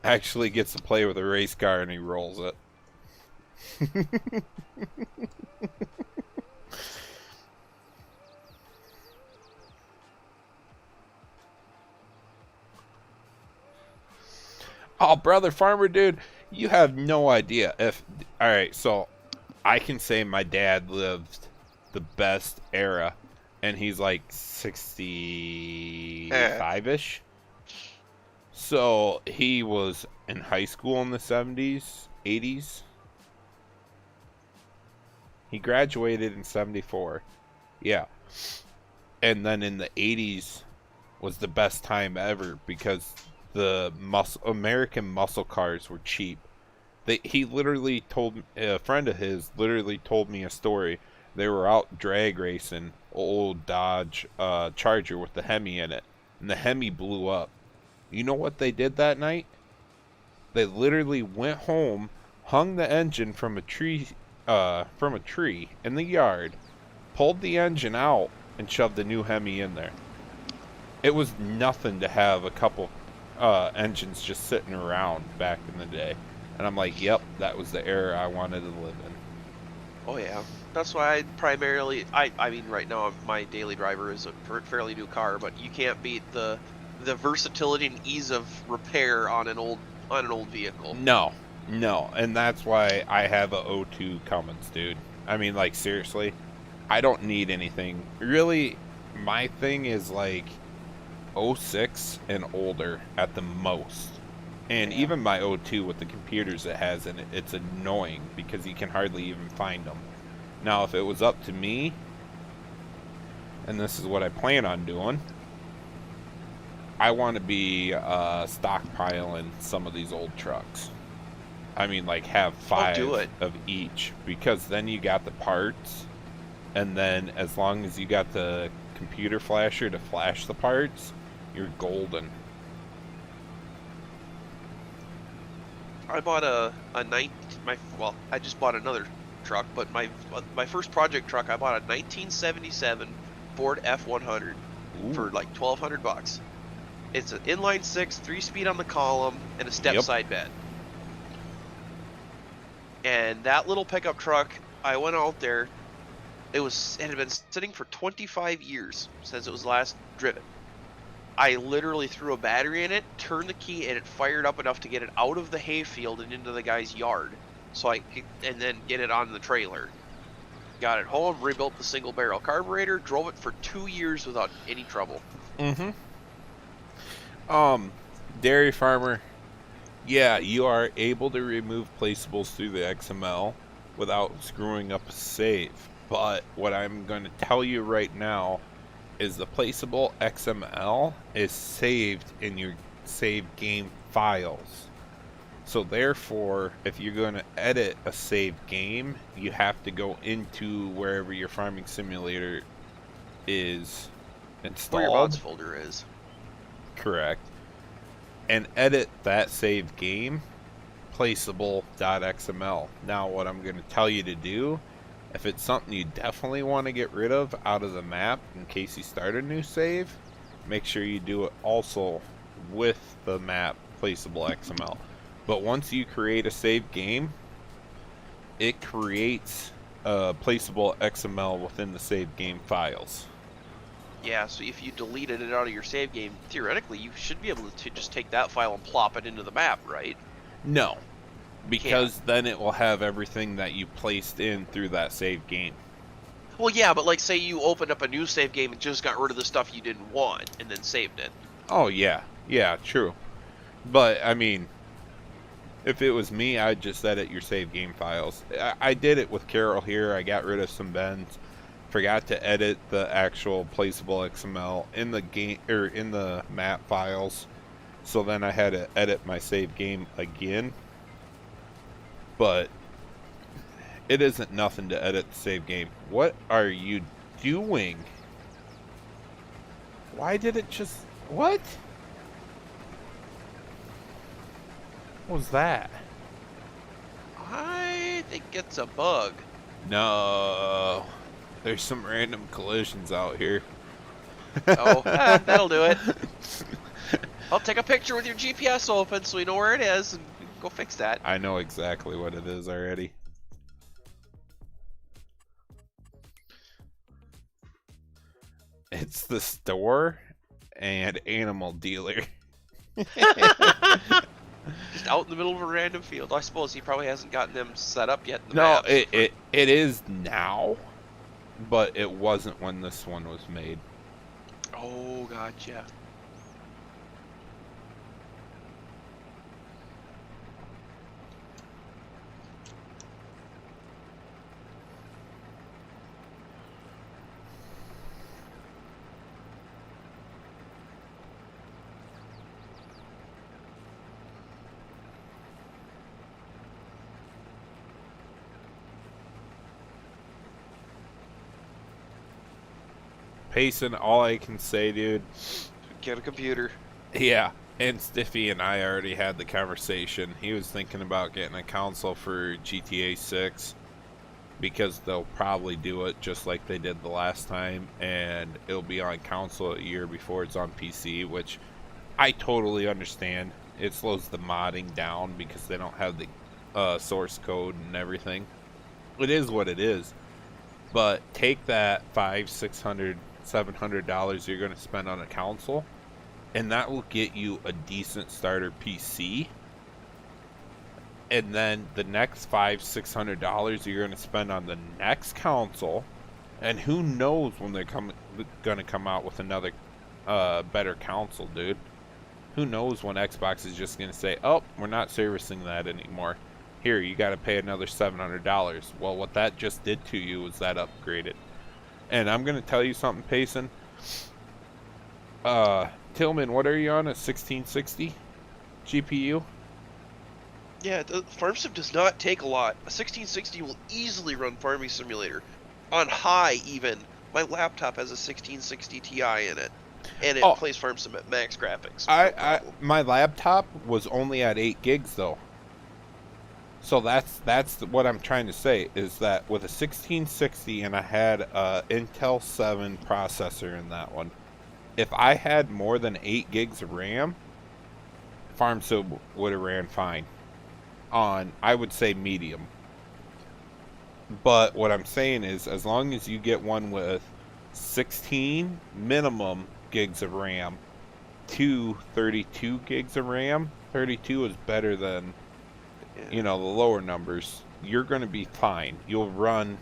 Actually gets to play with a race car and he rolls it. Oh, brother farmer dude, you have no idea. Alright, so I can say my dad lived the best era, and he's like 65-ish. So he was in high school in the 70s, 80s. He graduated in 74. Yeah. And then in the 80s was the best time ever because the American muscle cars were cheap. He literally told, a friend of his literally told me a story. They were out drag racing old Dodge Charger with the Hemi in it, and the Hemi blew up. You know what they did that night? They literally went home, hung the engine from a tree in the yard, pulled the engine out, and shoved the new Hemi in there. It was nothing to have a couple engines just sitting around back in the day. And I'm like, yep, that was the era I wanted to live in. Oh yeah, that's why I primarily, I mean right now my daily driver is a fairly new car, but you can't beat the versatility and ease of repair on an old vehicle. No, and that's why I have a 02 Cummins, dude. I mean, like, seriously, I don't need anything. Really, my thing is like 06 and older at the most. And Yeah. even my 02 with the computers it has in it, it's annoying because you can hardly even find them. Now, if it was up to me, and this is what I plan on doing, I want to be stockpiling some of these old trucks. I mean, like, have 5 of each, because then you got the parts, and then as long as you got the computer flasher to flash the parts, you're golden. I bought I just bought another truck, but my first project truck, I bought a 1977 Ford F100 for like $1,200. It's an inline 6, 3-speed on the column, and a step side bed. And that little pickup truck, I went out there. It had been sitting for 25 years since it was last driven. I literally threw a battery in it, turned the key, and it fired up enough to get it out of the hayfield and into the guy's yard, so I could, and then get it on the trailer. Got it home, rebuilt the single barrel carburetor, drove it for 2 years without any trouble. Mm-hmm. Dairy farmer, yeah, you are able to remove placeables through the XML without screwing up a save. But what I'm going to tell you right now is the placeable XML is saved in your save game files. So therefore, if you're going to edit a save game, you have to go into wherever your farming simulator is installed. Where your mods folder is. Correct. And edit that save game, placeable.xml. Now what I'm going to tell you to do, if it's something you definitely want to get rid of out of the map in case you start a new save, make sure you do it also with the map placeable XML. But once you create a save game, it creates a placeable XML within the save game files. Yeah, so if you deleted it out of your save game, theoretically, you should be able to just take that file and plop it into the map, right? No, because then it will have everything that you placed in through that save game. Well, yeah, but like say you opened up a new save game and just got rid of the stuff you didn't want and then saved it. Oh, yeah. Yeah, true. But, I mean, if it was me, I'd just edit your save game files. I did it with Carroll here. I got rid of some bends. Forgot to edit the actual placeable XML in the game or in the map files. So then I had to edit my save game again. But it isn't nothing to edit the save game. What are you doing? Why did it just... What? What was that? I think it's a bug. No. There's some random collisions out here. Oh, that'll do it. I'll take a picture with your GPS open so we know where it is and go fix that. I know exactly what it is already. It's the store and animal dealer. Just out in the middle of a random field. I suppose he probably hasn't gotten them set up yet in the No, maps. it is now, but it wasn't when this one was made. Oh, gotcha. Payson, all I can say, dude. Get a computer. Yeah, and Stiffy and I already had the conversation. He was thinking about getting a console for GTA 6 because they'll probably do it just like they did the last time, and it'll be on console a year before it's on PC, which I totally understand. It slows the modding down because they don't have the source code and everything. It is what it is. But take that $500, $600, $700 you're going to spend on a console, and that will get you a decent starter PC. And then the next $500, $600 you're going to spend on the next console, and who knows when they're going to come out with another better console, dude. Who knows when Xbox is just going to say, oh, we're not servicing that anymore. Here, you got to pay another $700. Well, what that just did to you was that upgraded. And I'm going to tell you something, Payson. Tillman, what are you on? A 1660 GPU? Yeah, the Farm Sim does not take a lot. A 1660 will easily run Farming Simulator. On high, even. My laptop has a 1660 Ti in it. And it plays Farm Sim at max graphics. My laptop was only at 8 gigs, though. So that's what I'm trying to say, is that with a 1660 and I had a Intel 7 processor in that one, if I had more than 8 gigs of RAM, FarmSub would have ran fine on, I would say, medium. But what I'm saying is, as long as you get one with 16 minimum gigs of RAM to 32 gigs of RAM, 32 is better than, you know, the lower numbers, you're going to be fine. You'll run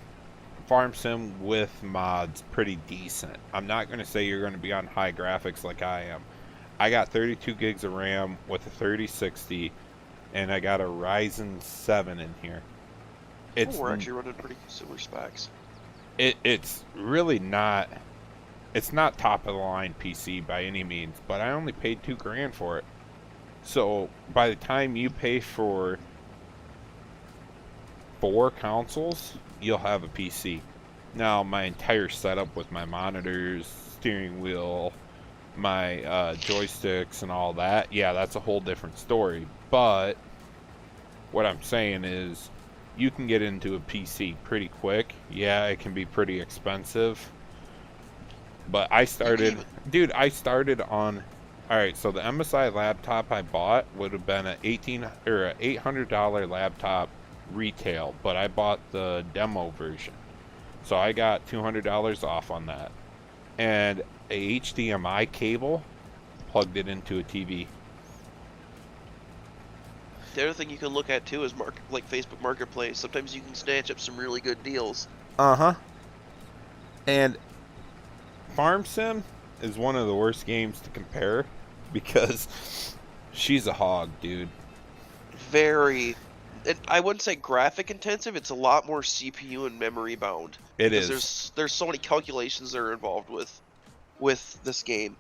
Farm Sim with mods pretty decent. I'm not going to say you're going to be on high graphics like I am. I got 32 gigs of RAM with a 3060, and I got a Ryzen 7 in here. We're actually running pretty similar specs. It's really not. It's not top of the line PC by any means, but I only paid $2,000 for it. So by the time you pay for 4 consoles, you'll have a PC. Now my entire setup with my monitors, steering wheel, my joysticks and all that, yeah, that's a whole different story. But what I'm saying is you can get into a PC pretty quick. Yeah, it can be pretty expensive. But I started on, alright, so the MSI laptop I bought would have been an $800 laptop retail, but I bought the demo version. So I got $200 off on that. And a HDMI cable, plugged it into a TV. The other thing you can look at too is like Facebook Marketplace. Sometimes you can snatch up some really good deals. Uh-huh. And Farm Sim is one of the worst games to compare because she's a hog, dude. Very, and I wouldn't say graphic intensive. It's a lot more CPU and memory bound. It is. Because there's so many calculations that are involved with this game.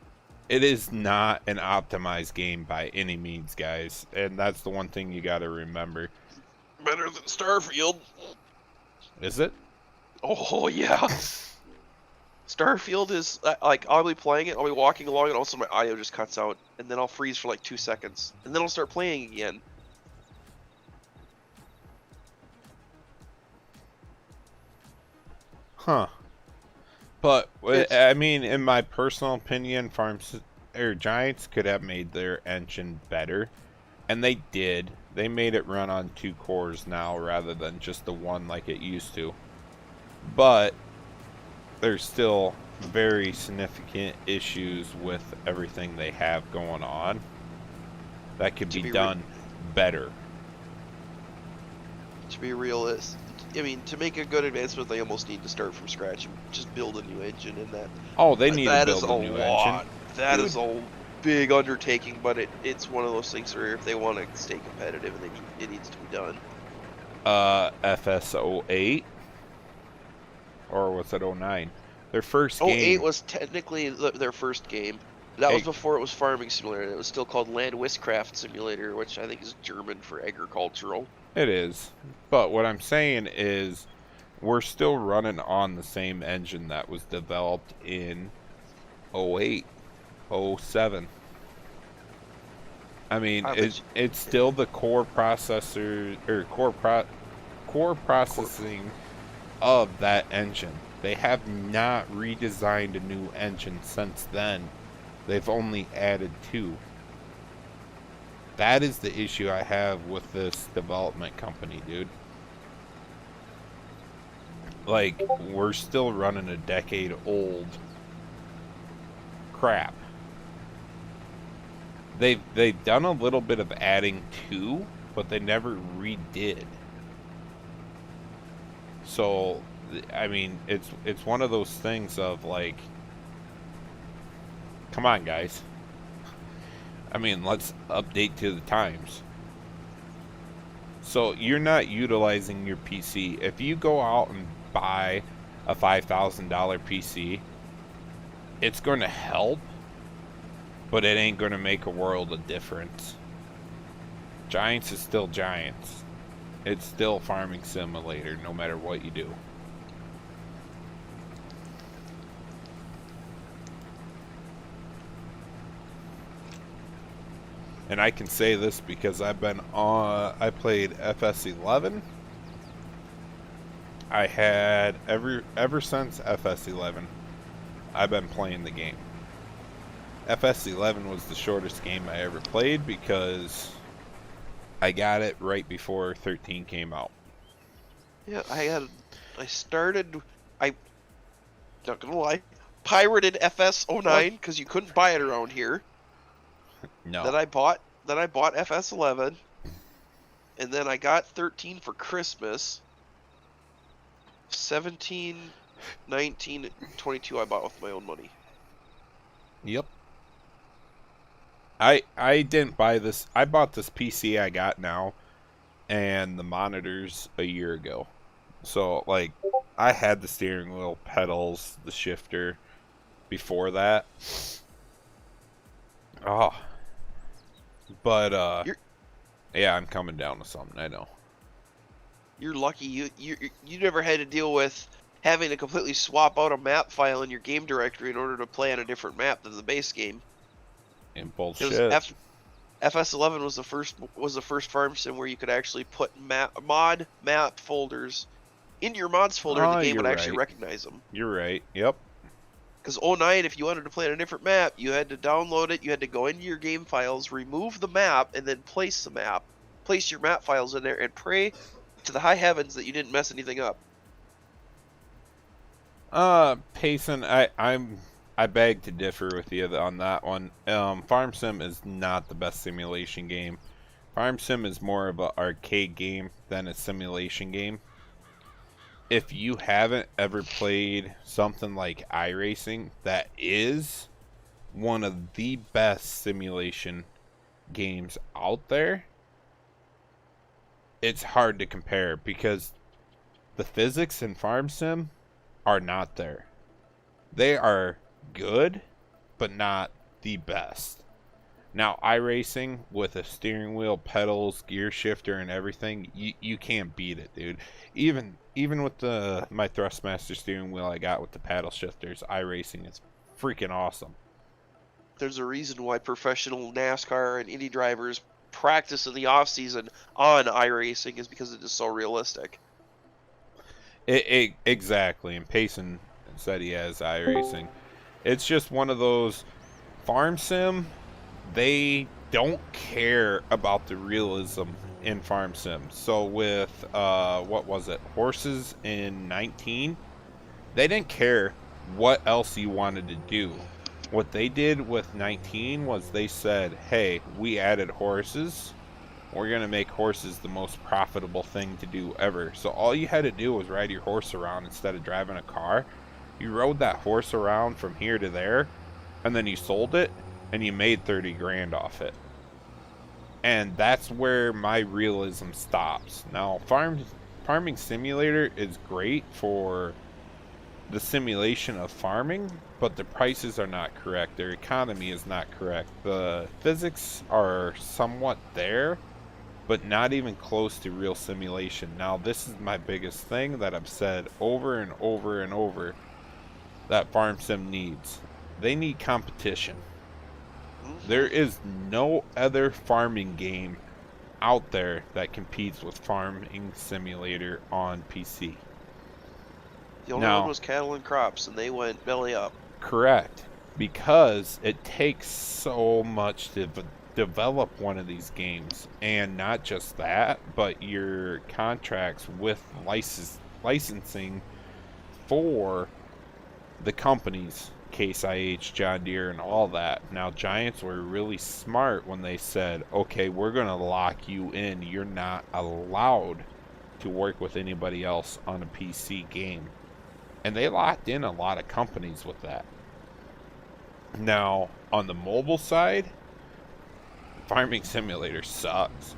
It is not an optimized game by any means, guys. And that's the one thing you got to remember. Better than Starfield. Is it? Oh, yeah. Starfield is, like, I'll be playing it, I'll be walking along, and also my audio just cuts out. And then I'll freeze for like 2 seconds. And then I'll start playing again. Huh. But, I mean, in my personal opinion, Giants could have made their engine better. And they did. They made it run on 2 cores now rather than just the one like it used to. But there's still very significant issues with everything they have going on that could be done better. To be realistic, I mean, to make a good advancement, they almost need to start from scratch and just build a new engine in that. Oh, they need to build a new engine. That is a big undertaking, but it's one of those things where if they want to stay competitive, it needs to be done. FS08? Or was it 09? Their first game. 08 was technically their first game. That was before it was Farming Simulator. It was still called Land Wisscraft Simulator, which I think is German for agricultural. It is. But what I'm saying is we're still running on the same engine that was developed in 08, 07. I mean, it's still the core processor or core processing of that engine. They have not redesigned a new engine since then. They've only added 2. That is the issue I have with this development company, dude. Like, we're still running a decade-old crap. They've done a little bit of adding to, but they never redid. So, I mean, it's one of those things of like, come on, guys. I mean, let's update to the times. So you're not utilizing your PC. If you go out and buy a $5,000 PC, it's going to help, but it ain't going to make a world of difference. Giants is still Giants. It's still Farming Simulator, no matter what you do. And I can say this because I played FS11. I had ever since FS11, I've been playing the game. FS11 was the shortest game I ever played because I got it right before 13 came out. Yeah, not gonna lie, pirated FS09 because you couldn't buy it around here. No. Then I bought FS11, and then I got 13 for Christmas. 17, 19, 22 I bought with my own money. Yep. I didn't buy this. I bought this PC I got now and the monitors a year ago. So, like, I had the steering wheel, pedals, the shifter before that. Oh. But, You're yeah, I'm coming down to something, I know. you're lucky you never had to deal with having to completely swap out a map file in your game directory in order to play on a different map than the base game. And Because bullshit. FS11 was the first farm sim where you could actually put mod map folders into your mods folder and the Oh, game would you're actually right. recognize them. You're right. Yep. Because 09, if you wanted to play on a different map, you had to download it, you had to go into your game files, remove the map, and then place your map files in there, and pray to the high heavens that you didn't mess anything up. Payson, I beg to differ with you on that one. Farm Sim is not the best simulation game. Farm Sim is more of an arcade game than a simulation game. If you haven't ever played something like iRacing, that is one of the best simulation games out there. It's hard to compare because the physics in Farm Sim are not there. They are good, but not the best. Now, iRacing with a steering wheel, pedals, gear shifter, and everything, you can't beat it, dude. Even with my Thrustmaster steering wheel I got with the paddle shifters, iRacing is freaking awesome. There's a reason why professional NASCAR and Indy drivers practice in the off season on iRacing is because it is so realistic. Exactly, and Payson said he has iRacing. It's just one of those Farm Sim. They don't care about the realism in Farm Sim. So with what was it, horses in 19, they didn't care what else you wanted to do. What they did with 19 was they said, hey, we added horses. We're going to make horses the most profitable thing to do ever. So all you had to do was ride your horse around instead of driving a car. You rode that horse around from here to there, and then you sold it, and you made 30 grand off it. And that's where my realism stops. Now, Farming Simulator is great for the simulation of farming, but the prices are not correct. Their economy is not correct. The physics are somewhat there, but not even close to real simulation. Now, this is my biggest thing that I've said over and over and over that Farm Sim needs. They need competition. There is no other farming game out there that competes with Farming Simulator on PC. The only one was Cattle and Crops, and they went belly up. Correct. Because it takes so much to develop one of these games. And not just that, but your contracts with licensing for the companies, Case IH, John Deere, and all that. Now, Giants were really smart when they said, okay, we're going to lock you in. You're not allowed to work with anybody else on a PC game. And they locked in a lot of companies with that. Now, on the mobile side, Farming Simulator sucks.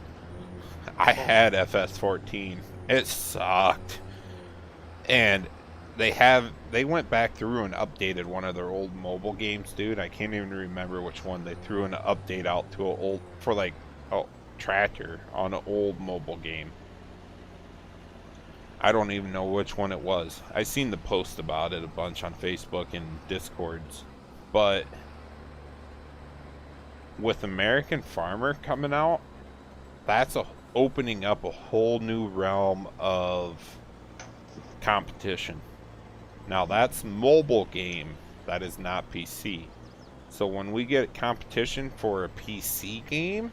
I had FS14. It sucked. And they went back through and updated one of their old mobile games, dude. I can't even remember which one. They threw an update out to a tractor on an old mobile game. I don't even know which one it was. I seen the post about it a bunch on Facebook and Discords. But with American Farmer coming out, that's opening up a whole new realm of competition. Now that's mobile game, that is not PC. So when we get competition for a PC game,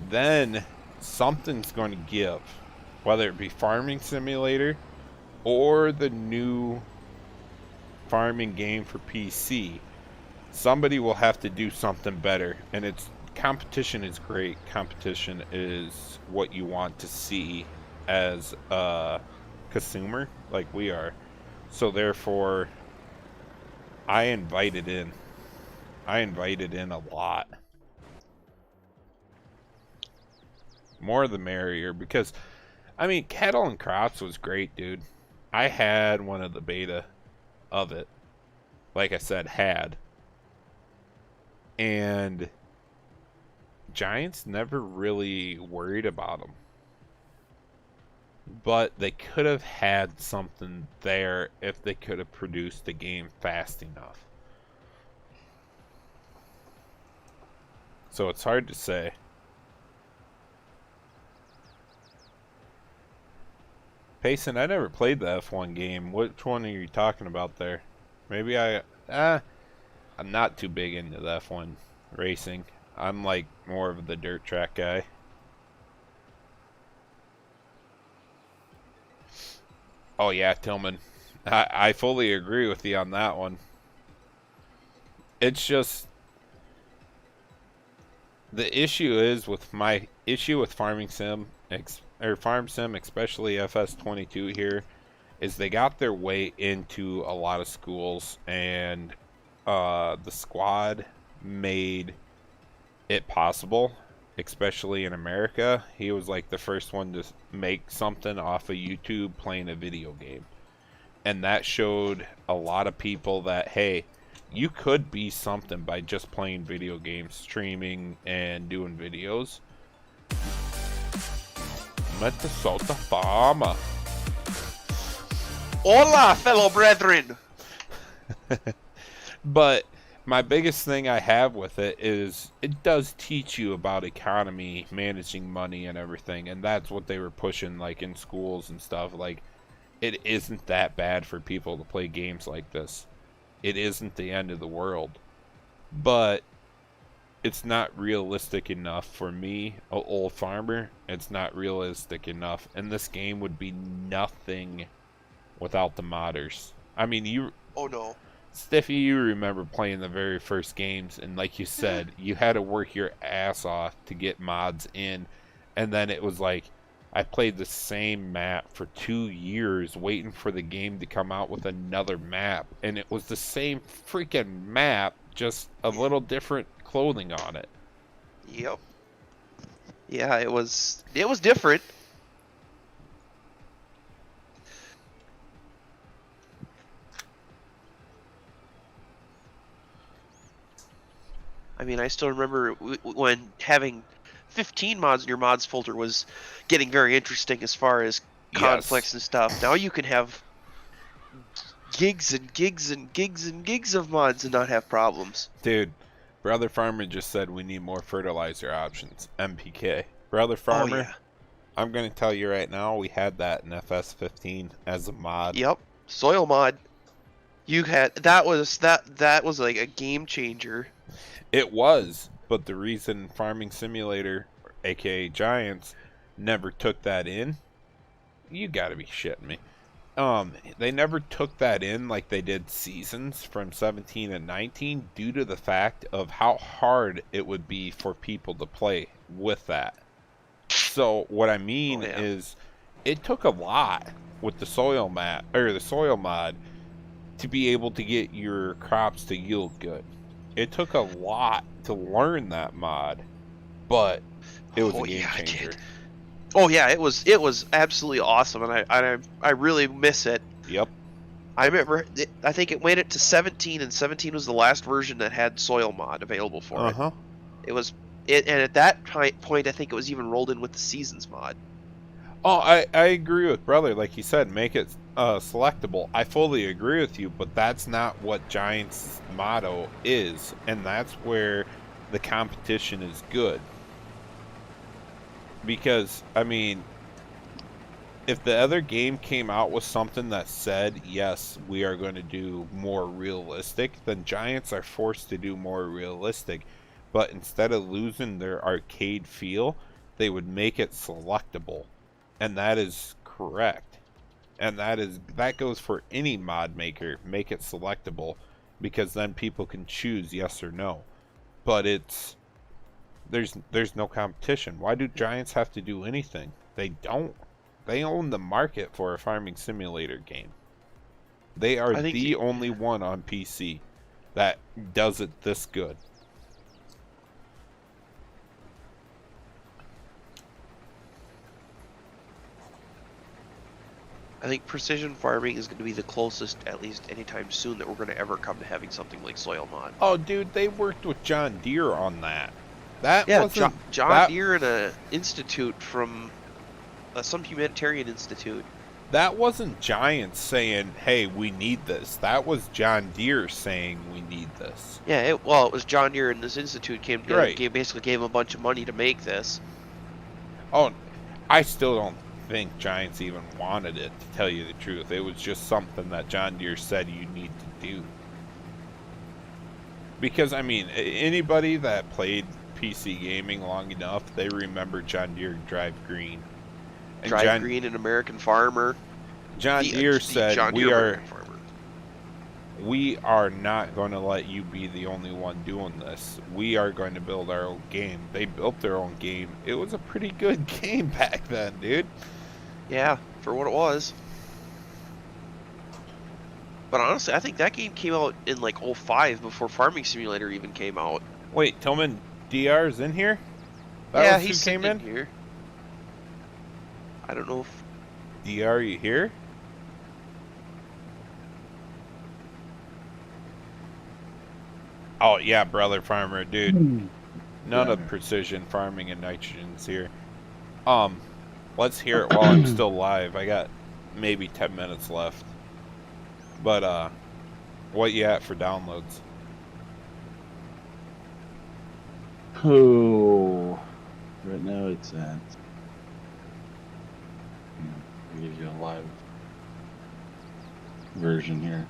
then something's going to give. Whether it be Farming Simulator or the new farming game for PC, somebody will have to do something better. And competition is great. Competition is what you want to see as a consumer like we are. So therefore, I invited in. I invited in a lot. More the merrier, because, I mean, Kettle and Crops was great, dude. I had one of the beta of it. Like I said, had. And Giants never really worried about them. But they could have had something there if they could have produced the game fast enough. So it's hard to say. Payson, I never played the F1 game. Which one are you talking about there? Maybe I'm not too big into the F1 racing. I'm like more of the dirt track guy. Oh yeah, Tillman. I fully agree with you on that one. It's just the issue is with my issue with Farming Sim or Farm Sim, especially FS22 here, is they got their way into a lot of schools, and the squad made it possible, especially in America. He was like the first one to make something off of YouTube playing a video game. And that showed a lot of people that, hey, you could be something by just playing video games, streaming, and doing videos. Minnesota Farmer. Hola, fellow brethren! But my biggest thing I have with it is it does teach you about economy, managing money, and everything. And that's what they were pushing, like, in schools and stuff. Like, it isn't that bad for people to play games like this. It isn't the end of the world. But it's not realistic enough for me, an old farmer. It's not realistic enough. And this game would be nothing without the modders. I mean, Oh no. Stiffy, you remember playing the very first games, and like you said, you had to work your ass off to get mods in, and then it was like, I played the same map for 2 years waiting for the game to come out with another map, and it was the same freaking map, just a little different clothing on it. Yep. Yeah, it was different. I mean, I still remember when having 15 mods in your mods folder was getting very interesting as far as conflicts and stuff. Now you can have gigs and gigs and gigs and gigs of mods and not have problems. Dude, Brother Farmer just said we need more fertilizer options. MPK. Brother Farmer, Oh, yeah. I'm going to tell you right now, we had that in FS15 as a mod. Yep. Soil mod. You had that was like a game changer. It was, but the reason Farming Simulator, aka Giants, never took that in, you gotta be shitting me. They never took that in like they did Seasons from 17 and 19 due to the fact of how hard it would be for people to play with that. So what I mean is, it took a lot with the soil map or the soil mod to be able to get your crops to yield good. It took a lot to learn that mod, but it was a game changer. Oh yeah, it was absolutely awesome, and I really miss it. Yep. I remember, I think it went it to 17, and 17 was the last version that had soil mod available for it. It was and at that point, I think it was even rolled in with the Seasons mod. Oh, I agree with Brother. Like you said, make it selectable. I fully agree with you, but that's not what Giants' motto is, and that's where the competition is good. Because, I mean, if the other game came out with something that said, yes, we are going to do more realistic, then Giants are forced to do more realistic. But instead of losing their arcade feel, they would make it selectable. And that is correct. And that goes for any mod maker. Make it selectable, because then people can choose yes or no. But there's no competition. Why do Giants have to do anything? They don't. They own the market for a farming simulator game. They are I think the only one on PC that does it this good. I think precision farming is going to be the closest, at least anytime soon, that we're going to ever come to having something like soil mod. Oh, dude, they worked with John Deere on that. That Yeah, wasn't John Deere and a institute from some humanitarian institute. That wasn't Giants saying, "Hey, we need this." That was John Deere saying, "We need this." Yeah, it was John Deere and this institute came together, Right. basically gave him a bunch of money to make this. Oh, I still don't think Giants even wanted it, to tell you the truth. It was just something that John Deere said you need to do. Because, I mean, anybody that played PC gaming long enough, they remember John Deere Drive Green. And Drive Green, an American farmer. John Deere said, John Deere American farmer. we are not going to let you be the only one doing this. We are going to build our own game. They built their own game. It was a pretty good game back then, dude. Yeah, for what it was. But honestly, I think that game came out in like 05 before Farming Simulator even came out. Wait, Tillman DR's in here? That Yeah, was who he's came sitting in here. I don't know if... DR, you here? Oh, yeah, brother farmer, dude. None of precision farming and nitrogen's here. Let's hear it while I'm still live. I got maybe 10 minutes left. But, what you at for downloads? Oh, right now it's at. I'll give you a live version here.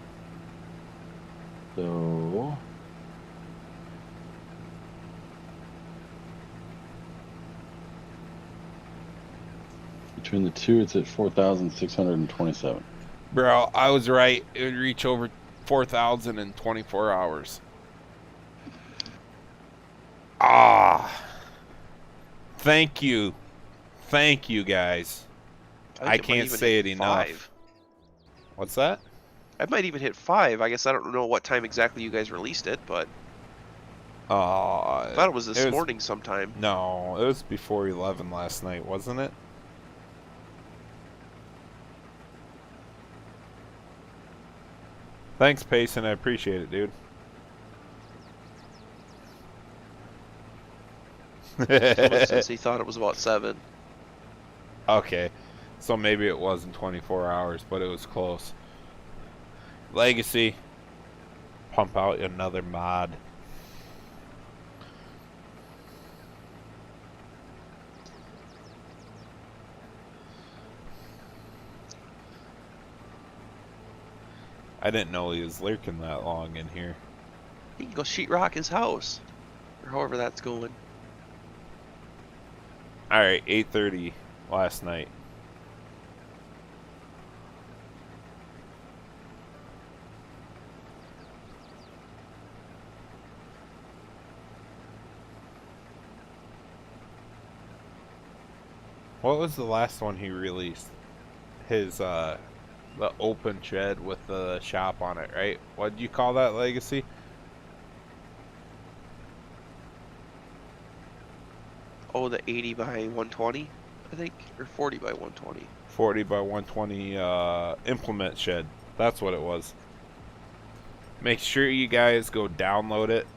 So. Between the two, it's at 4,627. Bro, I was right. It would reach over 4,000 in 24 hours. Ah. Thank you. Thank you, guys. I can't say it enough. 5. What's that? I might even hit 5. I guess I don't know what time exactly you guys released it, but I thought it was this morning sometime. No, it was before 11 last night, wasn't it? Thanks, Payson. I appreciate it, dude. Someone says he thought it was about 7. Okay, so maybe it wasn't 24 hours, but it was close. Legacy. Pump out another mod. I didn't know he was lurking that long in here. He can go sheetrock his house. Or however that's going. Alright, 8:30 last night. What was the last one he released? His, the open shed with the shop on it, right? What do you call that, Legacy? Oh, the 80 by 120, I think? Or 40 by 120. 40 by 120 implement shed. That's what it was. Make sure you guys go download it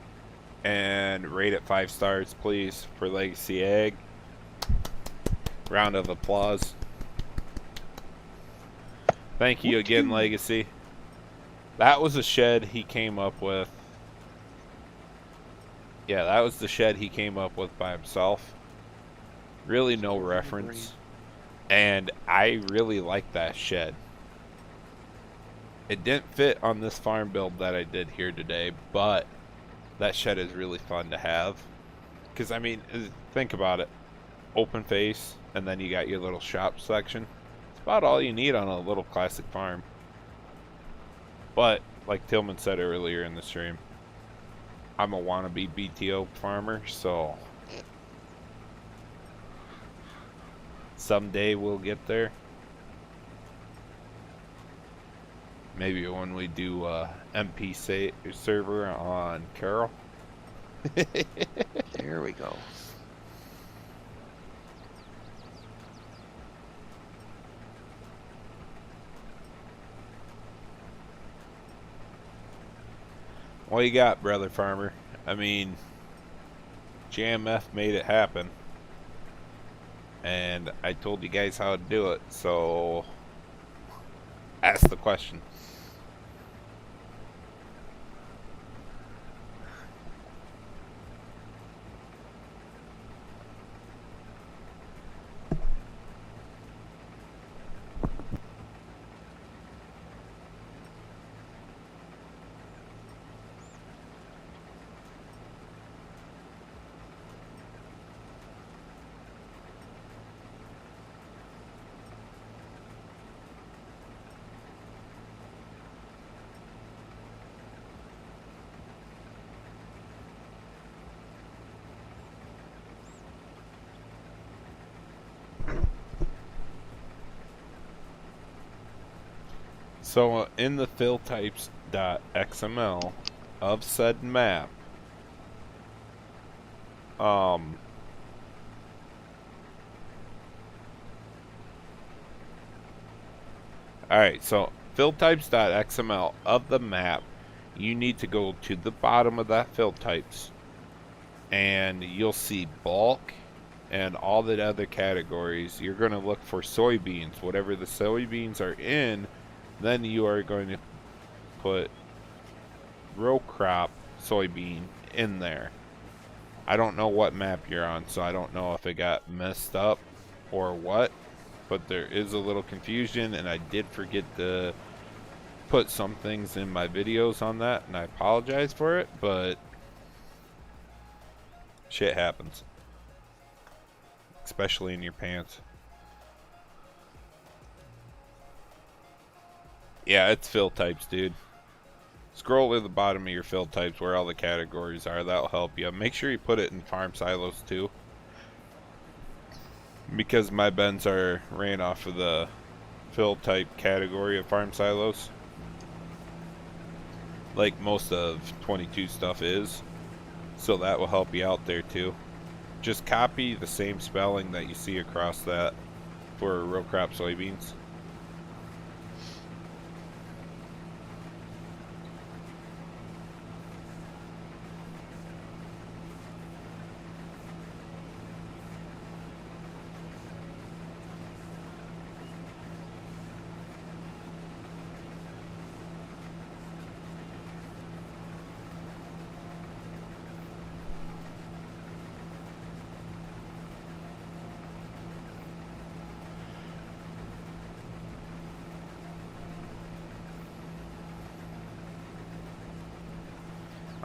and rate it 5 stars, please, for Legacy Egg. Round of applause. Thank you again, Legacy. That was a shed he came up with. Yeah, that was the shed he came up with by himself. Really no reference. And I really like that shed. It didn't fit on this farm build that I did here today, but that shed is really fun to have. Because, I mean, think about it. Open face, and then you got your little shop section. It's about all you need on a little classic farm. But, like Tillman said earlier in the stream, I'm a wannabe BTO farmer, so someday we'll get there. Maybe when we do server on Carroll. There we go. What you got, brother farmer? I mean, JMF made it happen. And I told you guys how to do it, so ask the question. So in the fill types.xml of said map, alright, so fill types.xml of the map, you need to go to the bottom of that fill types and you'll see bulk and all the other categories. You're going to look for soybeans. Whatever the soybeans are in, then you are going to put row crop soybean in there. I don't know what map you're on, so I don't know if it got messed up or what, but there is a little confusion, and I did forget to put some things in my videos on that, and I apologize for it, but shit happens, especially in your pants. Yeah, it's fill types, dude. Scroll to the bottom of your fill types where all the categories are. That'll help you. Make sure you put it in farm silos too, because my bends are ran off of the fill type category of farm silos, like most of 22 stuff is. So that will help you out there too. Just copy the same spelling that you see across that for row crop soybeans.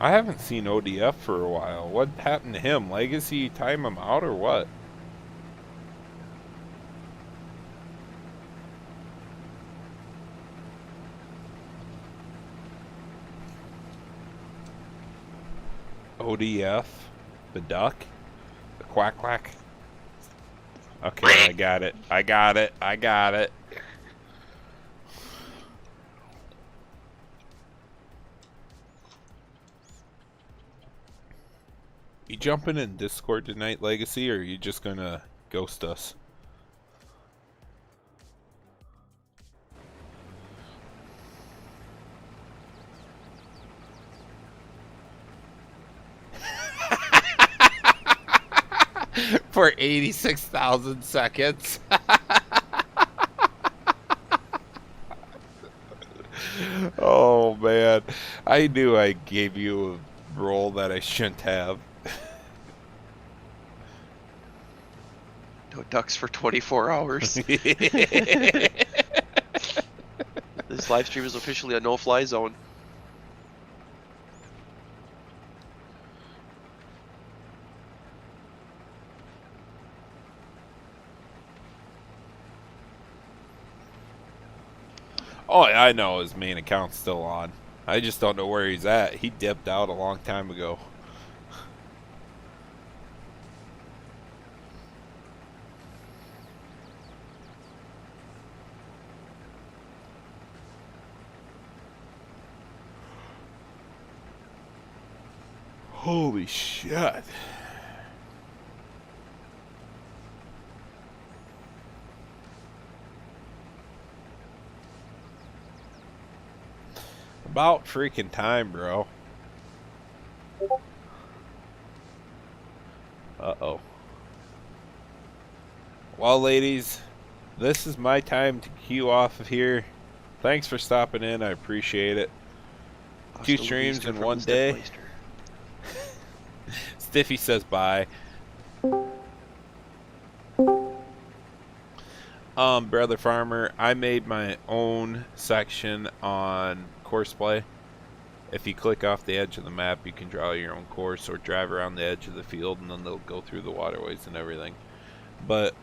I haven't seen ODF for a while. What happened to him? Legacy time him out or what? ODF? The duck? The quack quack? Okay, I got it. I got it. I got it. You jumping in Discord tonight, Legacy, or are you just gonna ghost us? For 86,000 seconds. Oh man, I knew I gave you a role that I shouldn't have. No ducks for 24 hours. This live stream is officially a no-fly zone. Oh, I know his main account's still on. I just don't know where he's at. He dipped out a long time ago. Holy shit. About freaking time, bro. Uh-oh. Well, ladies, this is my time to cue off of here. Thanks for stopping in. I appreciate it. Two Hasta la streams vista in from one the day. Stepmeister. Stiffy says bye. Brother Farmer, I made my own section on course play. If you click off the edge of the map, you can draw your own course or drive around the edge of the field, and then they'll go through the waterways and everything. But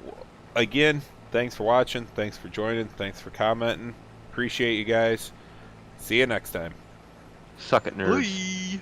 again, thanks for watching. Thanks for joining. Thanks for commenting. Appreciate you guys. See you next time. Suck it, nerds. Bye.